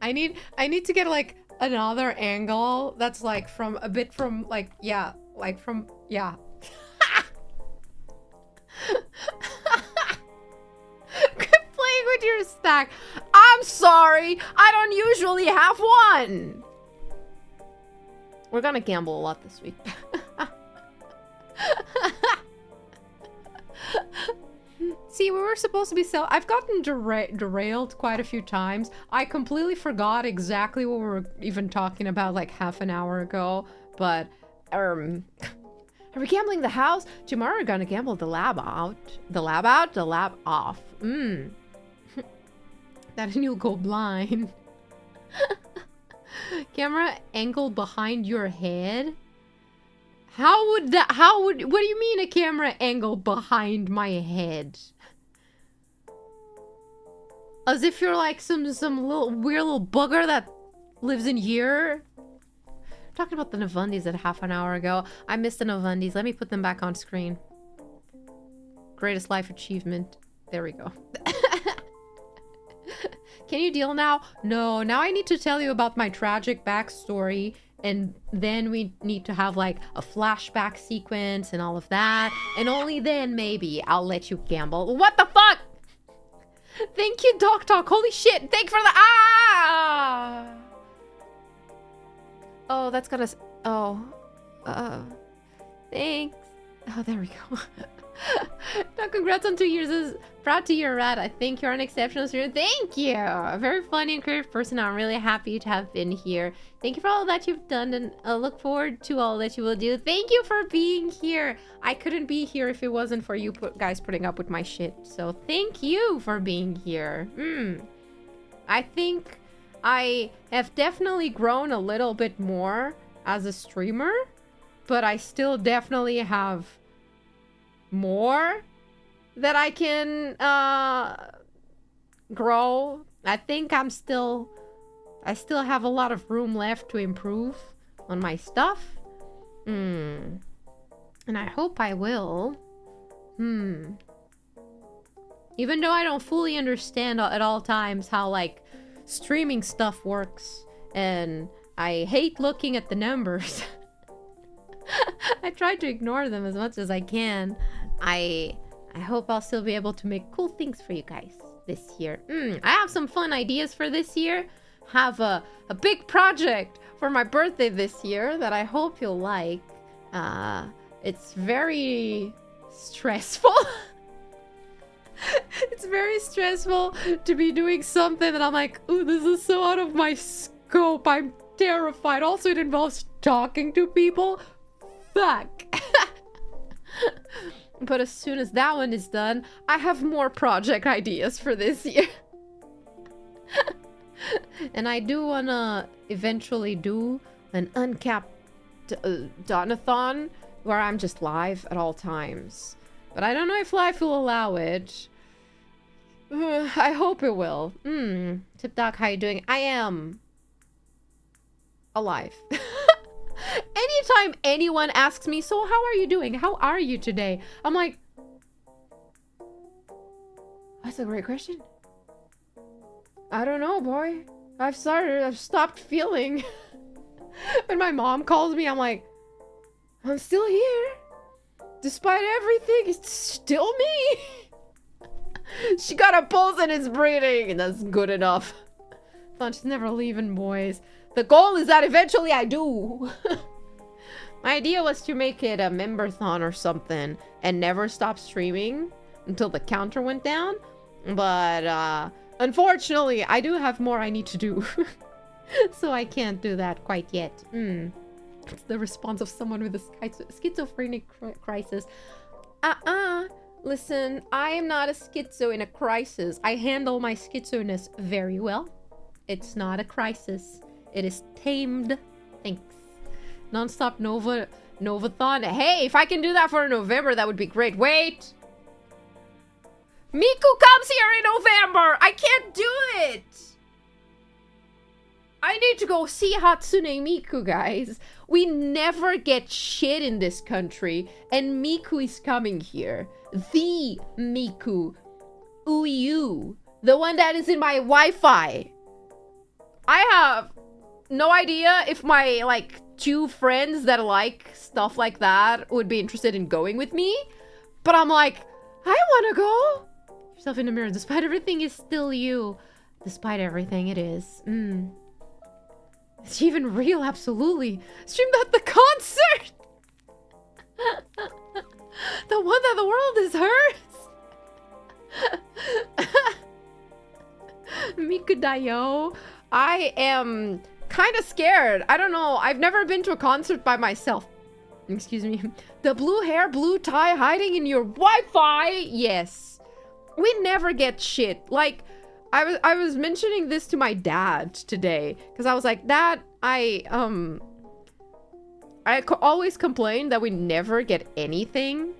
I need to get like another angle that's like from a bit from like yeah. Quit playing with your stack. I'm sorry. I don't usually have one. We're gonna gamble a lot this week. See, we were supposed to be I've gotten derailed quite a few times. I completely forgot exactly what we were even talking about like half an hour ago. But, are we gambling the house? Tomorrow we're gonna gamble the lab out. The lab out? The lab off. Then you'll go blind. Camera angle behind your head? what do you mean a camera angle behind my head? As if you're like some little weird little bugger that lives in here? Talking about the Novundis at half an hour ago. I missed the Novundis. Let me put them back on screen. Greatest life achievement. There we go. Can you deal now? No, now I need to tell you about my tragic backstory, and then we need to have like a flashback sequence and all of that, and only then maybe I'll let you gamble. What the fuck? Thank you, Doc Talk. Holy shit. Thank you for the Oh, that's gonna thanks. Oh, there we go. No, congrats on 2 years. Is proud to hear, Rat. I think you're an exceptional student. Thank you. A very funny and creative person. I'm really happy to have been here. Thank you for all that you've done, and I look forward to all that you will do. Thank you for being here. I couldn't be here if it wasn't for you guys putting up with my shit. So thank you for being here. I think I have definitely grown a little bit more as a streamer, but I still definitely have more that I can grow. I think I still have a lot of room left to improve on my stuff. And I hope I will. Even though I don't fully understand at all times how like streaming stuff works, and I hate looking at the numbers. I try to ignore them as much as I can. I hope I'll still be able to make cool things for you guys this year. I have some fun ideas for this year. Have a big project for my birthday this year that I hope you'll like. It's very stressful. It's very stressful to be doing something that I'm like, ooh, this is so out of my scope. I'm terrified. Also, it involves talking to people. Fuck. But as soon as that one is done, I have more project ideas for this year. And I do wanna eventually do an uncapped donathon where I'm just live at all times. But I don't know if life will allow it. I hope it will. Tipdoc, how you doing? I am alive. Anytime anyone asks me, so how are you doing? How are you today? I'm like, that's a great question. I don't know, boy. I've stopped feeling. When my mom calls me, I'm like, I'm still here. Despite everything, it's still me. She got a pulse and is breathing, and that's good enough. Thought she's never leaving, boys. The goal is that eventually I do. My idea was to make it a member-thon or something and never stop streaming until the counter went down. But unfortunately, I do have more I need to do. So I can't do that quite yet. It's the response of someone with a schizophrenic crisis. Listen, I am not a schizo in a crisis. I handle my schizoness very well. It's not a crisis. It is tamed. Thanks. Non-stop Novathon. Hey, if I can do that for November, that would be great. Wait! Miku comes here in November! I can't do it! I need to go see Hatsune Miku, guys. We never get shit in this country, and Miku is coming here. The Miku. Uyu. The one that is in my Wi-Fi. I have no idea if my, like, 2 friends that like stuff like that would be interested in going with me. But I'm like, I wanna go. Yourself in the mirror. Despite everything, is still you. Despite everything, it is. Is she even real? Absolutely. Streamed at the concert! The one that the world is hers! Miku Dayo. I am kind of scared. I don't know. I've never been to a concert by myself. Excuse me. The blue hair, blue tie hiding in your Wi-Fi? Yes. We never get shit. Like, I was mentioning this to my dad today, because I was like, Dad, I always complain that we never get anything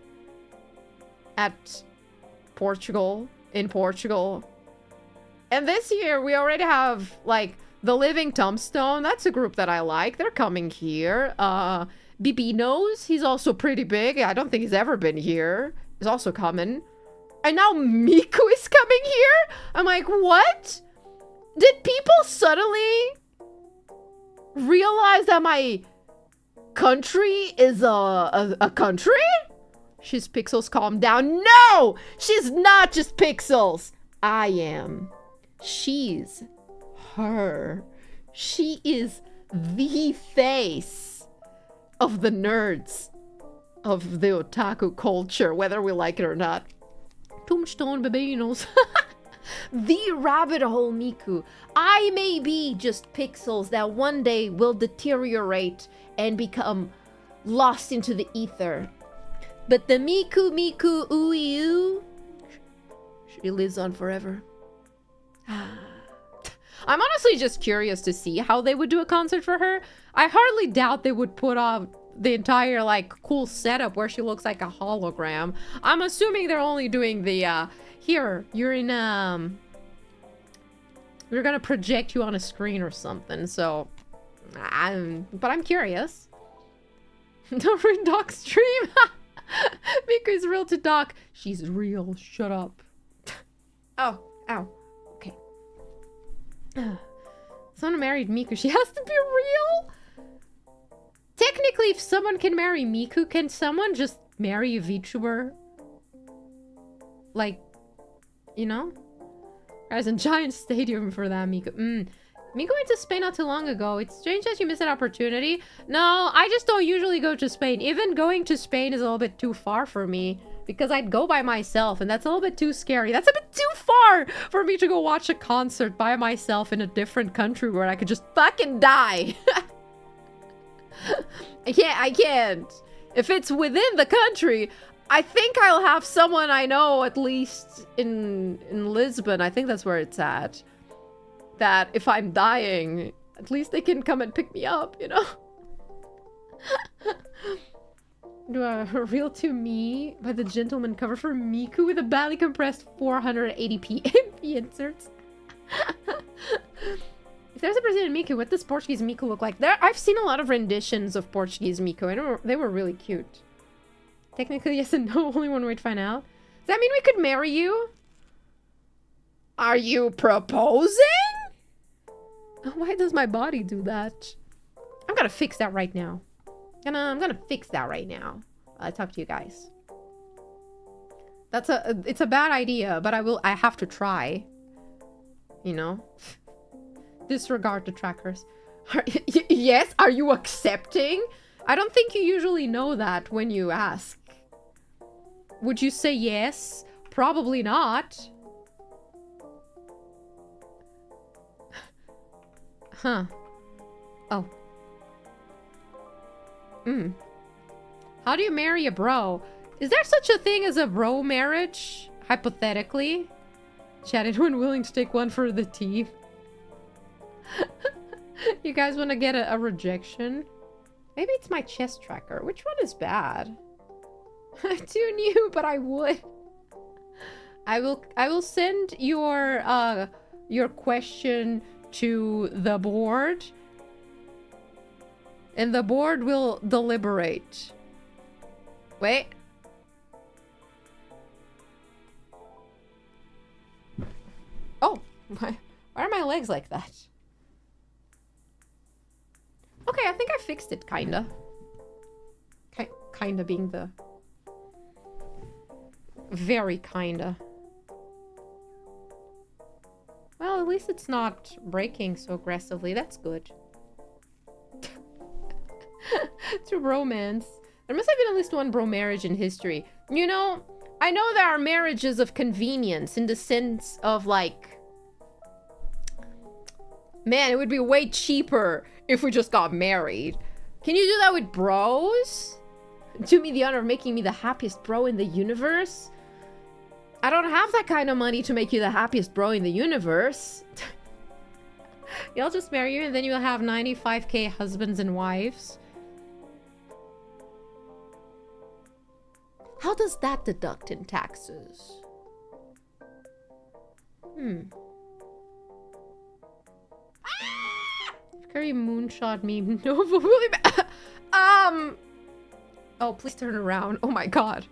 at Portugal, in Portugal. And this year we already have, like, The Living Tombstone. That's a group that I like. They're coming here. BB knows. He's also pretty big. I don't think he's ever been here. He's also coming. And now Miku is coming here? I'm like, what? Did people suddenly realize that my country is a country? She's Pixels, calm down. No! She's not just Pixels. I am. She's her. She is the face of the nerds of the otaku culture, whether we like it or not. Tombstone babinos. The rabbit hole Miku. I may be just pixels that one day will deteriorate and become lost into the ether. But the Miku Uiu, she lives on forever. I'm honestly just curious to see how they would do a concert for her. I hardly doubt they would put off the entire, like, cool setup where she looks like a hologram. I'm assuming they're only doing the, here, you're in, we're gonna project you on a screen or something, so... but I'm curious. Don't read Doc's stream! Miku's real to Doc. She's real, shut up. Oh, ow. Okay. Someone married Miku, she has to be real? Technically, if someone can marry Miku, can someone just marry a VTuber? Like, you know? There's a giant stadium for that, Miku. Miku went to Spain not too long ago. It's strange that you missed an opportunity. No, I just don't usually go to Spain. Even going to Spain is a little bit too far for me. Because I'd go by myself, and that's a little bit too scary. That's a bit too far for me to go watch a concert by myself in a different country where I could just fucking die. I can't. If it's within the country, I think I'll have someone I know, at least in Lisbon. I think that's where it's at. That if I'm dying, at least they can come and pick me up, you know? Do a real to me by the gentleman cover for Miku with a badly compressed 480p MP inserts. If there's a Brazilian Miku, what does Portuguese Miku look like? I've seen a lot of renditions of Portuguese Miku. I know they were really cute. Technically, yes and no. Only one way to find out. Does that mean we could marry you? Are you proposing? Why does my body do that? I'm gonna fix that right now. I'm gonna fix that right now. I'll talk to you guys. It's a bad idea, but I have to try. You know? Disregard the trackers. Yes? Are you accepting? I don't think you usually know that when you ask. Would you say yes? Probably not. Huh. Oh. How do you marry a bro? Is there such a thing as a bro marriage? Hypothetically? Chat, anyone willing to take one for the team? You guys want to get a rejection? Maybe it's my chest tracker. Which one is bad? Too new, but I would. I will send your question to the board. And the board will deliberate. Wait. Oh, why are my legs like that? Okay, I think I fixed it, kinda. Kinda being the... Very kinda. Well, at least it's not breaking so aggressively. That's good. To romance. There must have been at least one bro marriage in history. You know, I know there are marriages of convenience in the sense of like... Man, it would be way cheaper if we just got married. Can you do that with bros? Do me the honor of making me the happiest bro in the universe? I don't have that kind of money to make you the happiest bro in the universe. Y'all just marry you and then you'll have 95k husbands and wives. How does that deduct in taxes? Very moonshot meme. Nova really bad. Oh, please turn around. Oh my god.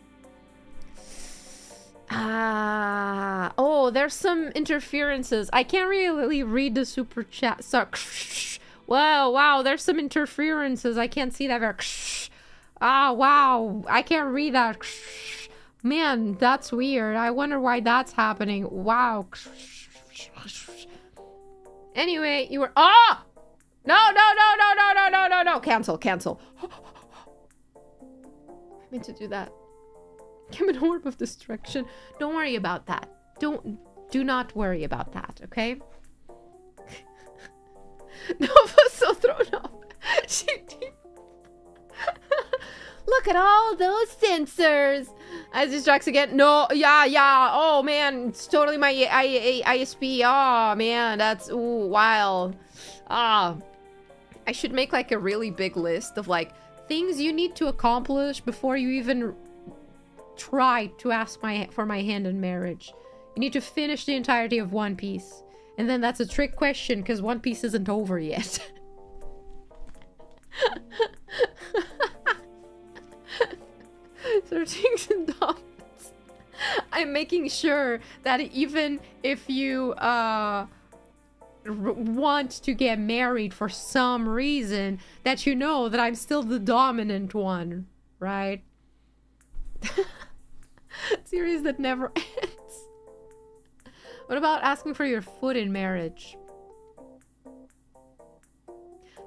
Oh, there's some interferences. I can't really read the super chat. So, wow, there's some interferences. I can't see that very. Wow, I can't read that. Man, that's weird. I wonder why that's happening. Wow. Anyway, you were... Oh! No. Cancel. meant to do that. I'm an orb of destruction. Don't worry about that. Do not worry about that, okay? Nova's so thrown off. Look at all those sensors. I distracts again. No, yeah. Oh man, it's totally my ISP. Oh man, that's wild. I should make like a really big list of like things you need to accomplish before you even try to ask for my hand in marriage. You need to finish the entirety of One Piece. And then that's a trick question because One Piece isn't over yet. 13 dominance. I'm making sure that even if you want to get married for some reason, that you know that I'm still the dominant one, right? Series that never ends. What about asking for your foot in marriage?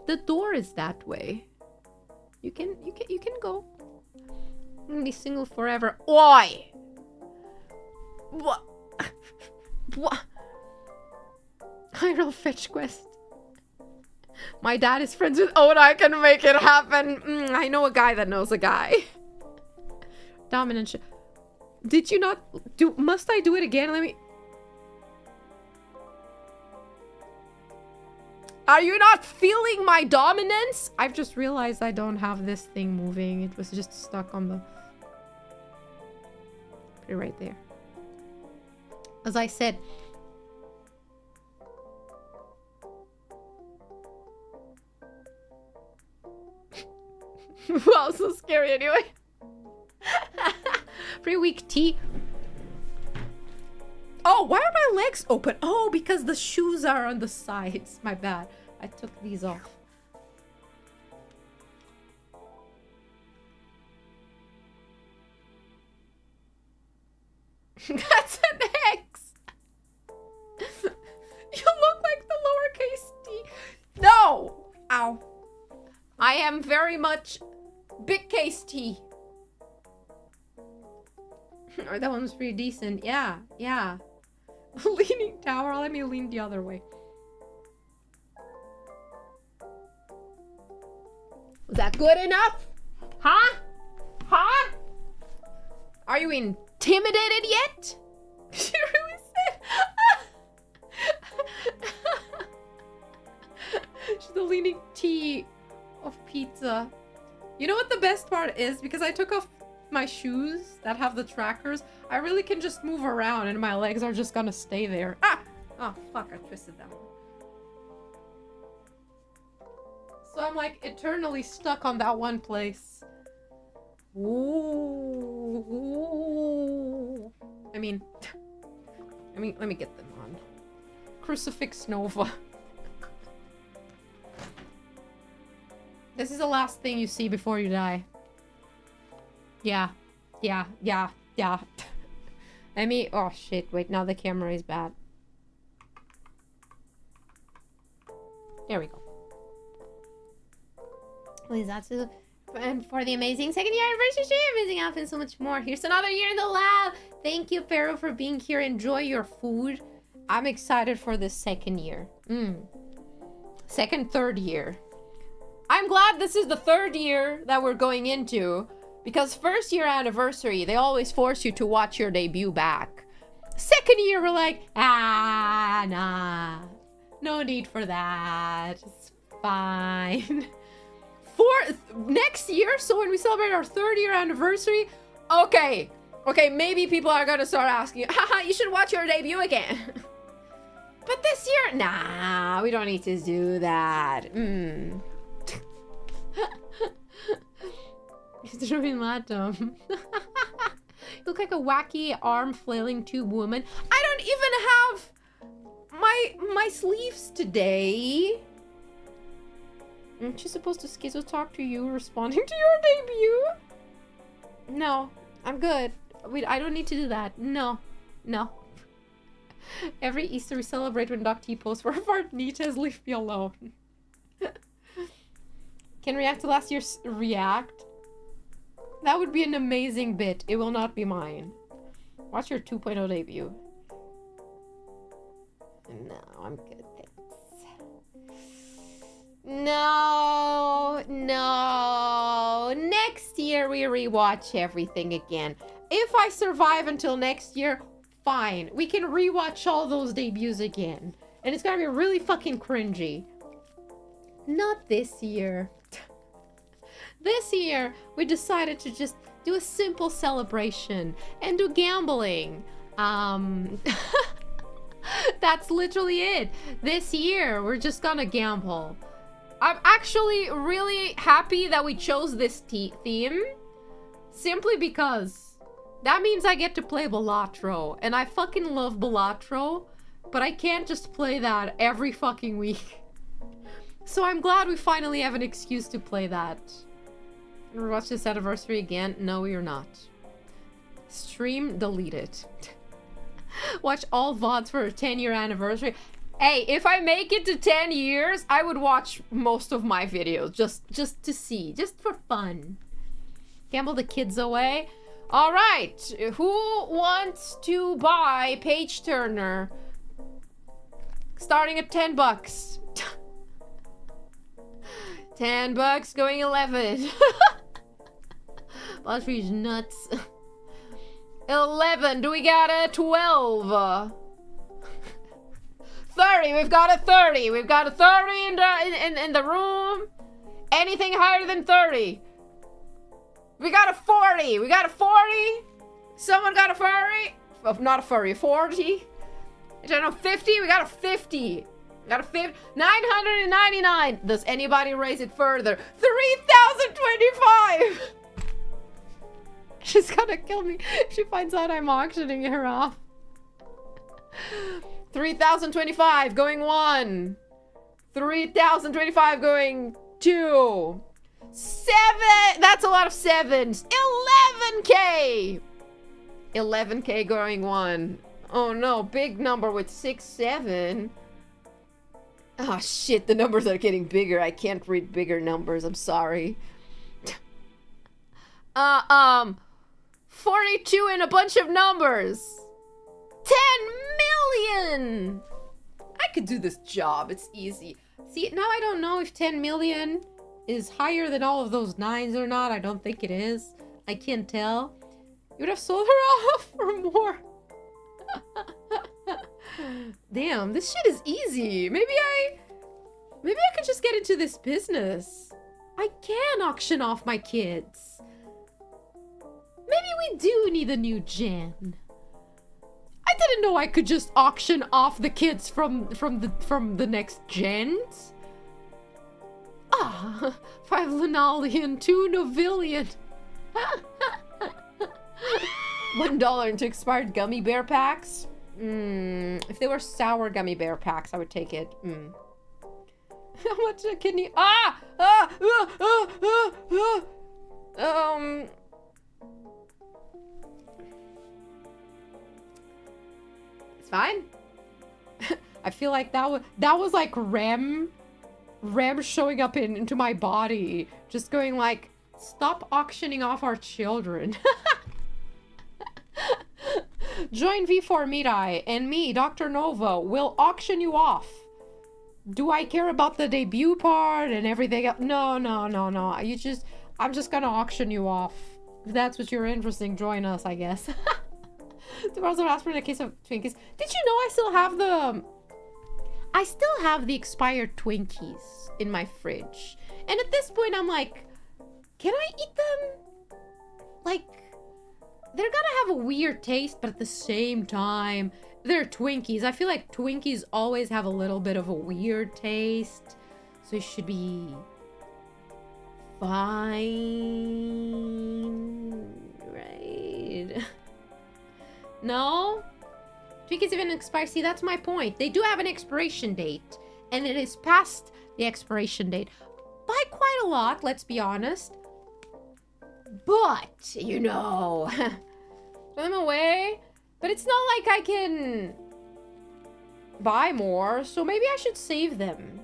The door is that way. You can go. I'm gonna be single forever. Oi! What? What? Hyrule fetch quest. My dad is friends with Oda. I can make it happen. I know a guy that knows a guy. Dominant. Did you not do? Must I do it again? Let me. Are you not feeling my dominance? I've just realized I don't have this thing moving. It was just stuck on the... Put it right there. As I said... Wow, so scary anyway. Pretty weak tea. Oh, why are my legs open? Oh, because the shoes are on the sides. My bad. I took these off. That's an X. You look like the lowercase t. No! Ow. I am very much big case t. Oh, that one's pretty decent. Yeah. Leaning tower. Let me lean the other way. Was that good enough? Huh? Are you intimidated yet? She really said. She's the leaning T of pizza. You know what the best part is? Because I took off my shoes that have the trackers, I really can just move around and my legs are just gonna stay there. Oh fuck, I twisted that one. So I'm like eternally stuck on that one place. Ooh. I mean, let me get them on. Crucifix Nova. This is the last thing you see before you die. Yeah. I mean, oh shit, wait, now the camera is bad. There we go. Please, that's it. And for the amazing second year anniversary stream, amazing outfit, and so much more. Here's another year in the lab. Thank you, Pharaoh, for being here. Enjoy your food. I'm excited for this second year. Third year. I'm glad this is the third year that we're going into. Because first year anniversary, they always force you to watch your debut back. Second year, we're like, nah. No need for that. It's fine. Next year, so when we celebrate our third year anniversary, okay, maybe people are gonna start asking, haha, you should watch your debut again. But this year, nah, we don't need to do that. It's ruining Latum. You look like a wacky arm flailing tube woman. I don't even have my sleeves today. Aren't you supposed to schizo talk to you responding to your debut? No, I'm good. I don't need to do that. No. Every Easter we celebrate when Doc T posts for Fartnitas, leave me alone. Can react to last year's react. That would be an amazing bit. It will not be mine. Watch your 2.0 debut. No, I'm good, thanks. No. Next year we rewatch everything again. If I survive until next year, fine. We can rewatch all those debuts again. And it's gonna be really fucking cringy. Not this year. This year, we decided to just do a simple celebration and do gambling. That's literally it. This year, we're just gonna gamble. I'm actually really happy that we chose this theme. Simply because that means I get to play Balatro. And I fucking love Balatro. But I can't just play that every fucking week. So I'm glad we finally have an excuse to play that. And we're watching this anniversary again? No, we are not. Stream deleted. Watch all VODs for a 10-year anniversary. Hey, if I make it to 10 years, I would watch most of my videos just to see, just for fun. Gamble the kids away. All right, who wants to buy Page Turner? Starting at $10. 10 bucks going 11. Buzzfeed's nuts. 11. Do we got a 12? 30. We've got a 30. We've got a 30 in the room. Anything higher than 30. We got a 40. We got a 40. Someone got a furry? Oh, not a furry. 40. I don't know. 50. We got a 50. We got a 50. 999. Does anybody raise it further? 3,025. She's gonna kill me. She finds out I'm auctioning her off. 3,025 going 1. 3,025 going 2. 7. That's a lot of 7s. 11K. 11K going 1. Oh no, big number with 6, 7. Oh shit, the numbers are getting bigger. I can't read bigger numbers. I'm sorry. 42 and a bunch of numbers. 10 million. I could do this job. It's easy. See, now I don't know if 10 million is higher than all of those 9s or not. I don't think it is. I can't tell. You would have sold her off for more. Damn, this shit is easy. Maybe I could just get into this business. I can auction off my kids. Maybe we do need a new gen. I didn't know I could just auction off the kids from the next gens. Ah, 5 Linalian, 2 Novillian. $1 into expired gummy bear packs. If they were sour gummy bear packs, I would take it. How much a kidney? It's fine. I feel like that was like Rem showing up into my body, just going like, stop auctioning off our children. Join V4 Mirai and me, Dr.NOVA, will auction you off. Do I care about the debut part and everything else? No. I'm just gonna auction you off. If that's what you're interested in, join us, I guess. Tomorrow's an aspirin in a case of Twinkies. Did you know I still have the expired Twinkies in my fridge? And at this point, I'm like, can I eat them? Like, they're gonna have a weird taste, but at the same time, they're Twinkies. I feel like Twinkies always have a little bit of a weird taste. So it should be fine, right? No? Twinkies even expire. See, that's my point. They do have an expiration date, and it is past the expiration date by quite a lot, let's be honest. But, you know, throw them away. But it's not like I can buy more, so maybe I should save them.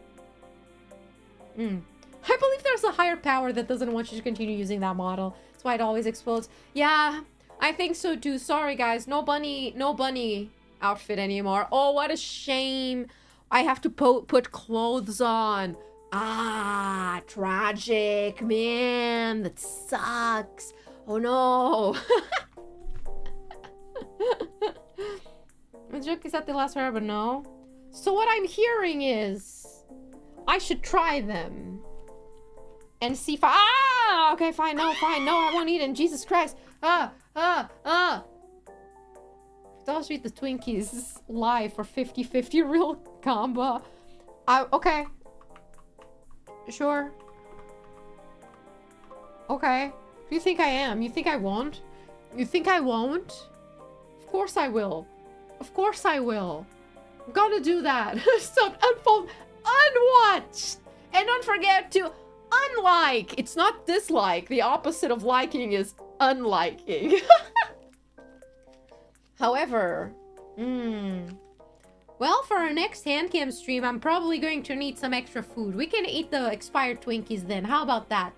I believe there's a higher power that doesn't want you to continue using that model. That's why it always explodes. Yeah, I think so too. Sorry guys, no bunny outfit anymore. Oh, what a shame. I have to put clothes on. Ah, tragic, man. That sucks. Oh no. The joke is that they last forever, no? So what I'm hearing is I should try them and see if okay, fine, no, I won't eat it. Jesus Christ. Don't eat the Twinkies live for 50-50 real combo. Okay. Sure. Okay. Who you think I am? You think I won't? You think I won't? Of course I will. Of course I will. I'm gonna do that. Stop. Unwatched. And don't forget to unlike. It's not dislike. The opposite of liking is unliking. However, well, for our next handcam stream, I'm probably going to need some extra food. We can eat the expired Twinkies then. How about that?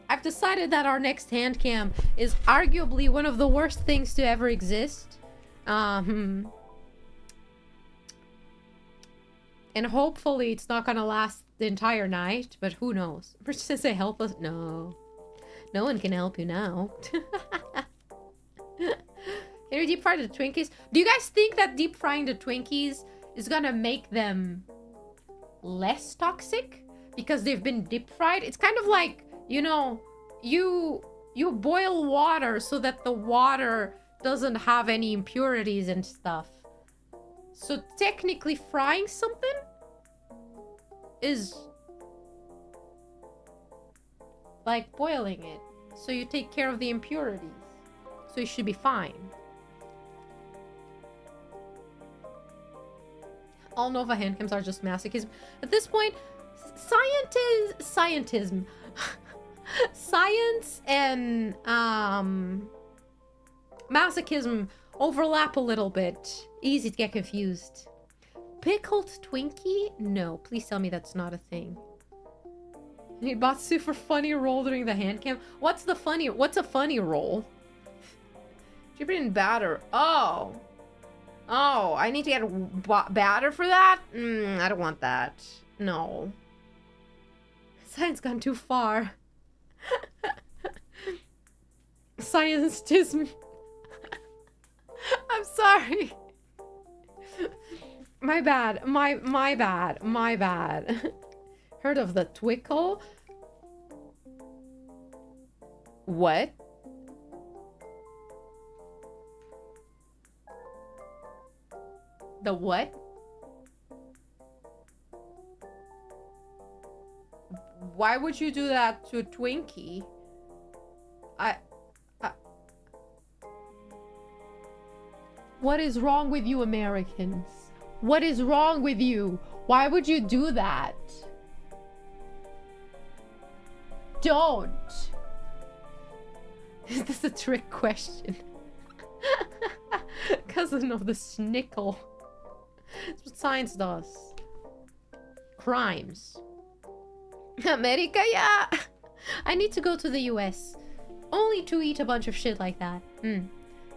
I've decided that our next handcam is arguably one of the worst things to ever exist. And hopefully it's not gonna last the entire night, but who knows? We're just gonna say help us. No. No one can help you now. Can you deep fry the Twinkies? Do you guys think that deep frying the Twinkies is gonna make them less toxic? Because they've been deep fried? It's kind of like, you know, you boil water so that the water doesn't have any impurities and stuff. So technically frying something is like boiling it. So you take care of the impurities. So you should be fine. All Nova handcams are just masochism. At this point, scientism. Science and masochism overlap a little bit. Easy to get confused. Pickled Twinkie? No, please tell me that's not a thing. You need bought super funny roll during the handcam. What's a funny roll? Dip it in batter. Oh, I need to get batter for that? I don't want that. No. Science gone too far. Scientism. I'm sorry. My bad. My bad. Heard of the Twickle? What? The what? Why would you do that to a Twinkie? What is wrong with you Americans? What is wrong with you? Why would you do that? Don't. Is this a trick question? Cousin of the snickle. That's what science does. Crimes. America, yeah. I need to go to the US. Only to eat a bunch of shit like that.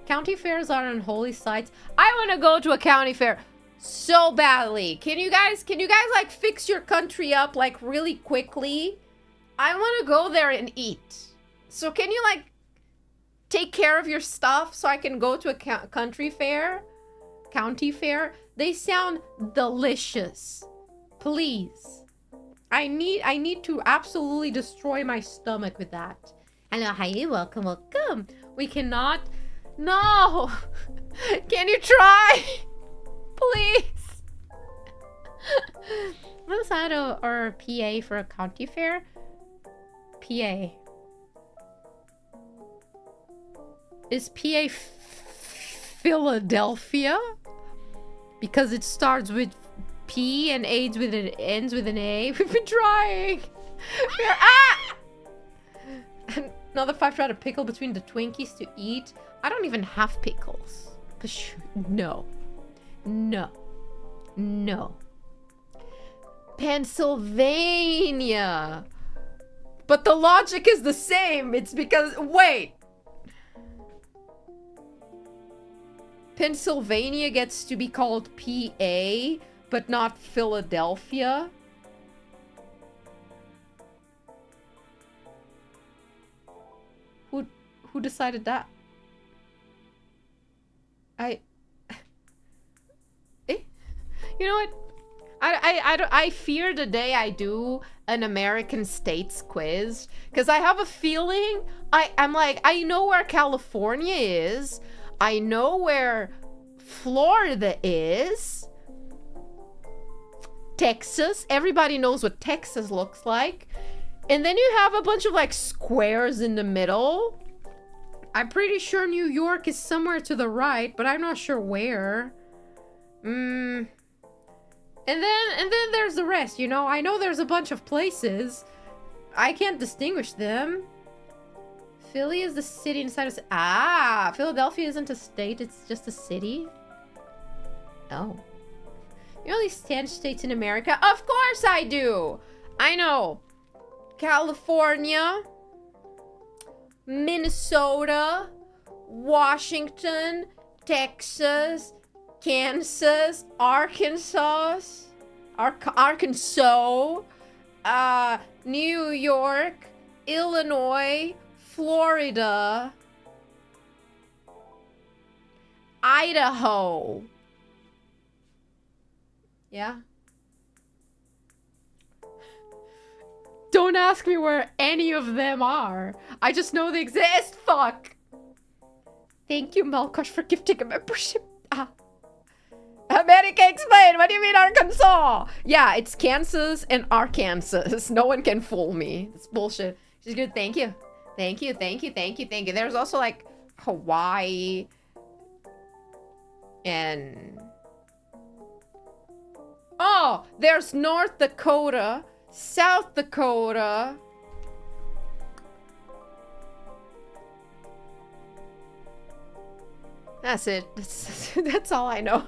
County fairs are unholy sites. I want to go to a county fair so badly. Can you guys like fix your country up like really quickly? I want to go there and eat. So can you like take care of your stuff so I can go to a county fair? They sound delicious. Please. I need to absolutely destroy my stomach with that. Hello, hi, welcome. We cannot. No. Can you try? Please. What's that or PA for a county fair? PA. Is PA Philadelphia? Because it starts with P and ends with an A. We've been trying. Another 5 try to pickle between the Twinkies to eat. I don't even have pickles. No. Pennsylvania. But the logic is the same. It's because... Wait. Pennsylvania gets to be called PA, but not Philadelphia. Who decided that? You know what? I fear the day I do an American states quiz, because I have a feeling I'm like, I know where California is, I know where Florida is, Texas, everybody knows what Texas looks like, and then you have a bunch of like squares in the middle. I'm pretty sure New York is somewhere to the right, but I'm not sure where. And then there's the rest, you know? I know there's a bunch of places. I can't distinguish them. Philly is the city inside of... Ah! Philadelphia isn't a state, it's just a city? Oh. You know at least 10 states in America? Of course I do! I know. California. Minnesota. Washington. Texas. Kansas, Arkansas, New York, Illinois, Florida, Idaho. Yeah. Don't ask me where any of them are. I just know they exist. Fuck. Thank you, Malkosh, for gifting a membership. America, explain! What do you mean Arkansas? Yeah, it's Kansas and Arkansas. No one can fool me. It's bullshit. She's good. Thank you. Thank you, thank you, thank you, thank you. There's also like Hawaii and... Oh, there's North Dakota, South Dakota. That's it. That's all I know.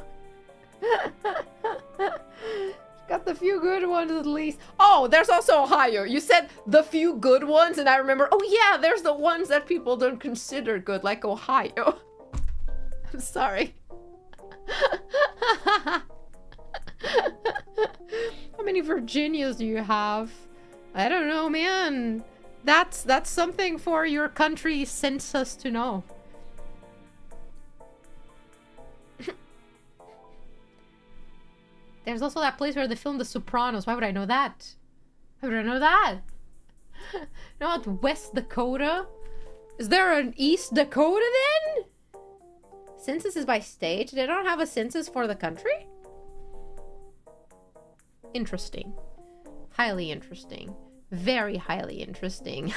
Got the few good ones at least. Oh, there's also Ohio. You said the few good ones, and I remember, oh yeah, there's the ones that people don't consider good, like Ohio. I'm sorry. How many Virginias do you have? I don't know, man. That's something for your country census to know. There's also that place where they filmed The Sopranos. Why would I know that? Why would I know that? You know what? West Dakota? Is there an East Dakota then? Census is by state. They don't have a census for the country? Interesting. Highly interesting. Very highly interesting.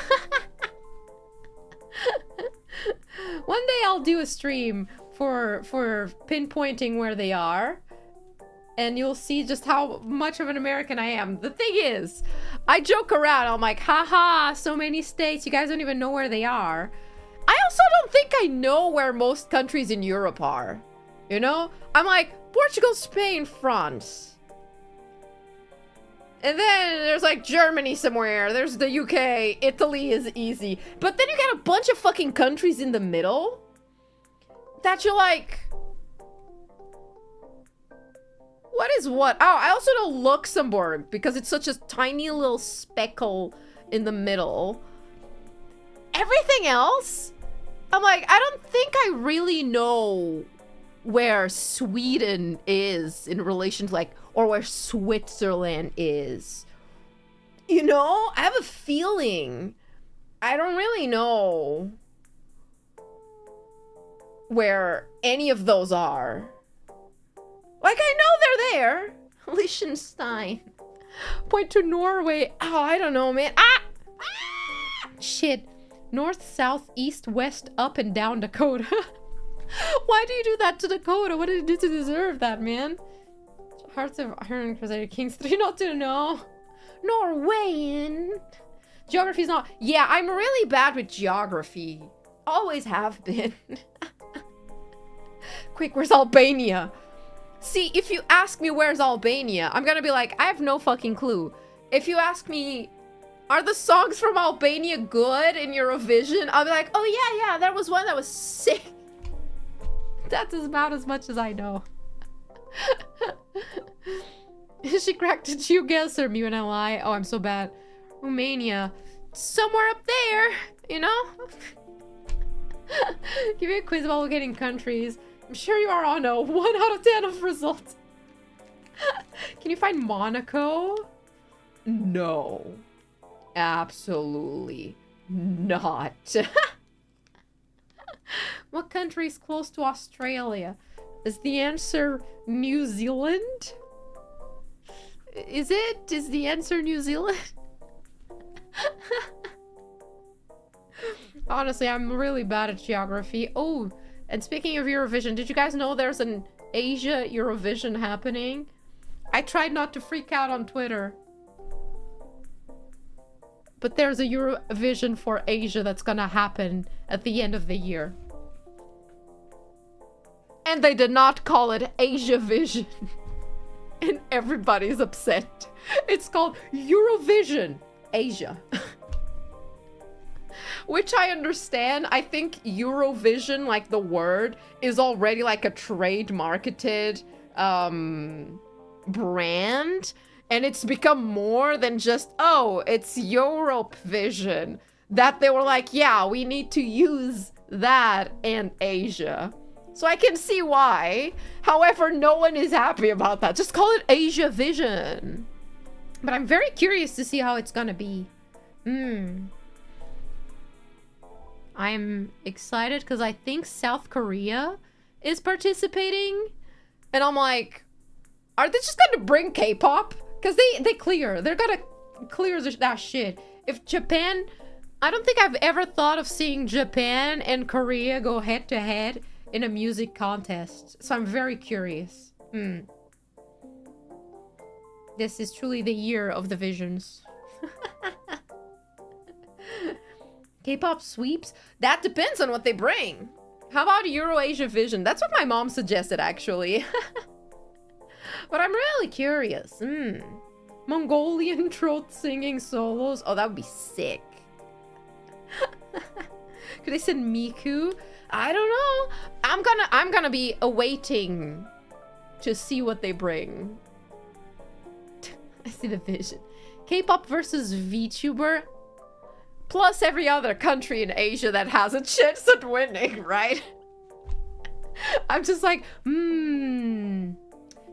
One day I'll do a stream for pinpointing where they are. And you'll see just how much of an American I am. The thing is, I joke around. I'm like, haha, so many states. You guys don't even know where they are. I also don't think I know where most countries in Europe are. You know? I'm like, Portugal, Spain, France. And then there's like Germany somewhere. There's the UK. Italy is easy. But then you got a bunch of fucking countries in the middle that you're like... What is what? Oh, I also know Luxembourg because it's such a tiny little speckle in the middle. Everything else, I'm like, I don't think I really know where Sweden is in relation to like, or where Switzerland is. You know, I have a feeling. I don't really know where any of those are. Like, I know they're there. Liechtenstein. Point to Norway. Oh, I don't know, man. Ah! Shit. North, south, east, west, up, and down Dakota. Why do you do that to Dakota? What did it do to deserve that, man? Hearts of Iron Crusader Kings 3 not to know. Norwegian. Geography's not... Yeah, I'm really bad with geography. Always have been. Quick, where's Albania? See, if you ask me where's Albania, I'm gonna be like, I have no fucking clue. If you ask me Are the songs from Albania good in Eurovision? I'll be like, oh yeah, that was one that was sick. That's about as much as I know. She cracked a you guess or me when I lie. Oh, I'm so bad. Romania. Somewhere up there, you know? Give me a quiz about locating countries. I'm sure you are on a 1 out of 10 of results. Can you find Monaco? No. Absolutely not. What country is close to Australia? Is the answer New Zealand? Is it? Is the answer New Zealand? Honestly, I'm really bad at geography. Oh, and speaking of Eurovision, did you guys know there's an Asia Eurovision happening? I tried not to freak out on Twitter. But there's a Eurovision for Asia that's gonna happen at the end of the year. And they did not call it Asia Vision. And everybody's upset. It's called Eurovision Asia. Which I understand. I think Eurovision, like the word, is already like a trade marketed brand. And it's become more than just, oh, it's Europe Vision. That they were like, yeah, we need to use that and Asia. So I can see why. However, no one is happy about that. Just call it Asia Vision. But I'm very curious to see how it's gonna be. I'm excited because I think South Korea is participating. And I'm like, are they just gonna bring K-pop? Because they're gonna clear that shit. If Japan, I don't think I've ever thought of seeing Japan and Korea go head to head in a music contest. So I'm very curious. This is truly the year of the visions. K-pop sweeps? That depends on what they bring. How about Euro-Asia Vision? That's what my mom suggested, actually. But I'm really curious. Mongolian throat singing solos? Oh, that would be sick. Could they send Miku? I don't know. I'm gonna be awaiting to see what they bring. I see the vision. K-pop versus VTuber. Plus every other country in Asia that has a chance at winning, right? I'm just like,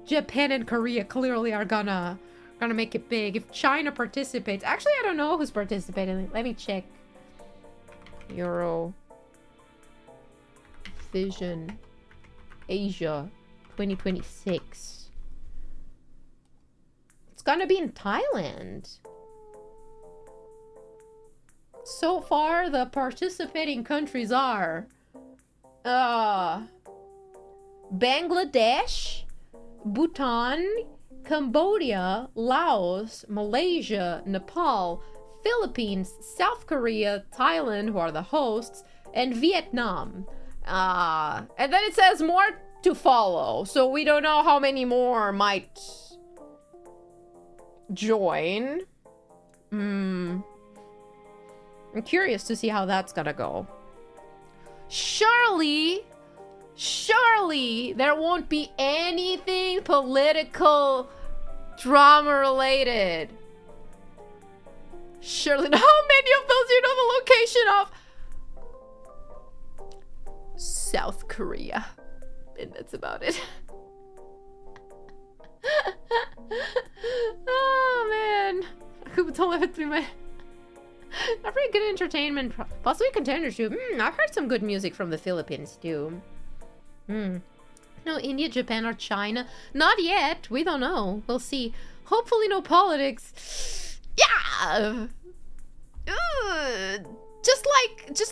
Japan and Korea clearly are gonna make it big. If China participates, actually I don't know who's participating. Let me check. Euro Vision Asia 2026. It's gonna be in Thailand. So far, the participating countries are Bangladesh, Bhutan, Cambodia, Laos, Malaysia, Nepal, Philippines, South Korea, Thailand, who are the hosts, and Vietnam. And then it says more to follow, so we don't know how many more might join. I'm curious to see how that's gonna go. Surely there won't be anything political drama related. Surely, how many of those you know the location of? South Korea. And that's about it. Oh man. Don't let it through my... Not very good entertainment. Possibly contenders too. I've heard some good music from the Philippines too. No, India, Japan, or China? Not yet. We don't know. We'll see. Hopefully no politics. Yeah! Just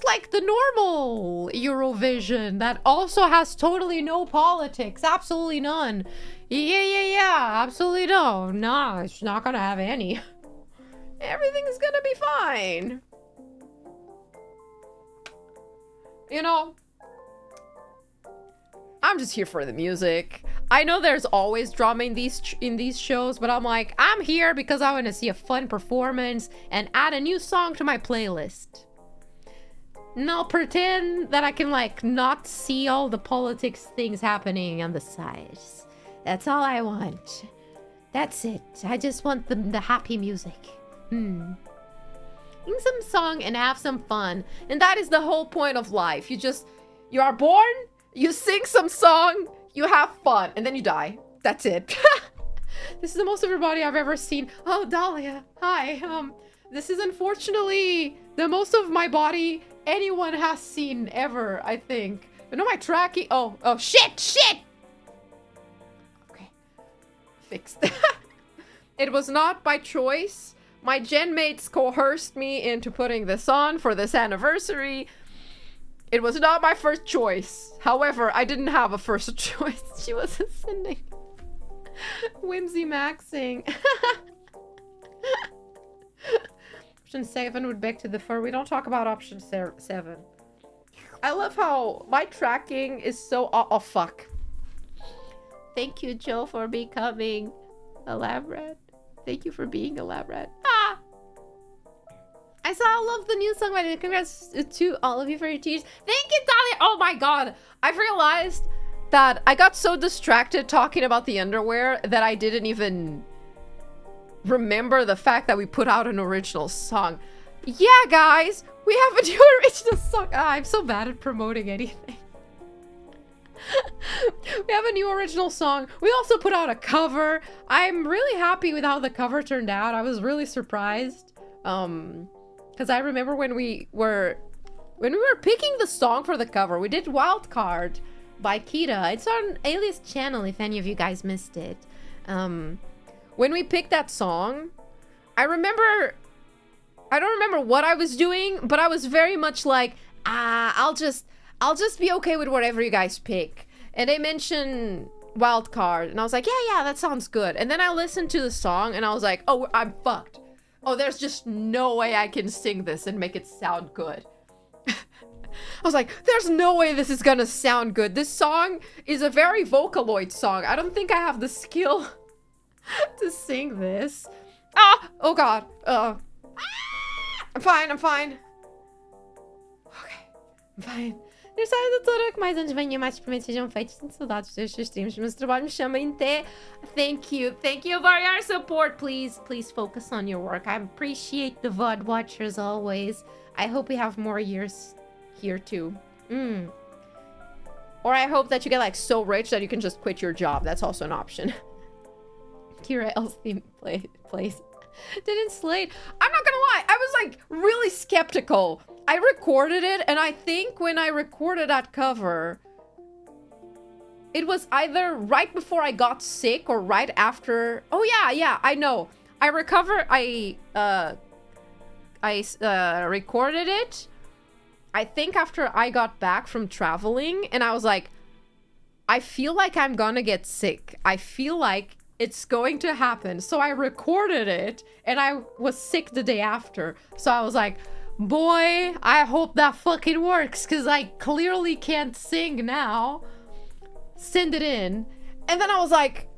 like the normal Eurovision that also has totally no politics. Absolutely none. Yeah. Absolutely no. No, it's not gonna have any. Everything's gonna be fine. You know, I'm just here for the music. I know there's always drama in these shows, but I'm like, I'm here because I want to see a fun performance and add a new song to my playlist. And I'll pretend that I can like not see all the politics things happening on the sides. That's all I want. That's it. I just want the happy music. Sing some song and have some fun. And that is the whole point of life. You are born, you sing some song, you have fun, and then you die. That's it. This is the most everybody I've ever seen. Oh, Dahlia. Hi. This is unfortunately the most of my body anyone has seen ever, I think. But no, my tracking. Oh, shit. Okay. Fixed. It was not by choice. My gen mates coerced me into putting this on for this anniversary. It was not my first choice. However, I didn't have a first choice. She was sending whimsy maxing. Option 7 would beg to differ. We don't talk about option 7. I love how my tracking is so... Oh, fuck. Thank you, Joe, for becoming a lab rat. Thank you for being a lab rat. Ah! I love the new song. Congrats to all of you for your tears. Thank you, Dahlia. Oh my god. I've realized that I got so distracted talking about the underwear that I didn't even remember the fact that we put out an original song. Yeah, guys, we have a new original song. I'm so bad at promoting anything. We have a new original song. We also put out a cover. I'm really happy with how the cover turned out. I was really surprised. Because I remember when we were picking the song for the cover, we did Wildcard by Kita. It's on Alias channel if any of you guys missed it. When we picked that song, I don't remember what I was doing, but I was very much like, I'll just be okay with whatever you guys pick. And they mentioned Wildcard, and I was like, yeah, that sounds good. And then I listened to the song, and I was like, oh, I'm fucked. Oh, there's just no way I can sing this and make it sound good. I was like, there's no way this is gonna sound good. This song is a very Vocaloid song. I don't think I have the skill to sing this. Oh god. I'm fine. Okay. I'm fine. Aniversário da doutora, que mais anos venham, mais experimentos sejam feitos. Tenho saudades dos seus streams, mas o trabalho me chama em té. Thank you for your support. Please focus on your work. I appreciate the VOD watchers always. I hope we have more years here too. Or I hope that you get like so rich that you can just quit your job. That's also an option. Kira L's theme plays. Didn't Slade. I'm not gonna lie, I was like really skeptical. I recorded it, and I think when I recorded that cover, it was either right before I got sick or right after. Oh yeah, I know. I recorded it, I think after I got back from traveling, and I was like, I feel like I'm gonna get sick. I feel like it's going to happen. So I recorded it, and I was sick the day after. So I was like, boy, I hope that fucking works, because I clearly can't sing now. Send it in. And then I was like,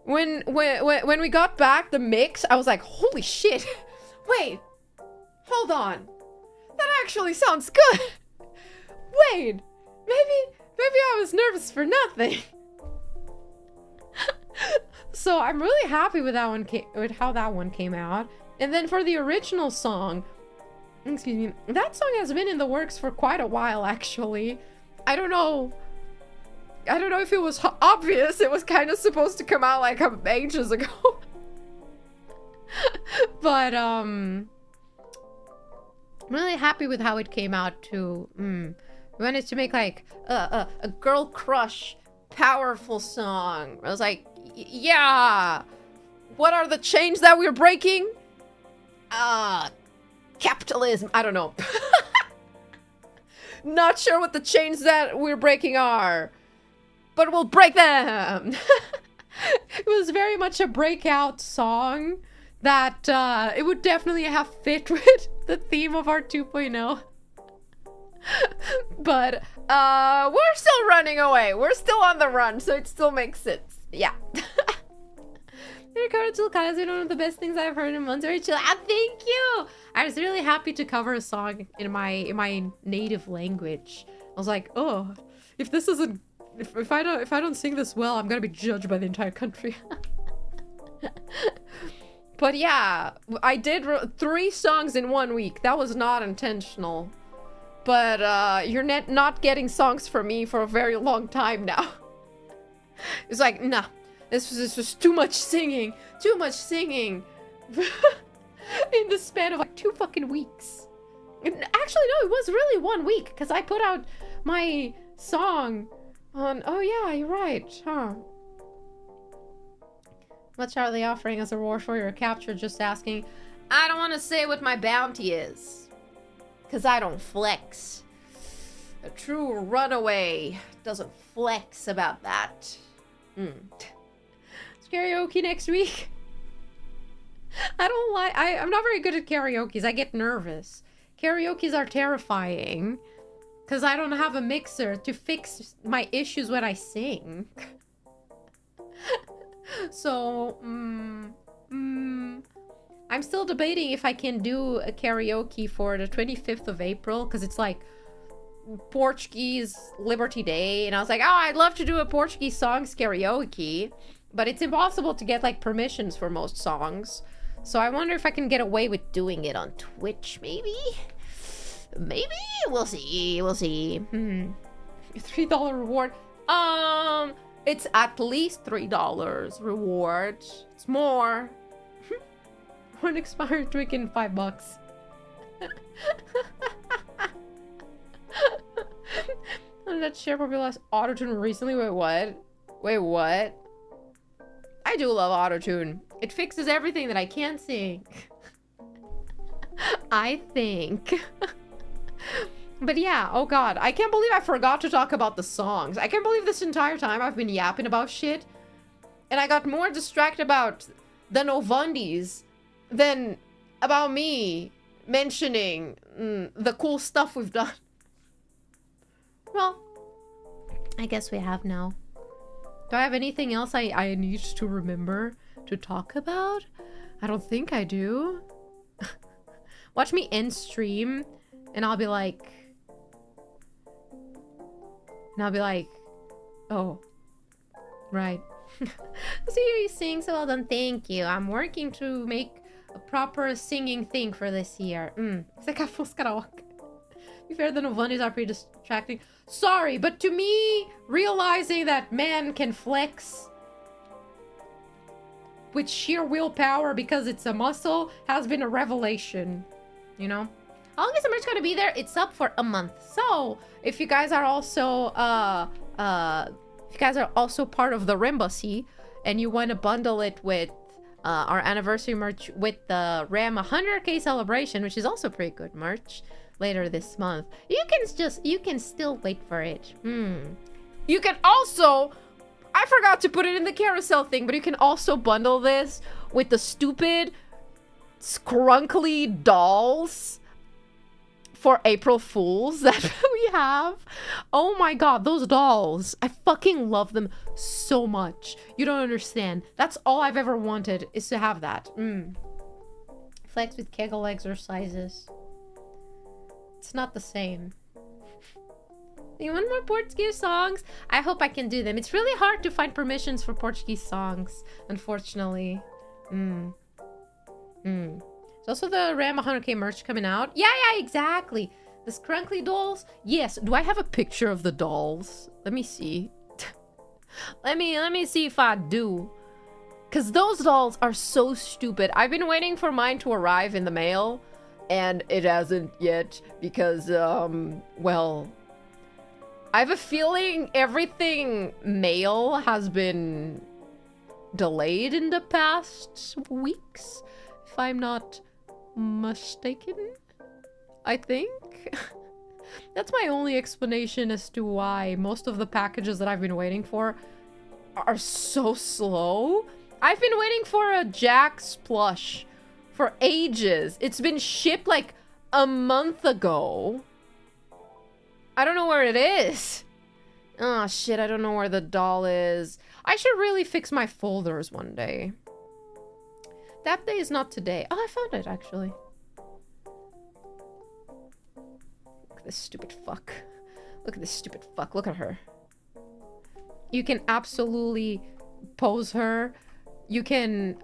when we got back the mix, I was like, holy shit. Wait, hold on. That actually sounds good. Wait, maybe I was nervous for nothing. So I'm really happy with that one, with how that one came out. And then for the original song, excuse me, that song has been in the works for quite a while, actually. I don't know if it was obvious. It was kind of supposed to come out like ages ago. But I'm really happy with how it came out too. We wanted to make like a girl crush powerful song. I was like, yeah, what are the chains that we're breaking? Capitalism. I don't know. Not sure what the chains that we're breaking are, but we'll break them. It was very much a breakout song that it would definitely have fit with the theme of our 2.0. But we're still running away. We're still on the run, so it still makes sense. Yeah. Ricardo Chilcana is one of the best things I've heard in months. Rachel, thank you. I was really happy to cover a song in my native language. I was like, oh, if this isn't, if I don't sing this well, I'm gonna be judged by the entire country. But yeah, I did 3 songs in 1 week. That was not intentional. But you're not getting songs from me for a very long time now. It's like, nah, this was too much singing. Too much singing. In the span of like 2 fucking weeks. Actually, no, it was really 1 week. Because I put out my song on... Oh yeah, you're right. Huh. Much are they offering as a reward for your capture? Just asking. I don't want to say what my bounty is. Because I don't flex. A true runaway doesn't flex about that. It's karaoke next week. I don't like... I'm not very good at karaokes. I get nervous. Karaokes are terrifying. Because I don't have a mixer to fix my issues when I sing. So, I'm still debating if I can do a karaoke for the 25th of April, because it's like Portuguese Liberty Day, and I was like, oh, I'd love to do a Portuguese songs karaoke, but it's impossible to get like permissions for most songs. So I wonder if I can get away with doing it on Twitch, maybe? Maybe? We'll see. We'll see. $3 reward. It's at least $3 reward. It's more. One expired drink in $5. That share popularized autotune recently. Wait, what? Wait, what? I do love autotune. It fixes everything that I can't sing. I think. But yeah, oh god, I can't believe I forgot to talk about the songs. I can't believe this entire time I've been yapping about shit, and I got more distracted about the Novundis than about me mentioning the cool stuff we've done. Well, I guess we have now. Do I have anything else I need to remember to talk about? I don't think I do. Watch me end stream, and I'll be like... oh, right. So you sing so well done. Thank you. I'm working to make a proper singing thing for this year. Você quer karaoke? To be fair, the Novundis are pretty distracting. Sorry, but to me, realizing that man can flex with sheer willpower because it's a muscle has been a revelation. You know? How long is the merch gonna be there? It's up for a month. So, if you guys are also, part of the Rembassy and you want to bundle it with our anniversary merch with the RAM 100k celebration, which is also pretty good merch, later this month, you can still wait for it. You can also, I forgot to put it in the carousel thing, but you can also bundle this with the stupid, scrunkly dolls for April Fools that we have. Oh my god, those dolls. I fucking love them so much. You don't understand. That's all I've ever wanted, is to have that. Flex with Kegel exercises. It's not the same. You want more Portuguese songs? I hope I can do them. It's really hard to find permissions for Portuguese songs, unfortunately. There's also the RAM 100k merch coming out. Yeah, exactly. The scrunkly dolls. Yes. Do I have a picture of the dolls? Let me see. let me see if I do. Because those dolls are so stupid. I've been waiting for mine to arrive in the mail, and it hasn't yet because, well, I have a feeling everything mail has been delayed in the past weeks, if I'm not mistaken. I think. That's my only explanation as to why most of the packages that I've been waiting for are so slow. I've been waiting for a Jax plush for ages. It's been shipped like a month ago. I don't know where it is. Oh, shit, I don't know where the doll is. I should really fix my folders one day. That day is not today. Oh, I found it, actually. Look at this stupid fuck. Look at this stupid fuck. Look at her. You can absolutely pose her. You can,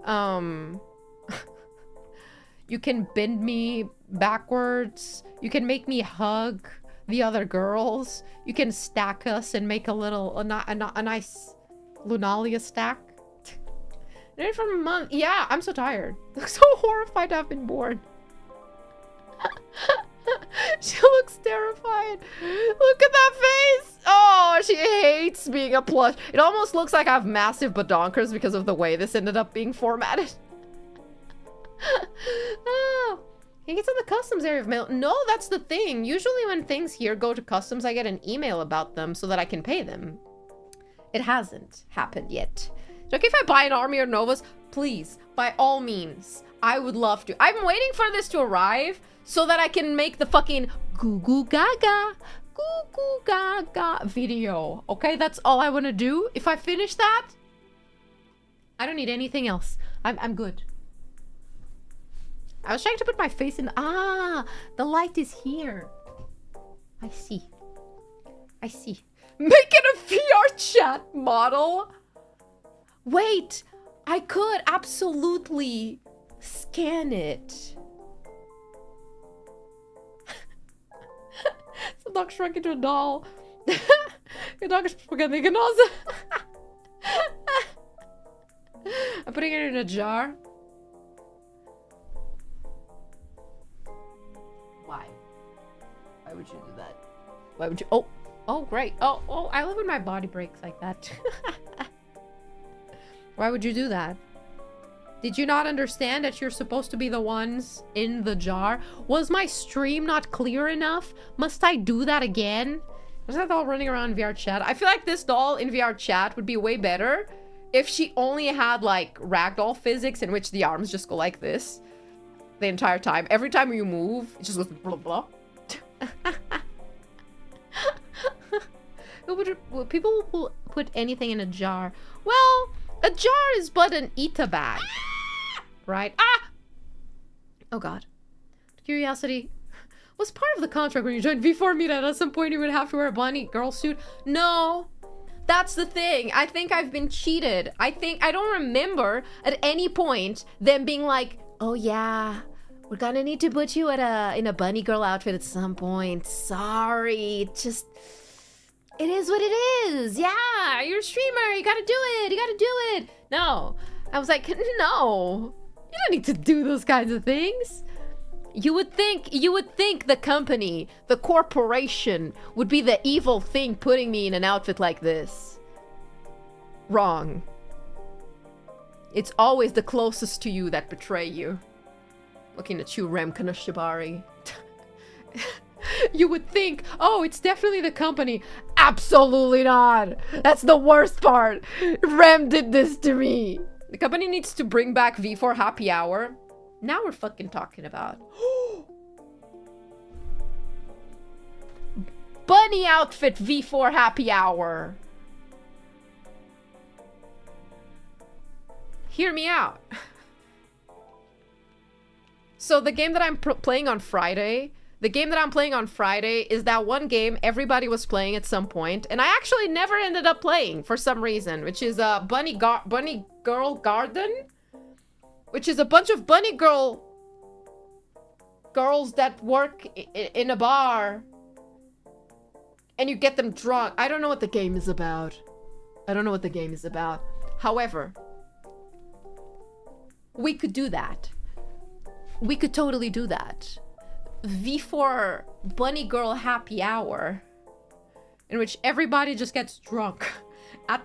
you can bend me backwards. You can make me hug the other girls. You can stack us and make a nice Lunalia stack. Married for a month. Yeah, I'm so tired. I'm so horrified to have been born. She looks terrified. Look at that face. Oh, she hates being a plush. It almost looks like I have massive badonkers because of the way this ended up being formatted. Oh, I think it's in the customs area of mail. No, that's the thing. Usually when things here go to customs, I get an email about them so that I can pay them. It hasn't happened yet. Is it okay if I buy an army of Novas? Please, by all means. I would love to. I'm waiting for this to arrive so that I can make the fucking goo goo gaga video. Okay, that's all I want to do. If I finish that, I don't need anything else. I'm good. I was trying to put my face in. Ah, the light is here. I see. I see. Make it a VR chat model. Wait, I could absolutely scan it. Some dog shrunk into a doll. Your dog is spaghetti. I'm putting it in a jar. Why? Why would you do that? Why would you? Oh, great. Oh, I love when my body breaks like that. Why would you do that? Did you not understand that you're supposed to be the ones in the jar? Was my stream not clear enough? Must I do that again? Was that doll running around VR chat? I feel like this doll in VR chat would be way better if she only had like ragdoll physics in which the arms just go like this the entire time. Every time you move, it just goes blah blah. People will put anything in a jar. Well, a jar is but an eat bag, right? Ah! Oh god. Curiosity. Was part of the contract when you joined V4 Meet at some point you would have to wear a bunny girl suit? No. That's the thing. I think I've been cheated. I don't remember at any point them being like, oh yeah, we're gonna need to put you in a bunny girl outfit at some point. Sorry. It is what it is. Yeah, you're a streamer. You gotta do it. You gotta do it. No. I was like, no. You don't need to do those kinds of things. You would think the company, the corporation, would be the evil thing putting me in an outfit like this. Wrong. It's always the closest to you that betray you. Looking at you, Remkana Shibari. You would think, oh, it's definitely the company. Absolutely not. That's the worst part. Rem did this to me. The company needs to bring back V4 Happy Hour. Now we're fucking talking about. Bunny outfit V4 Happy Hour. Hear me out. So the game that I'm playing on Friday... The game that I'm playing on Friday is that one game everybody was playing at some point, and I actually never ended up playing for some reason, which is Bunny Girl Garden, which is a bunch of bunny girls that work in a bar, and you get them drunk. I don't know what the game is about. However, we could do that. We could totally do that. V4 Bunny Girl Happy Hour, in which everybody just gets drunk at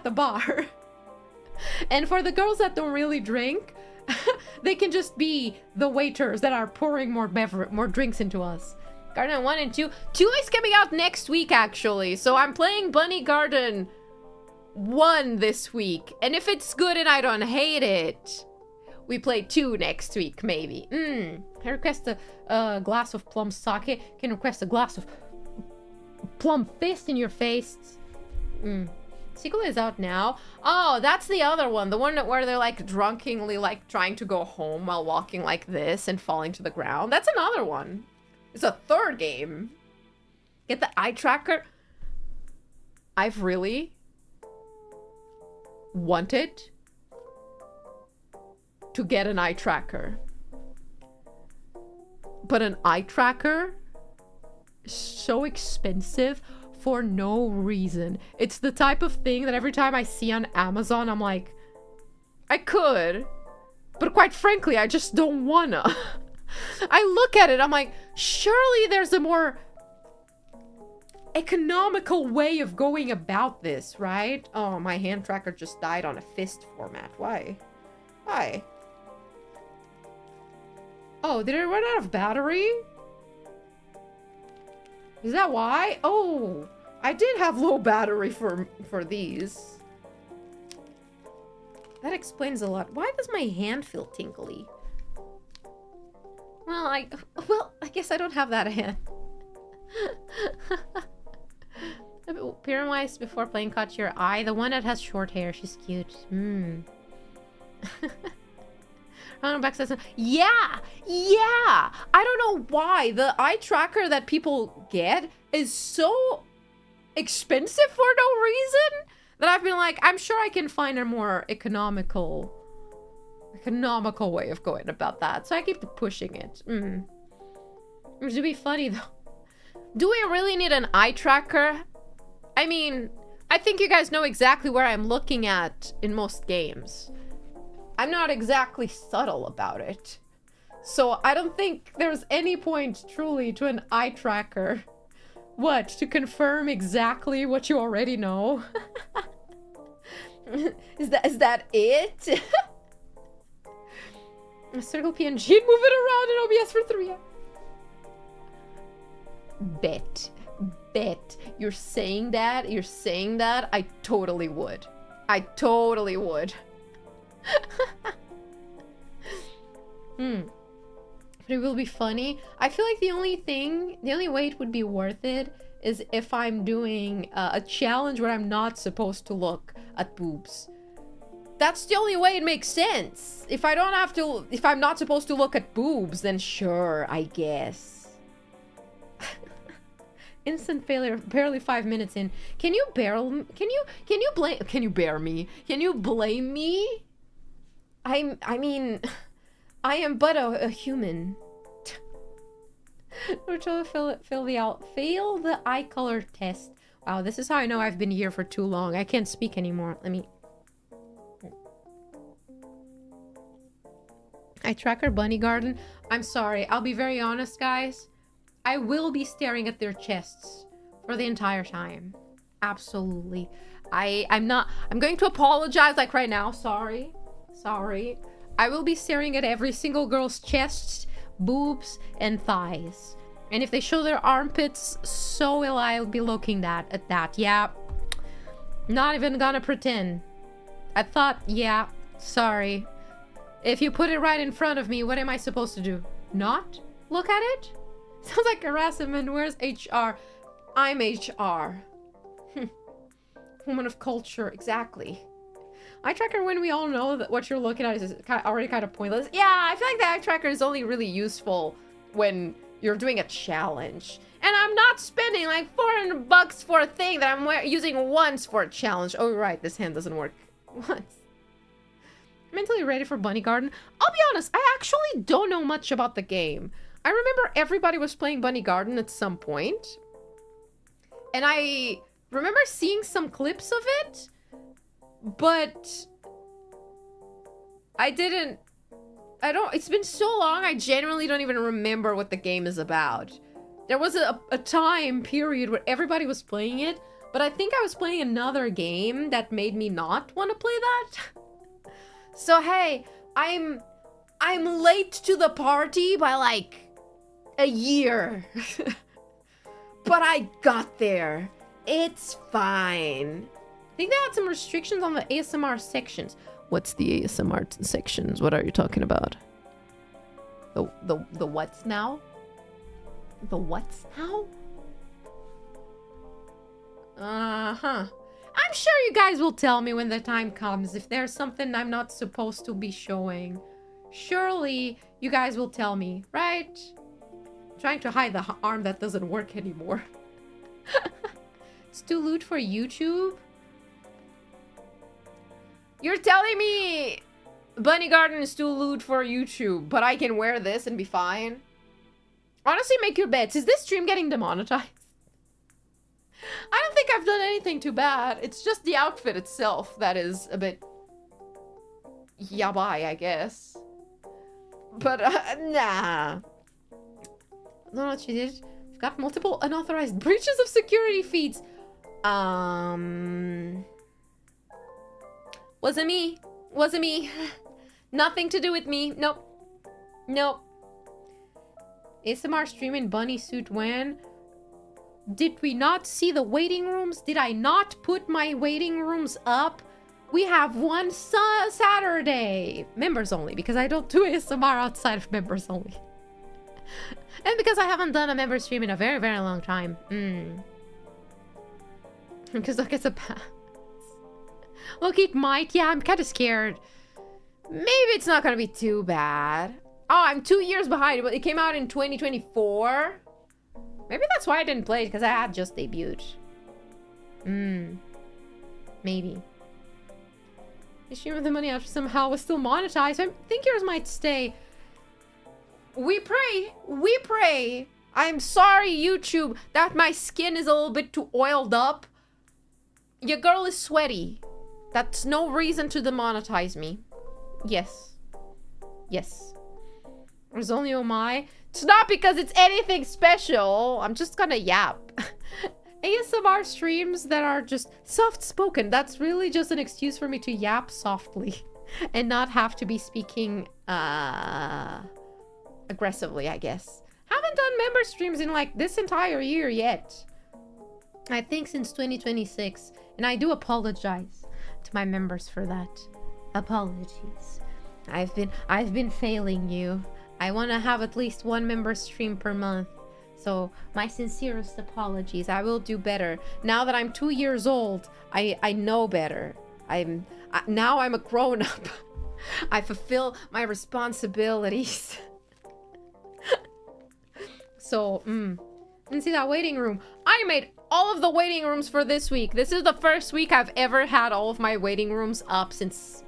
the bar. And for the girls that don't really drink, they can just be the waiters that are pouring more drinks into us. Garden 1 and 2. 2 is coming out next week, actually. So I'm playing Bunny Garden 1 this week. And if it's good and I don't hate it, we play 2 next week, maybe. Can request a glass of plum sake. Can request a glass of plumb fist in your face. Sequel is out now. Oh, that's the other one. The one where they're like drunkenly like trying to go home while walking like this and falling to the ground. That's another one. It's a third game. Get the eye tracker. I've really wanted to get an eye tracker. But an eye tracker is so expensive for no reason. It's the type of thing that every time I see on Amazon, I'm like, I could, but quite frankly, I just don't wanna. I look at it, I'm like, surely there's a more economical way of going about this, right? Oh, my hand tracker just died on a fist format. Why? Why? Oh, did it run out of battery? Is that why? Oh, I did have low battery for these. That explains a lot. Why does my hand feel tingly? Well, I guess I don't have that hand. Pyramwise before playing caught your eye. The one that has short hair. She's cute. Back says, yeah. I don't know why the eye tracker that people get is so expensive for no reason that I've been like, I'm sure I can find a more economical way of going about that. So I keep pushing it. It would be funny though. Do we really need an eye tracker? I mean, I think you guys know exactly where I'm looking at in most games. I'm not exactly subtle about it. So I don't think there's any point truly to an eye tracker. What? To confirm exactly what you already know? Is that it? Circle PNG and move it around in OBS for 3. Bet. You're saying that? I totally would. But it will be funny. I feel like the only way it would be worth it is if I'm doing a challenge where I'm not supposed to look at boobs. That's the only way it makes sense. If I'm not supposed to look at boobs, then sure, I guess. Instant failure, barely 5 minutes in. Can you blame me? I mean, I am but a human. Fail the eye color test. Wow, this is how I know I've been here for too long. I can't speak anymore. Let me... I tracker Bunny Garden. I'm sorry. I'll be very honest, guys. I will be staring at their chests for the entire time. Absolutely. I'm going to apologize like right now. Sorry. I will be staring at every single girl's chests, boobs, and thighs. And if they show their armpits, so will I be looking at that. Yeah. Not even gonna pretend. I thought, yeah, sorry. If you put it right in front of me, what am I supposed to do? Not look at it? Sounds like harassment. Where's HR? I'm HR. Woman of culture. Exactly. Eye tracker, when we all know that what you're looking at is already kind of pointless. Yeah, I feel like the eye tracker is only really useful when you're doing a challenge. And I'm not spending like $400 for a thing that I'm using once for a challenge. Oh, right. This hand doesn't work once. Mentally ready for Bunny Garden. I'll be honest, I actually don't know much about the game. I remember everybody was playing Bunny Garden at some point. And I remember seeing some clips of it. But it's been so long, I genuinely don't even remember what the game is about. There was a time period where everybody was playing it, but I think I was playing another game that made me not want to play that. So hey, I'm late to the party by like a year. But I got there. It's fine. I think they had some restrictions on the ASMR sections. What's the ASMR sections? What are you talking about? The what's now? The what's now? Uh-huh. I'm sure you guys will tell me when the time comes if there's something I'm not supposed to be showing. Surely you guys will tell me, right? I'm trying to hide the arm that doesn't work anymore. It's too lewd for YouTube? You're telling me Bunny Garden is too lewd for YouTube, but I can wear this and be fine? Honestly, make your bets. Is this stream getting demonetized? I don't think I've done anything too bad. It's just the outfit itself that is a bit yabai, I guess. But, nah. I don't know what she did. We've got multiple unauthorized breaches of security feeds. Wasn't me. Wasn't me. Nothing to do with me. Nope. Nope. ASMR streaming bunny suit when? Did we not see the waiting rooms? Did I not put my waiting rooms up? We have one Saturday. Members only, because I don't do ASMR outside of members only. And because I haven't done a member stream in a very, very long time. Because look, it's a pass. Look, it might. Yeah, I'm kind of scared. Maybe it's not going to be too bad. Oh, I'm 2 years behind, but it came out in 2024. Maybe that's why I didn't play it, because I had just debuted. Maybe. The stream of the money after somehow was still monetized. I think yours might stay. We pray. We pray. I'm sorry, YouTube, that my skin is a little bit too oiled up. Your girl is sweaty. That's no reason to demonetize me. Yes. Yes. There's only oh my. It's not because it's anything special. I'm just gonna yap. ASMR streams that are just soft-spoken. That's really just an excuse for me to yap softly and not have to be speaking aggressively, I guess. Haven't done member streams in like this entire year yet. I think since 2026. And I do apologize to my members for that. Apologies. I've been failing you. I want to have at least one member stream per month. So my sincerest apologies. I will do better. Now that I'm 2 years old, I know better. Now I'm a grown-up. I fulfill my responsibilities. So, and see that waiting room. I made all of the waiting rooms for this week. This is the first week I've ever had all of my waiting rooms up since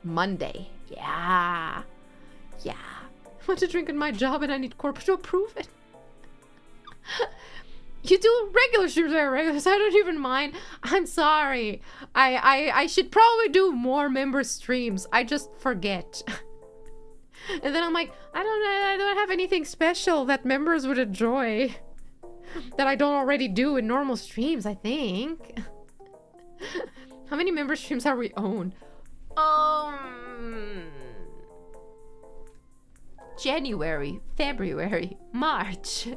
Monday. Yeah. Yeah. I want to drink in my job and I need corporate to approve it. You do regular streams, regular, so I don't even mind. I'm sorry. I should probably do more member streams. I just forget. And then I'm like, I don't have anything special that members would enjoy that I don't already do in normal streams, I think. How many member streams are we on? January, February, March.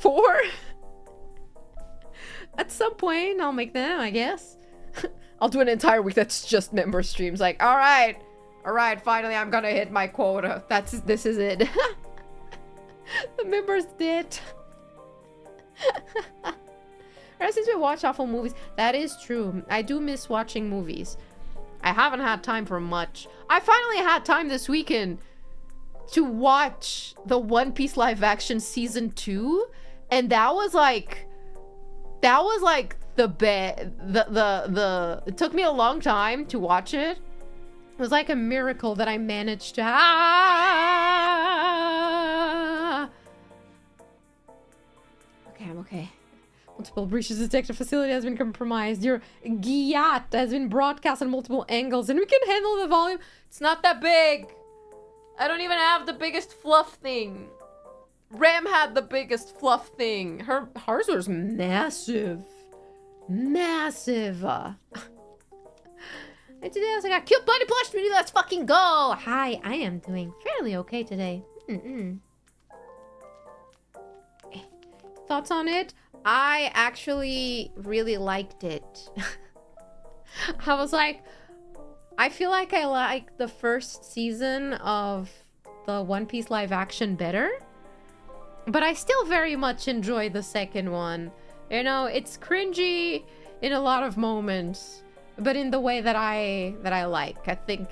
4? At some point, I'll make them, I guess. I'll do an entire week that's just member streams. Like, all right, finally, I'm gonna hit my quota. This is it. The members did. Ever since we watch awful movies, that is true. I do miss watching movies. I haven't had time for much. I finally had time this weekend to watch the One Piece live action season 2, and that was like the best. It took me a long time to watch it. It was like a miracle that I managed to. Okay, I'm okay. Multiple breaches detected. Facility has been compromised. Your Giat has been broadcast on multiple angles, and we can handle the volume. It's not that big. I don't even have the biggest fluff thing. Ram had the biggest fluff thing. Hers was massive. Massive. And today I was like, a cute bunny plush video, let's fucking go. Hi, I am doing fairly okay today. Thoughts on it? I actually really liked it. I was like, I feel like I like the first season of the One Piece live action better. But I still very much enjoy the second one. You know, it's cringy in a lot of moments, but in the way that I like. I think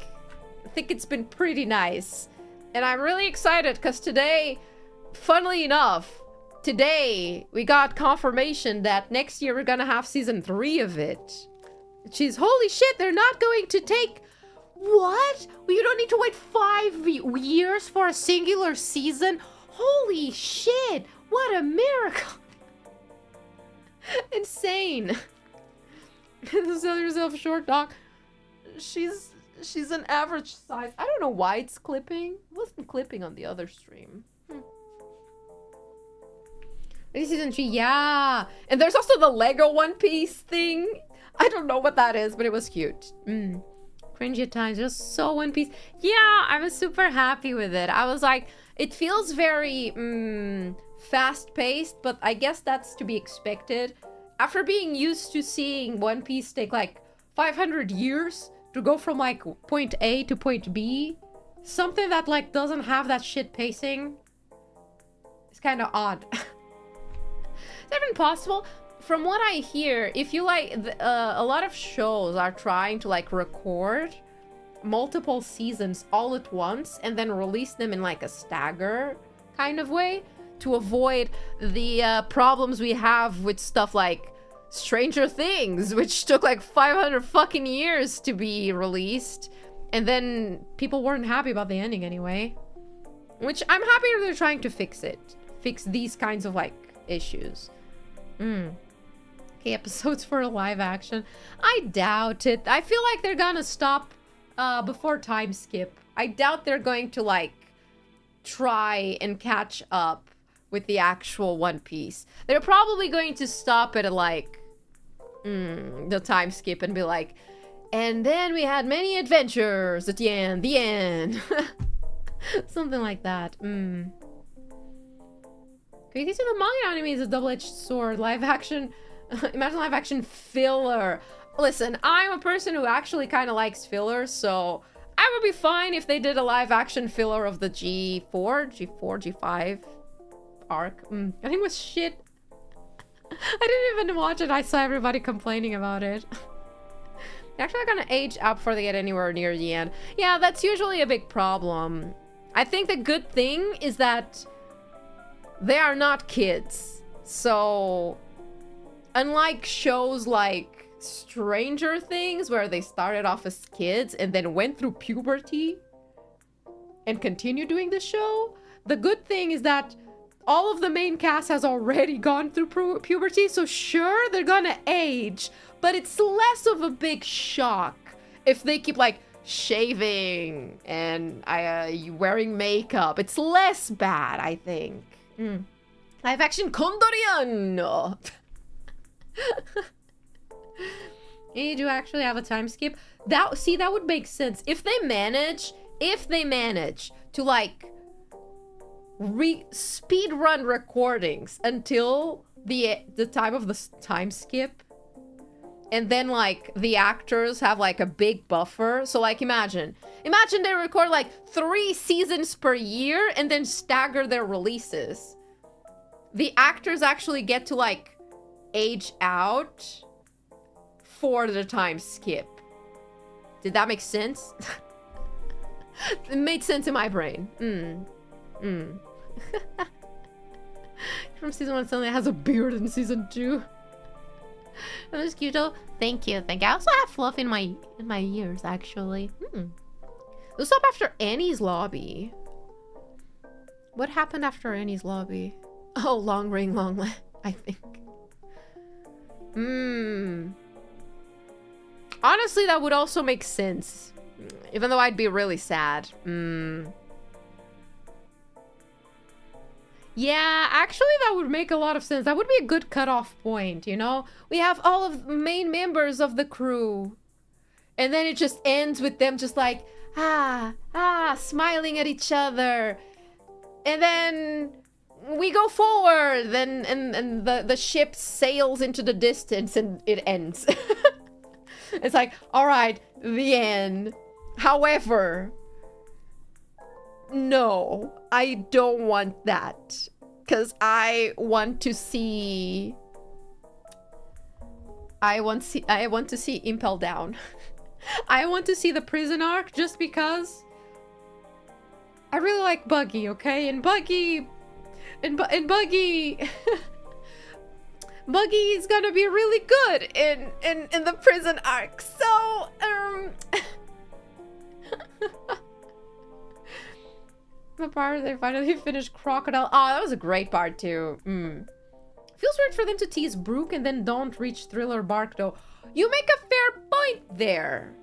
it's been pretty nice. And I'm really excited because today, funnily enough, today we got confirmation that next year we're gonna have season 3 of it. Jeez, holy shit, they're not going to take... What? You don't need to wait 5 years for a singular season? Holy shit, what a miracle. Insane. Sell yourself short, doc. She's an average size. I don't know why it's clipping. It wasn't clipping on the other stream. This season 3, yeah. And there's also the Lego One Piece thing. I don't know what that is, but it was cute. Cringy at times, just so One Piece. Yeah, I was super happy with it. I was like, it feels very fast-paced, but I guess that's to be expected. After being used to seeing One Piece take like 500 years to go from like point A to point B, something that like doesn't have that shit pacing, it's kind of odd. Is that even possible? From what I hear, if you like, a lot of shows are trying to like record multiple seasons all at once and then release them in like a stagger kind of way to avoid the problems we have with stuff like Stranger Things, which took like 500 fucking years to be released, and then people weren't happy about the ending anyway. Which I'm happy they're trying to fix these kinds of like issues. Okay, episodes for a live action. I doubt it. I feel like they're gonna stop before time skip. I doubt they're going to like try and catch up with the actual One Piece. They're probably going to stop at like the time skip and be like, and then we had many adventures at the end. Something like that. Crazy to the manga anime is a double-edged sword. Live action, imagine live action filler. Listen, I'm a person who actually kind of likes fillers, so I would be fine if they did a live action filler of the G5 arc. I think it was shit. I didn't even watch it. I saw everybody complaining about it. They're actually not gonna age up before they get anywhere near the end. Yeah, that's usually a big problem. I think the good thing is that they are not kids. So, unlike shows like Stranger Things, where they started off as kids and then went through puberty and continue doing the show, the good thing is that all of the main cast has already gone through puberty, so sure, they're gonna age, but it's less of a big shock if they keep like shaving and wearing makeup. It's less bad, I think. Live action Condorian. You do actually have a time skip. That would make sense if they manage to like speed run recordings until the time of the time skip, and then like the actors have like a big buffer. So like imagine they record like 3 seasons per year and then stagger their releases. The actors actually get to like age out for the time skip. Did that make sense? It made sense in my brain. From season 1 suddenly has a beard in season 2. That was cute though. Thank you. I also have fluff in my ears actually. Let's stop after Annie's lobby. What happened after Annie's lobby? Oh, long ring, long leg, I think. Honestly, that would also make sense. Even though I'd be really sad. Yeah, actually that would make a lot of sense. That would be a good cutoff point, you know? We have all of the main members of the crew. And then it just ends with them just like, smiling at each other. And then we go forward, and the ship sails into the distance and it ends. It's like, all right, the end. However, no, I don't want that. Because I want to see... I want to see Impel Down. I want to see the prison arc just because I really like Buggy, okay? And Buggy... And Buggy... Buggy is gonna be really good in the prison arc. So, the part they finally finished Crocodile. Oh, that was a great part too. Feels weird for them to tease Brooke and then don't reach Thriller Bark though. You make a fair point there.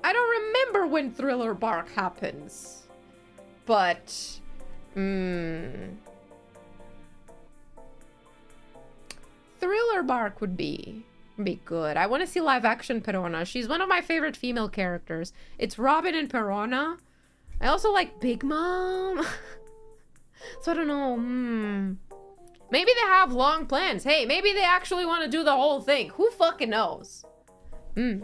I don't remember when Thriller Bark happens. But, Thriller Bark would be good. I want to see live action Perona. She's one of my favorite female characters. It's Robin and Perona. I also like Big Mom. So I don't know. Maybe they have long plans. Hey, maybe they actually want to do the whole thing. Who fucking knows? I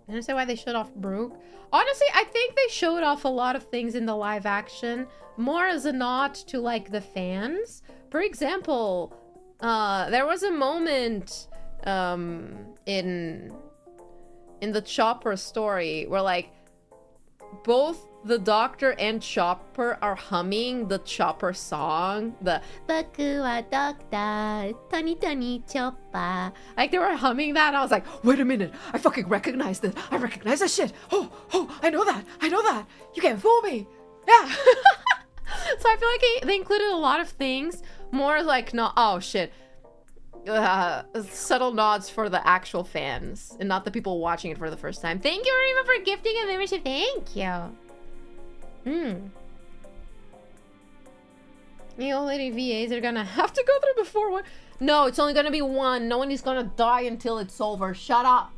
understand why they showed off Brooke. Honestly, I think they showed off a lot of things in the live action more as a nod to like the fans. For example, there was a moment in the Chopper story where like both the Doctor and Chopper are humming the Chopper song, the Baku wa Doctor, Tani Tani Chopper. Like they were humming that and I was like, wait a minute, I fucking recognize this. I recognize that shit. Oh, I know that. You can't fool me. Yeah. So I feel like they included a lot of things, more like not, oh shit, subtle nods for the actual fans and not the people watching it for the first time. Thank you, Rima, for gifting a membership. Thank you. The old lady VAs are gonna have to go through before one. No, it's only gonna be one. No one is gonna die until it's over. Shut up.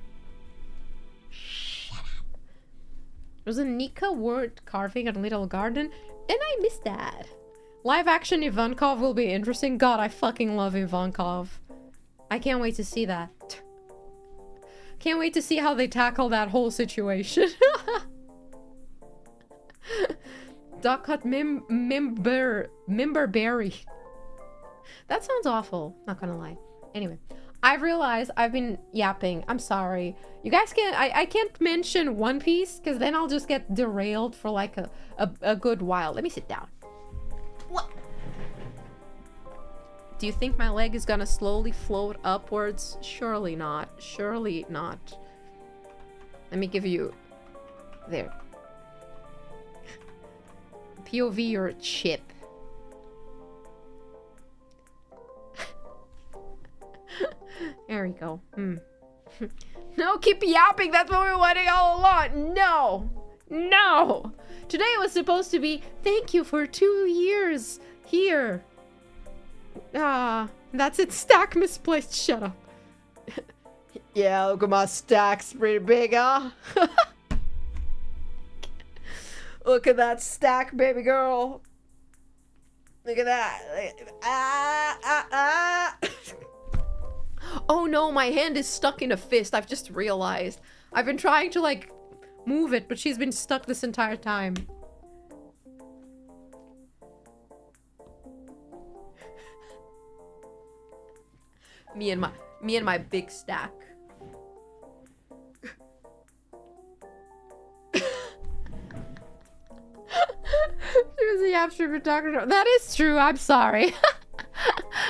There's a Nika word carving at Little Garden, and I missed that. Live action Ivankov will be interesting. God, I fucking love Ivankov. I can't wait to see that. Can't wait to see how they tackle that whole situation. Duckcut Memberberry. That sounds awful, not gonna lie. Anyway, I've realized I've been yapping. I'm sorry. You guys can't, I can't mention One Piece because then I'll just get derailed for like a good while. Let me sit down. What? Do you think my leg is gonna slowly float upwards? Surely not. Surely not. Let me give you... There. POV your chip. There we go. No, keep yapping. That's what we were wanting all along. No. No. Today it was supposed to be, thank you for 2 years here. That's it. Stack misplaced. Shut up. Yeah, look at my stack's pretty big, huh? Look at that stack, baby girl. Look at that. Oh no, my hand is stuck in a fist. I've just realized. I've been trying to like move it, but she's been stuck this entire time. Me and my big stack. She was a yapster for Dr.NOVA. That is true. I'm sorry.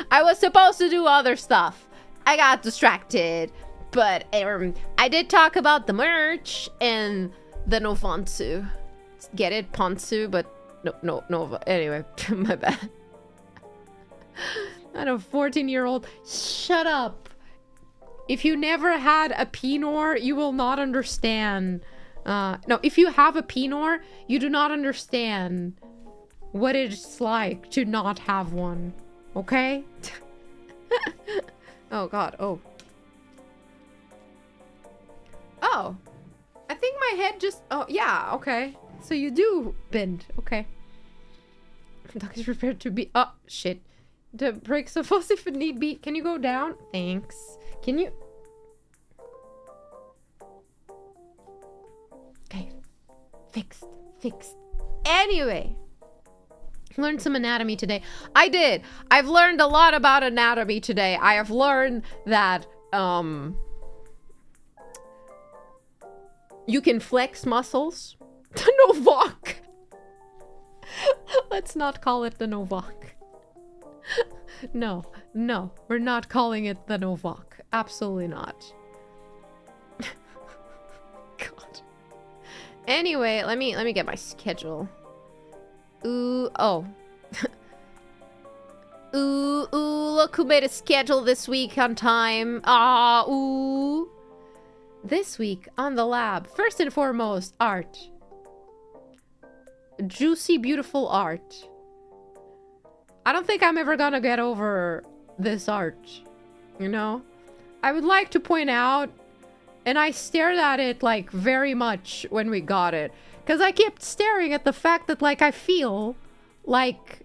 I was supposed to do other stuff. I got distracted. But I did talk about the merch and the Novansu. Get it? Ponsu, but no, Nova. Anyway, my bad. I'm a 14-year-old. Shut up. If you never had a Pinot, you will not understand. No, if you have a Pinot, you do not understand what it's like to not have one. Okay? Oh, God. Oh. Oh. I think my head just... Oh, yeah. Okay. So you do bend. Okay. Doc is prepared to be... Oh, shit. To break so fast if it need be. Can you go down? Thanks. Can you... Okay. Fixed. Anyway. Learned some anatomy today. I did. I've learned a lot about anatomy today. I have learned that, you can flex muscles. The Novak. Let's not call it the Novak. No, we're not calling it the Novak. Absolutely not. God. Anyway, let me get my schedule. Ooh, oh. Ooh, look who made a schedule this week on time. Ah, ooh. This week on the lab, first and foremost, art. Juicy, beautiful art. I don't think I'm ever gonna get over this art, you know? I would like to point out, and I stared at it, like, very much when we got it. Because I kept staring at the fact that, like, I feel like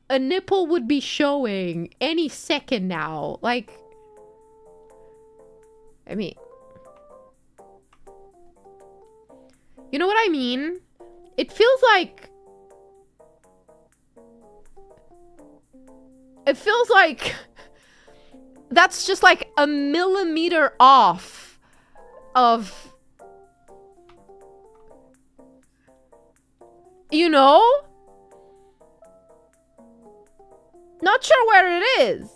a nipple would be showing any second now. Like, I mean, you know what I mean? It feels like that's just like a millimeter off of, you know? Not sure where it is,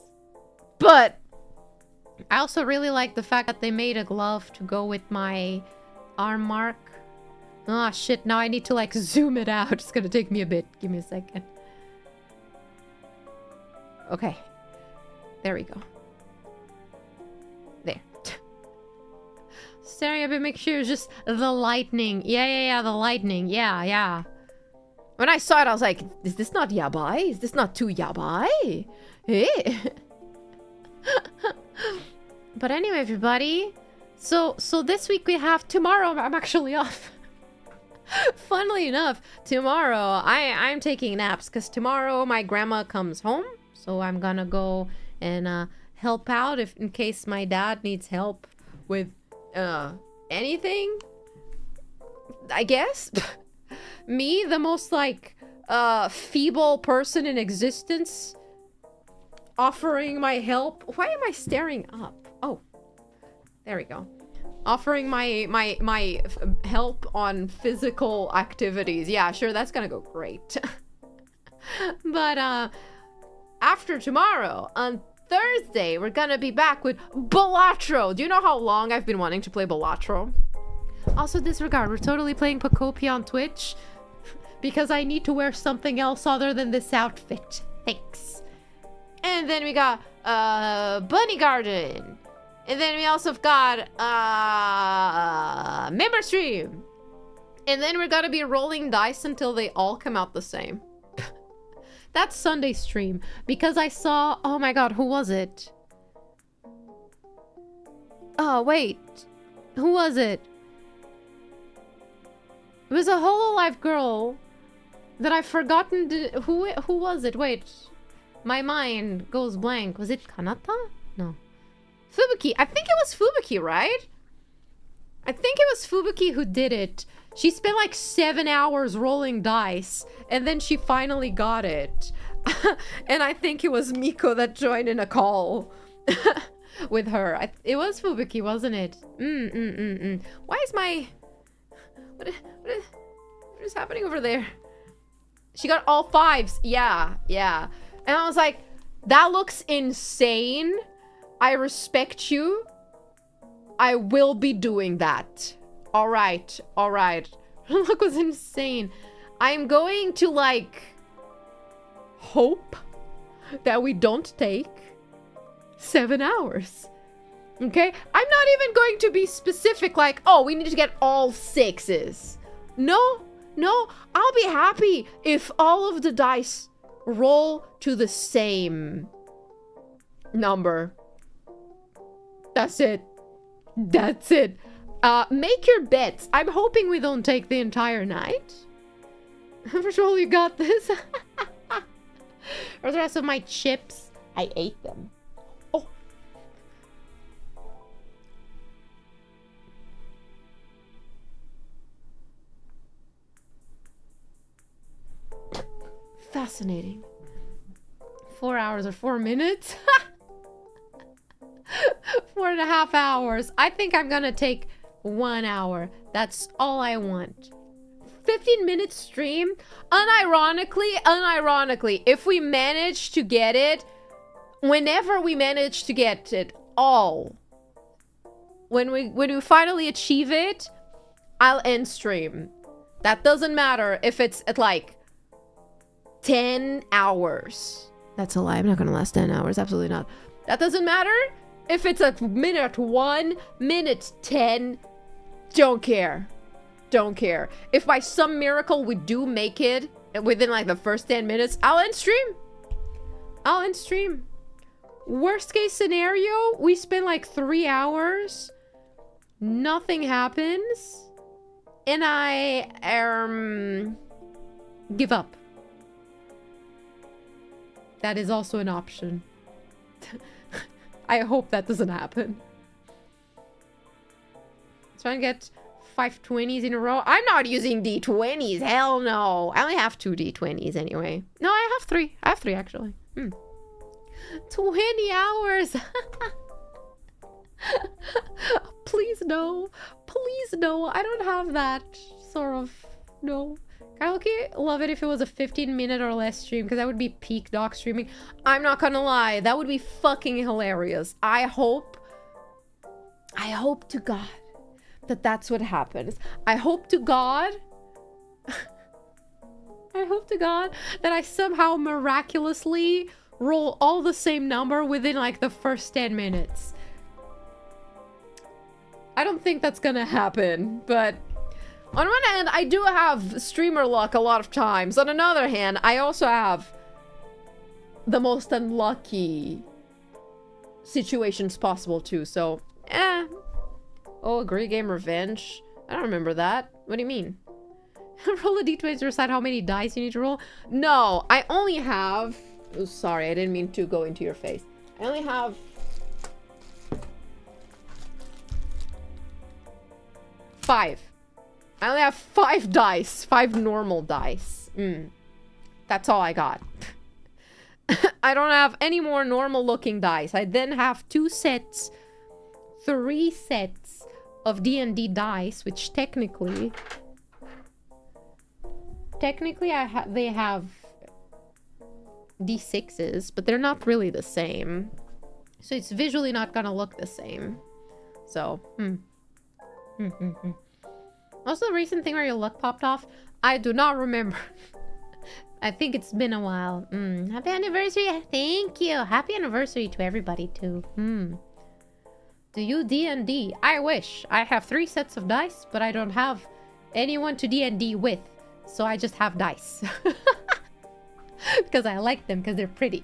but I also really like the fact that they made a glove to go with my arm mark. Ah, shit, now I need to, like, zoom it out. It's gonna take me a bit. Give me a second. Okay. There we go. There. Staring a bit, make sure it's just the lightning. Yeah, the lightning. Yeah. When I saw it, I was like, is this not yabai? Is this not too yabai? Hey. But anyway, everybody. So this week we have, tomorrow I'm actually off. Funnily enough, tomorrow I'm taking naps because tomorrow my grandma comes home. So I'm gonna go and help out in case my dad needs help with anything. I guess. Me, the most like feeble person in existence, offering my help. Why am I staring up? Oh, there we go. Offering my help on physical activities. Yeah, sure, that's gonna go great. But after tomorrow, on Thursday, we're gonna be back with Balatro. Do you know how long I've been wanting to play Balatro? Also, disregard, we're totally playing Pocopia on Twitch because I need to wear something else other than this outfit. Thanks. And then we got Bunny Garden. And then we also have got member stream. And then we're gonna be rolling dice until they all come out the same. That's Sunday stream. Because I saw, oh my god, who was it? Oh, wait. Who was it? It was a Hololive girl that I've forgotten who was it? Wait. My mind goes blank. Was it Kanata? No. Fubuki. I think it was Fubuki, right? I think it was Fubuki who did it. She spent like 7 hours rolling dice, and then she finally got it. And I think it was Miko that joined in a call with her. It was Fubuki, wasn't it? Why is my... What is happening over there? She got all 5s. Yeah. And I was like, that looks insane. I respect you. I will be doing that. All right. Look, was insane. I'm going to, like, hope that we don't take 7 hours. Okay? I'm not even going to be specific, like, oh, we need to get all 6s. No, I'll be happy if all of the dice roll to the same number. That's it. Make your bets. I'm hoping we don't take the entire night. First of all, you got this. Or the rest of my chips. I ate them. Oh. fascinating. 4 hours or 4 minutes? 4.5 hours. I think I'm gonna take 1 hour. That's all I want. 15-minute stream. Unironically, if we manage to get it, whenever we manage to get it all, when we finally achieve it, I'll end stream. That doesn't matter if it's at like 10 hours. That's a lie. I'm not gonna last 10 hours. Absolutely not. That doesn't matter if it's at minute 1, minute 10. Don't care. Don't care. If by some miracle we do make it within like the first 10 minutes, I'll end stream. I'll end stream. Worst case scenario, we spend like 3 hours. Nothing happens. And I give up. That is also an option. I hope that doesn't happen. Try and get 520s in a row. I'm not using D20s. Hell no. I only have 2 D20s anyway. No, I have 3. I have 3 actually. 20 hours. Please no. Please no. I don't have that sort of... No. Okay, love it if it was a 15-minute or less stream, because that would be peak doc streaming. I'm not gonna lie, that would be fucking hilarious. I hope to God that that's what happens. I hope to God that I somehow miraculously roll all the same number within like the first 10 minutes. I don't think that's gonna happen, but on one hand, I do have streamer luck a lot of times. On another hand, I also have the most unlucky situations possible too, so Oh, Agree Game Revenge? I don't remember that. What do you mean? Roll a d20 to decide how many dice you need to roll? No, I only have... Oh, sorry, I didn't mean to go into your face. I only have... 5. I only have 5 dice. 5 normal dice. That's all I got. I don't have any more normal looking dice. I then have 3 sets of D&D dice, which technically they have D6s, but they're not really the same. So it's visually not gonna look the same. So, Also, the recent thing where your luck popped off, I do not remember. I think it's been a while. Happy anniversary. Thank you. Happy anniversary to everybody too. Do you D&D? I wish. I have 3 sets of dice, but I don't have anyone to D&D with. So I just have dice. Because I like them, because they're pretty.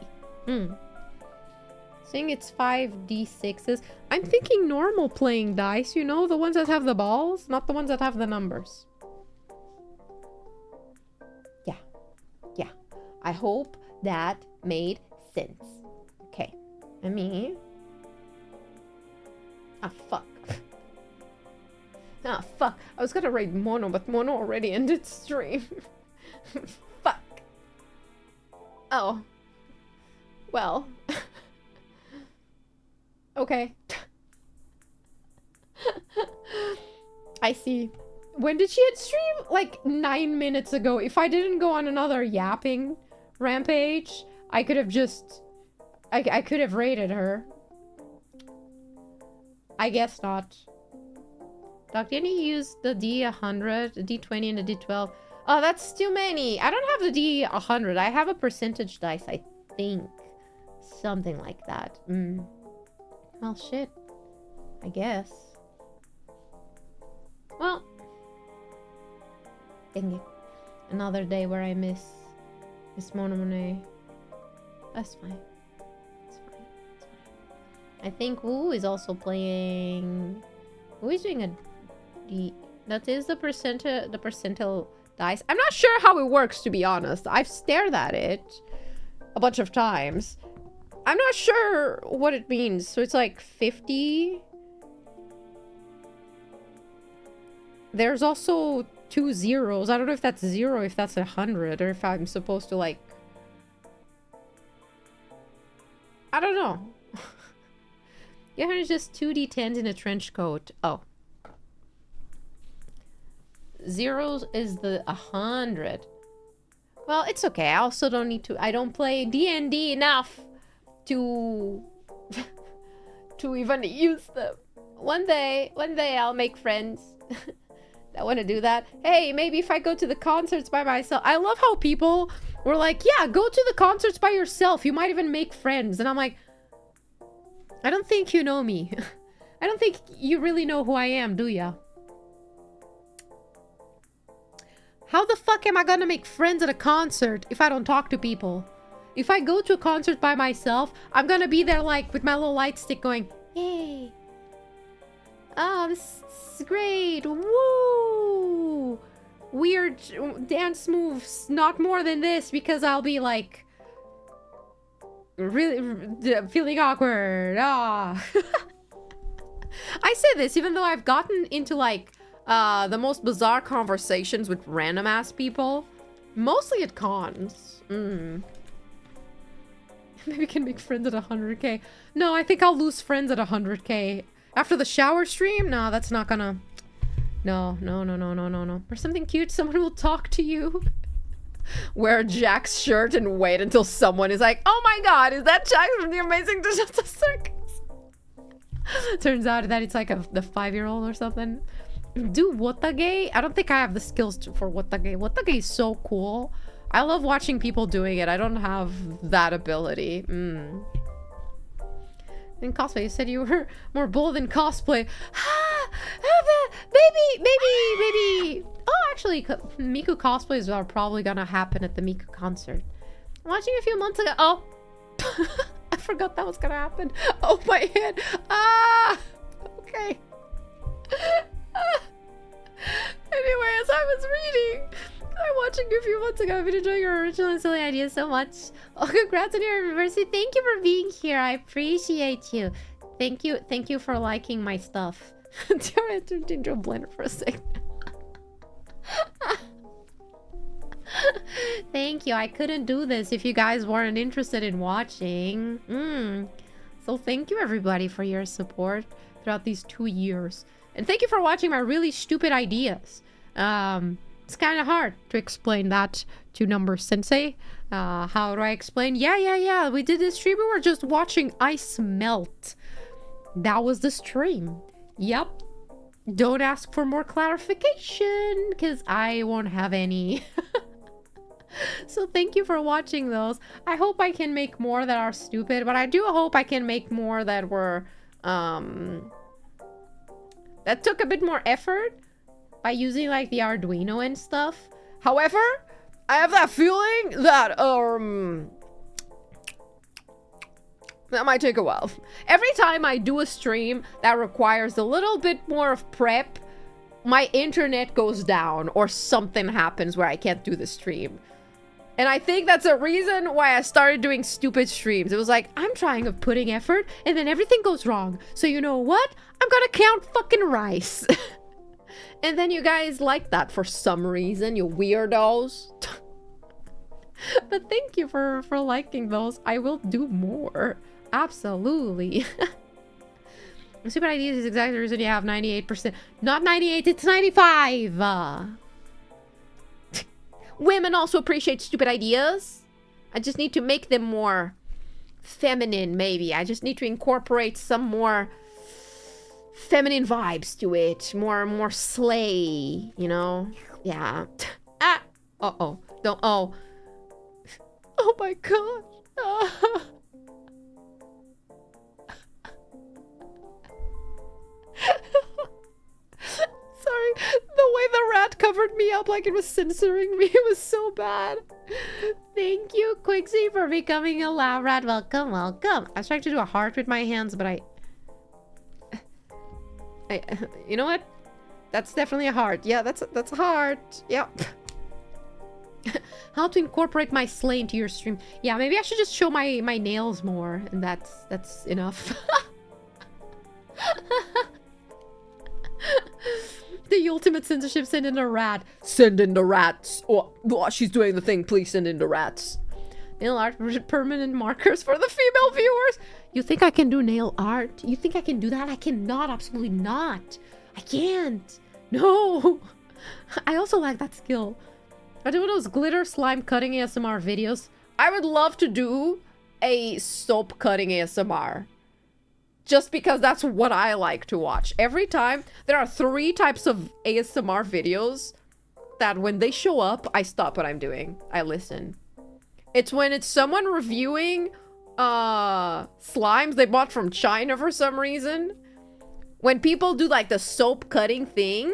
Saying it's 5d6s. I'm thinking normal playing dice, you know? The ones that have the balls, not the ones that have the numbers. Yeah. I hope that made sense. Okay. Fuck. Fuck. I was gonna raid Mono, but Mono already ended stream. Fuck. Oh. Well. Okay. I see. When did she end stream? Like 9 minutes ago. If I didn't go on another yapping rampage, I could have just... I could have raided her. I guess not. Doc, didn't you use the D100, the D20, and the D12? Oh, that's too many. I don't have the D100. I have a percentage dice, I think. Something like that. Well, shit. I guess. Well. Dang it. Another day where I miss Mona Monet. That's fine. I think Wu is also playing... Wu is doing a D... That is the percentile dice. I'm not sure how it works, to be honest. I've stared at it a bunch of times. I'm not sure what it means. So it's like 50. There's also 2 zeros. I don't know if that's 0, if that's 100, or if I'm supposed to like I don't know. Yeah, it's just 2d10s in a trench coat. Oh. Zeros is the 100. Well, it's okay. I also don't need to... I don't play D&D enough to... to even use them. One day I'll make friends that want to do that. Hey, maybe if I go to the concerts by myself. I love how people were like, yeah, go to the concerts by yourself. You might even make friends. And I'm like, I don't think you know me. I don't think you really know who I am, do ya? How the fuck am I gonna make friends at a concert if I don't talk to people? If I go to a concert by myself, I'm gonna be there like with my little light stick going, yay. Oh, this is great. Woo! Weird dance moves. Not more than this because I'll be like really feeling awkward. Ah. I say this even though I've gotten into like the most bizarre conversations with random ass people. Mostly at cons. Maybe we can make friends at 100k. No, I think I'll lose friends at 100k. After the shower stream? No, that's not gonna... No. For something cute, someone will talk to you. Wear Jack's shirt and wait until someone is like, oh my god, is that Jack from the Amazing Digital Circus? Turns out that it's like the 5-year-old or something. Do Wotage? I don't think I have the skills for Wotage. Wotage is so cool. I love watching people doing it. I don't have that ability. In cosplay, you said you were more bold in cosplay. Maybe. Oh, actually, Miku cosplays are probably gonna happen at the Miku concert. Watching a few months ago. Oh, I forgot that was gonna happen. Oh, my head. Ah, okay. Anyway, as I was reading, I'm watching you a few months ago. I've been enjoying your original and silly ideas so much. Oh, congrats on your anniversary. Thank you for being here. I appreciate you. Thank you for liking my stuff. I turned into a blender for a second. Thank you. I couldn't do this if you guys weren't interested in watching. So thank you everybody for your support throughout these 2 years. And thank you for watching my really stupid ideas. It's kind of hard to explain that to Number Sensei. How do I explain? Yeah. We did this stream. We were just watching ice melt. That was the stream. Yep. Don't ask for more clarification because I won't have any. So thank you for watching those. I hope I can make more that are stupid, but I do hope I can make more that were that took a bit more effort by using like the Arduino and stuff. However, I have that feeling that that might take a while. Every time I do a stream that requires a little bit more of prep, my internet goes down or something happens where I can't do the stream. And I think that's a reason why I started doing stupid streams. It was like, I'm trying of putting effort and then everything goes wrong. So you know what? I'm gonna count fucking rice. And then you guys like that for some reason, you weirdos. But thank you for liking those. I will do more. Absolutely. Stupid ideas is exactly the reason you have 98%. Not 98, it's 95. Women also appreciate stupid ideas. I just need to make them more feminine, maybe. I just need to incorporate some more feminine vibes to it. More slay, you know? Yeah. Ah! Uh-oh. Don't... Oh. Oh my god. Sorry, the way the rat covered me up like it was censoring me, it was so bad. Thank you, Quixie, for becoming a loud rat. Welcome, welcome. I was trying to do a heart with my hands, but I you know what? That's definitely a heart. Yeah, that's a heart. Yep. How to incorporate my sleigh into your stream. Yeah, maybe I should just show my nails more, and that's enough. The ultimate censorship, send in a rat. Send in the rats. Oh, she's doing the thing. Please send in the rats. Nail art with permanent markers for the female viewers. You think I can do nail art? You think I can do that? I cannot. Absolutely not. I can't. No. I also like that skill. I do those glitter slime cutting ASMR videos. I would love to do a soap cutting ASMR. Just because that's what I like to watch. Every time, there are 3 types of ASMR videos that when they show up, I stop what I'm doing. I listen. It's when it's someone reviewing slimes they bought from China for some reason. When people do like the soap cutting thing.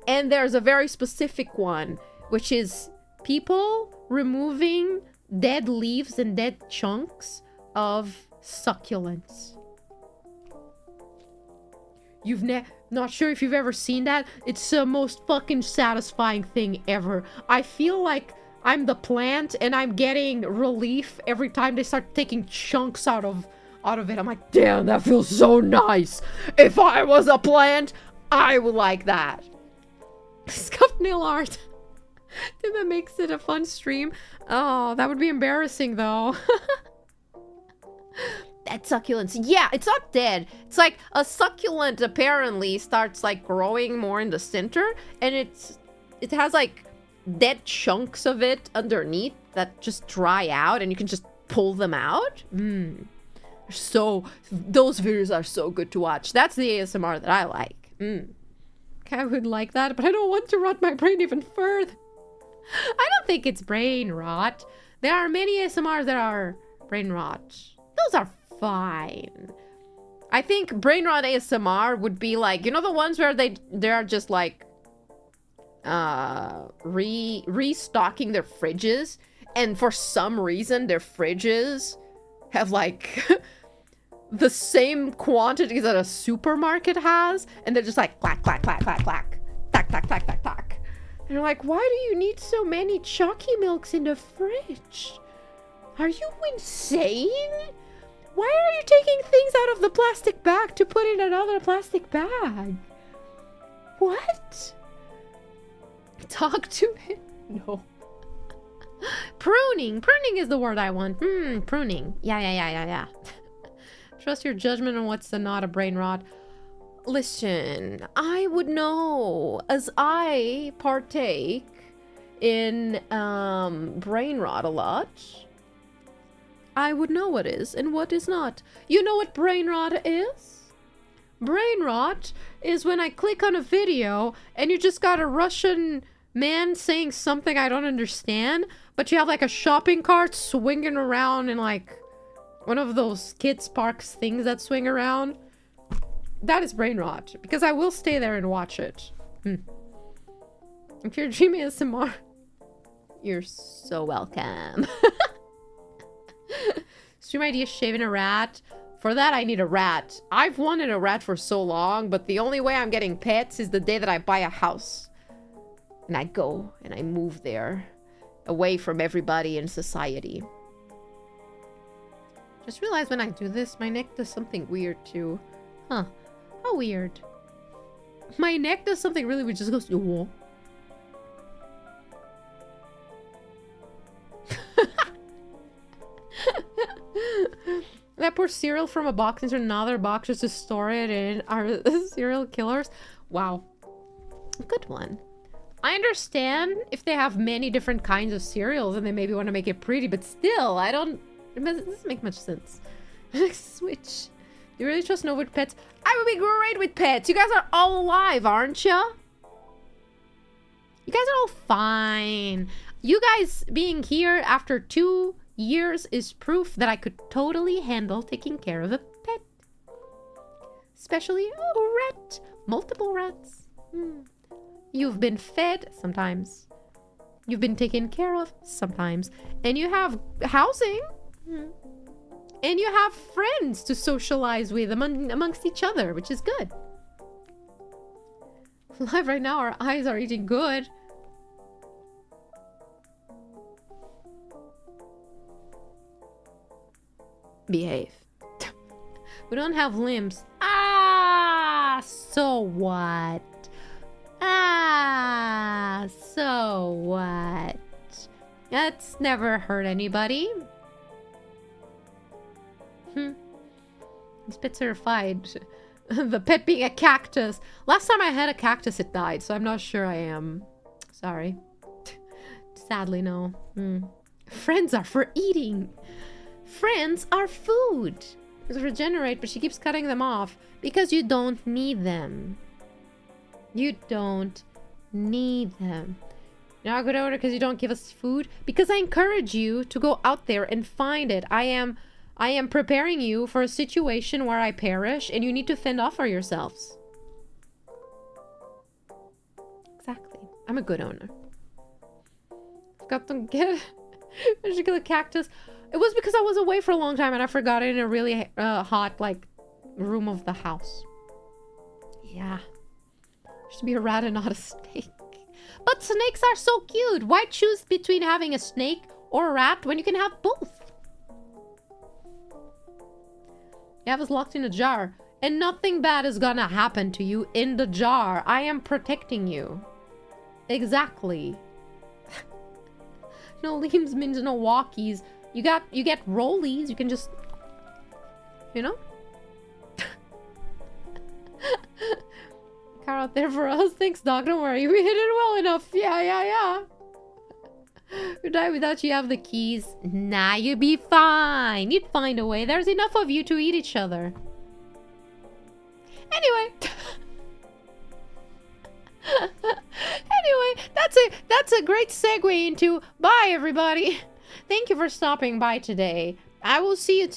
And there's a very specific one, which is people removing dead leaves and dead chunks of succulents. You've not sure if you've ever seen that. It's the most fucking satisfying thing ever. I feel like I'm the plant and I'm getting relief every time they start taking chunks out of it. I'm like, damn, that feels so nice. If I was a plant, I would like that. Scuffed nail art. That makes it a fun stream. Oh, that would be embarrassing though. Dead succulents. Yeah, it's not dead. It's like a succulent apparently starts like growing more in the center, and it has like dead chunks of it underneath that just dry out, and you can just pull them out. So those videos are so good to watch. That's the ASMR that I like. I would like that, but I don't want to rot my brain even further. I don't think it's brain rot. There are many ASMRs that are brain rot. Those are fine. I think brain rot ASMR would be like, you know, the ones where they are just like restocking their fridges, and for some reason their fridges have like the same quantity that a supermarket has, and they're just like clack clack clack clack clack clack clack clack clack clack. And you're like, why do you need so many chalky milks in the fridge? Are you insane? Why are you taking things out of the plastic bag to put in another plastic bag? What? Talk to it? No. Pruning. Pruning is the word I want. Pruning. Yeah. Trust your judgment on what's not a brain rot. Listen, I would know, as I partake in brain rot a lot. I would know what is and what is not. You know what brain rot is? Brain rot is when I click on a video and you just got a Russian man saying something I don't understand, but you have like a shopping cart swinging around in like one of those kids parks things that swing around. That is brain rot, because I will stay there and watch it. If you're dreaming ASMR, you're so welcome. Stream idea, shaving a rat. For that, I need a rat. I've wanted a rat for so long, but the only way I'm getting pets is the day that I buy a house. And I go and I move there, away from everybody in society. Just realized when I do this, my neck does something weird too. Huh. How weird. My neck does something really weird. Just goes, whoa. That poor cereal from a box into another box just to store it in. Are serial killers? Wow. Good one. I understand if they have many different kinds of cereals and they maybe want to make it pretty, but still, I don't... It doesn't make much sense. Switch. Do you really trust Nova with pets? I would be great with pets. You guys are all alive, aren't you? You guys are all fine. You guys being here after 2 years is proof that I could totally handle taking care of a pet. Especially a rat. Multiple rats. You've been fed sometimes. You've been taken care of sometimes. And you have housing. And you have friends to socialize with amongst each other, which is good. Live right now, our eyes are eating good. Behave. We don't have limbs. Ah, so what? Ah, so what? That's never hurt anybody. These pets are fine. The pet being a cactus. Last time I had a cactus, it died, so I'm not sure I am. Sorry. Sadly, no. Friends are for eating. Friends are food. They regenerate, but she keeps cutting them off because you don't need them. You don't need them. You're not good owner because you don't give us food. Because I encourage you to go out there and find it. I am preparing you for a situation where I perish and you need to fend off for yourselves. Exactly. I'm a good owner. Forgot to get a cactus. It was because I was away for a long time and I forgot it in a really hot, like, room of the house. Yeah. Should be a rat and not a snake. But snakes are so cute. Why choose between having a snake or a rat when you can have both? You have us locked in a jar. And nothing bad is gonna happen to you in the jar. I am protecting you. Exactly. No limbs means no walkies. You get rollies. You can just, you know? Car out there for us. Thanks, Doc. Don't worry. We hit it well enough. Yeah. You die without you have the keys. Nah, you'd be fine. You'd find a way. There's enough of you to eat each other. Anyway. Anyway, that's a great segue into bye, everybody. Thank you for stopping by today. I will see you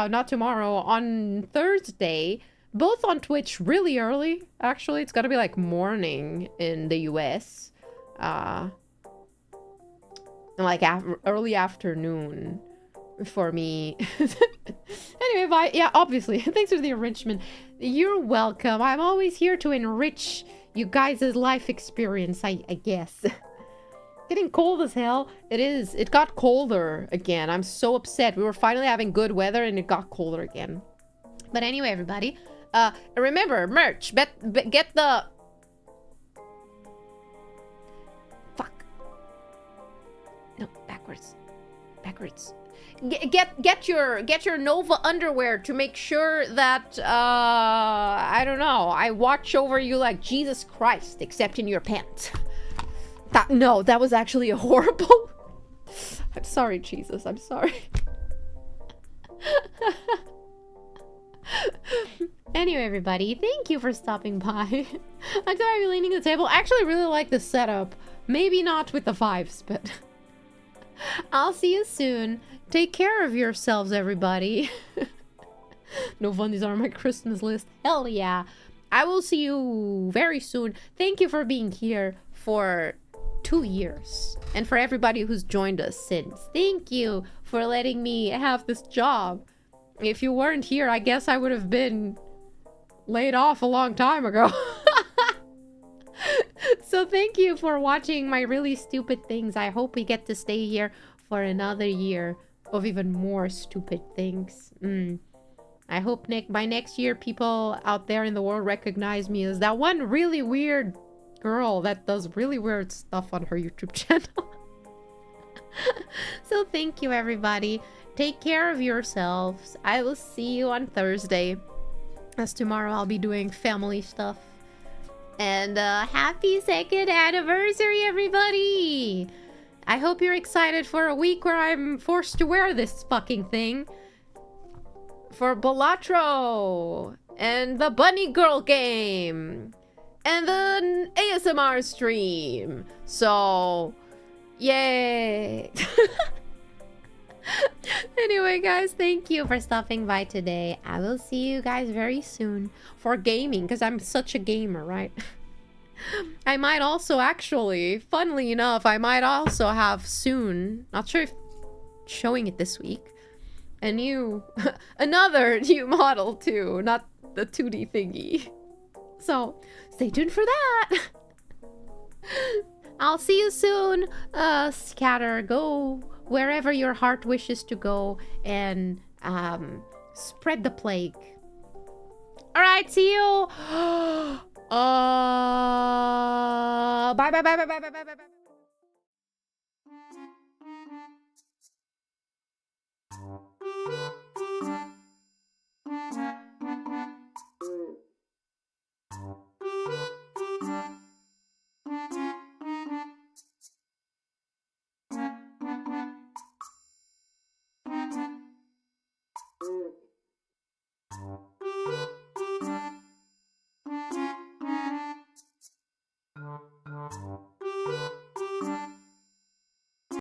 not tomorrow, on Thursday. Both on Twitch really early. Actually, it's gotta be like morning in the US. Like early afternoon for me. Anyway, bye. Yeah, obviously. Thanks for the enrichment. You're welcome. I'm always here to enrich you guys' life experience, I guess. Getting cold as hell. It is. It got colder again. I'm so upset. We were finally having good weather and it got colder again. But anyway, everybody. Remember, merch. Get the... Fuck. No, backwards. Get your Nova underwear to make sure that I don't know, I watch over you like Jesus Christ, except in your pants. No, that was actually a horrible. I'm sorry, Jesus. I'm sorry. Anyway, everybody, thank you for stopping by. I'm sorry I'm leaning the table. I actually really like the setup. Maybe not with the fives, but I'll see you soon. Take care of yourselves, everybody. No fundies are on my Christmas list. Hell yeah. I will see you very soon. Thank you for being here for 2 years. And for everybody who's joined us since. Thank you for letting me have this job. If you weren't here, I guess I would have been laid off a long time ago. So thank you for watching my really stupid things. I hope we get to stay here for another year of even more stupid things. I hope by next year people out there in the world recognize me as that one really weird girl that does really weird stuff on her YouTube channel. So thank you, everybody. Take care of yourselves. I will see you on Thursday, as tomorrow I'll be doing family stuff. And happy 2nd anniversary, everybody! I hope you're excited for a week where I'm forced to wear this fucking thing. For Balatro! And the Bunny Girl game! And the ASMR stream! So, yay! Anyway, guys, thank you for stopping by today. I will see you guys very soon for gaming, because I'm such a gamer, right? I might also actually, funnily enough, I might also have soon, not sure if showing it this week, another new model too, not the 2D thingy. So, stay tuned for that! I'll see you soon. Scatter, go wherever your heart wishes to go, and spread the plague. Alright, see you. Bye.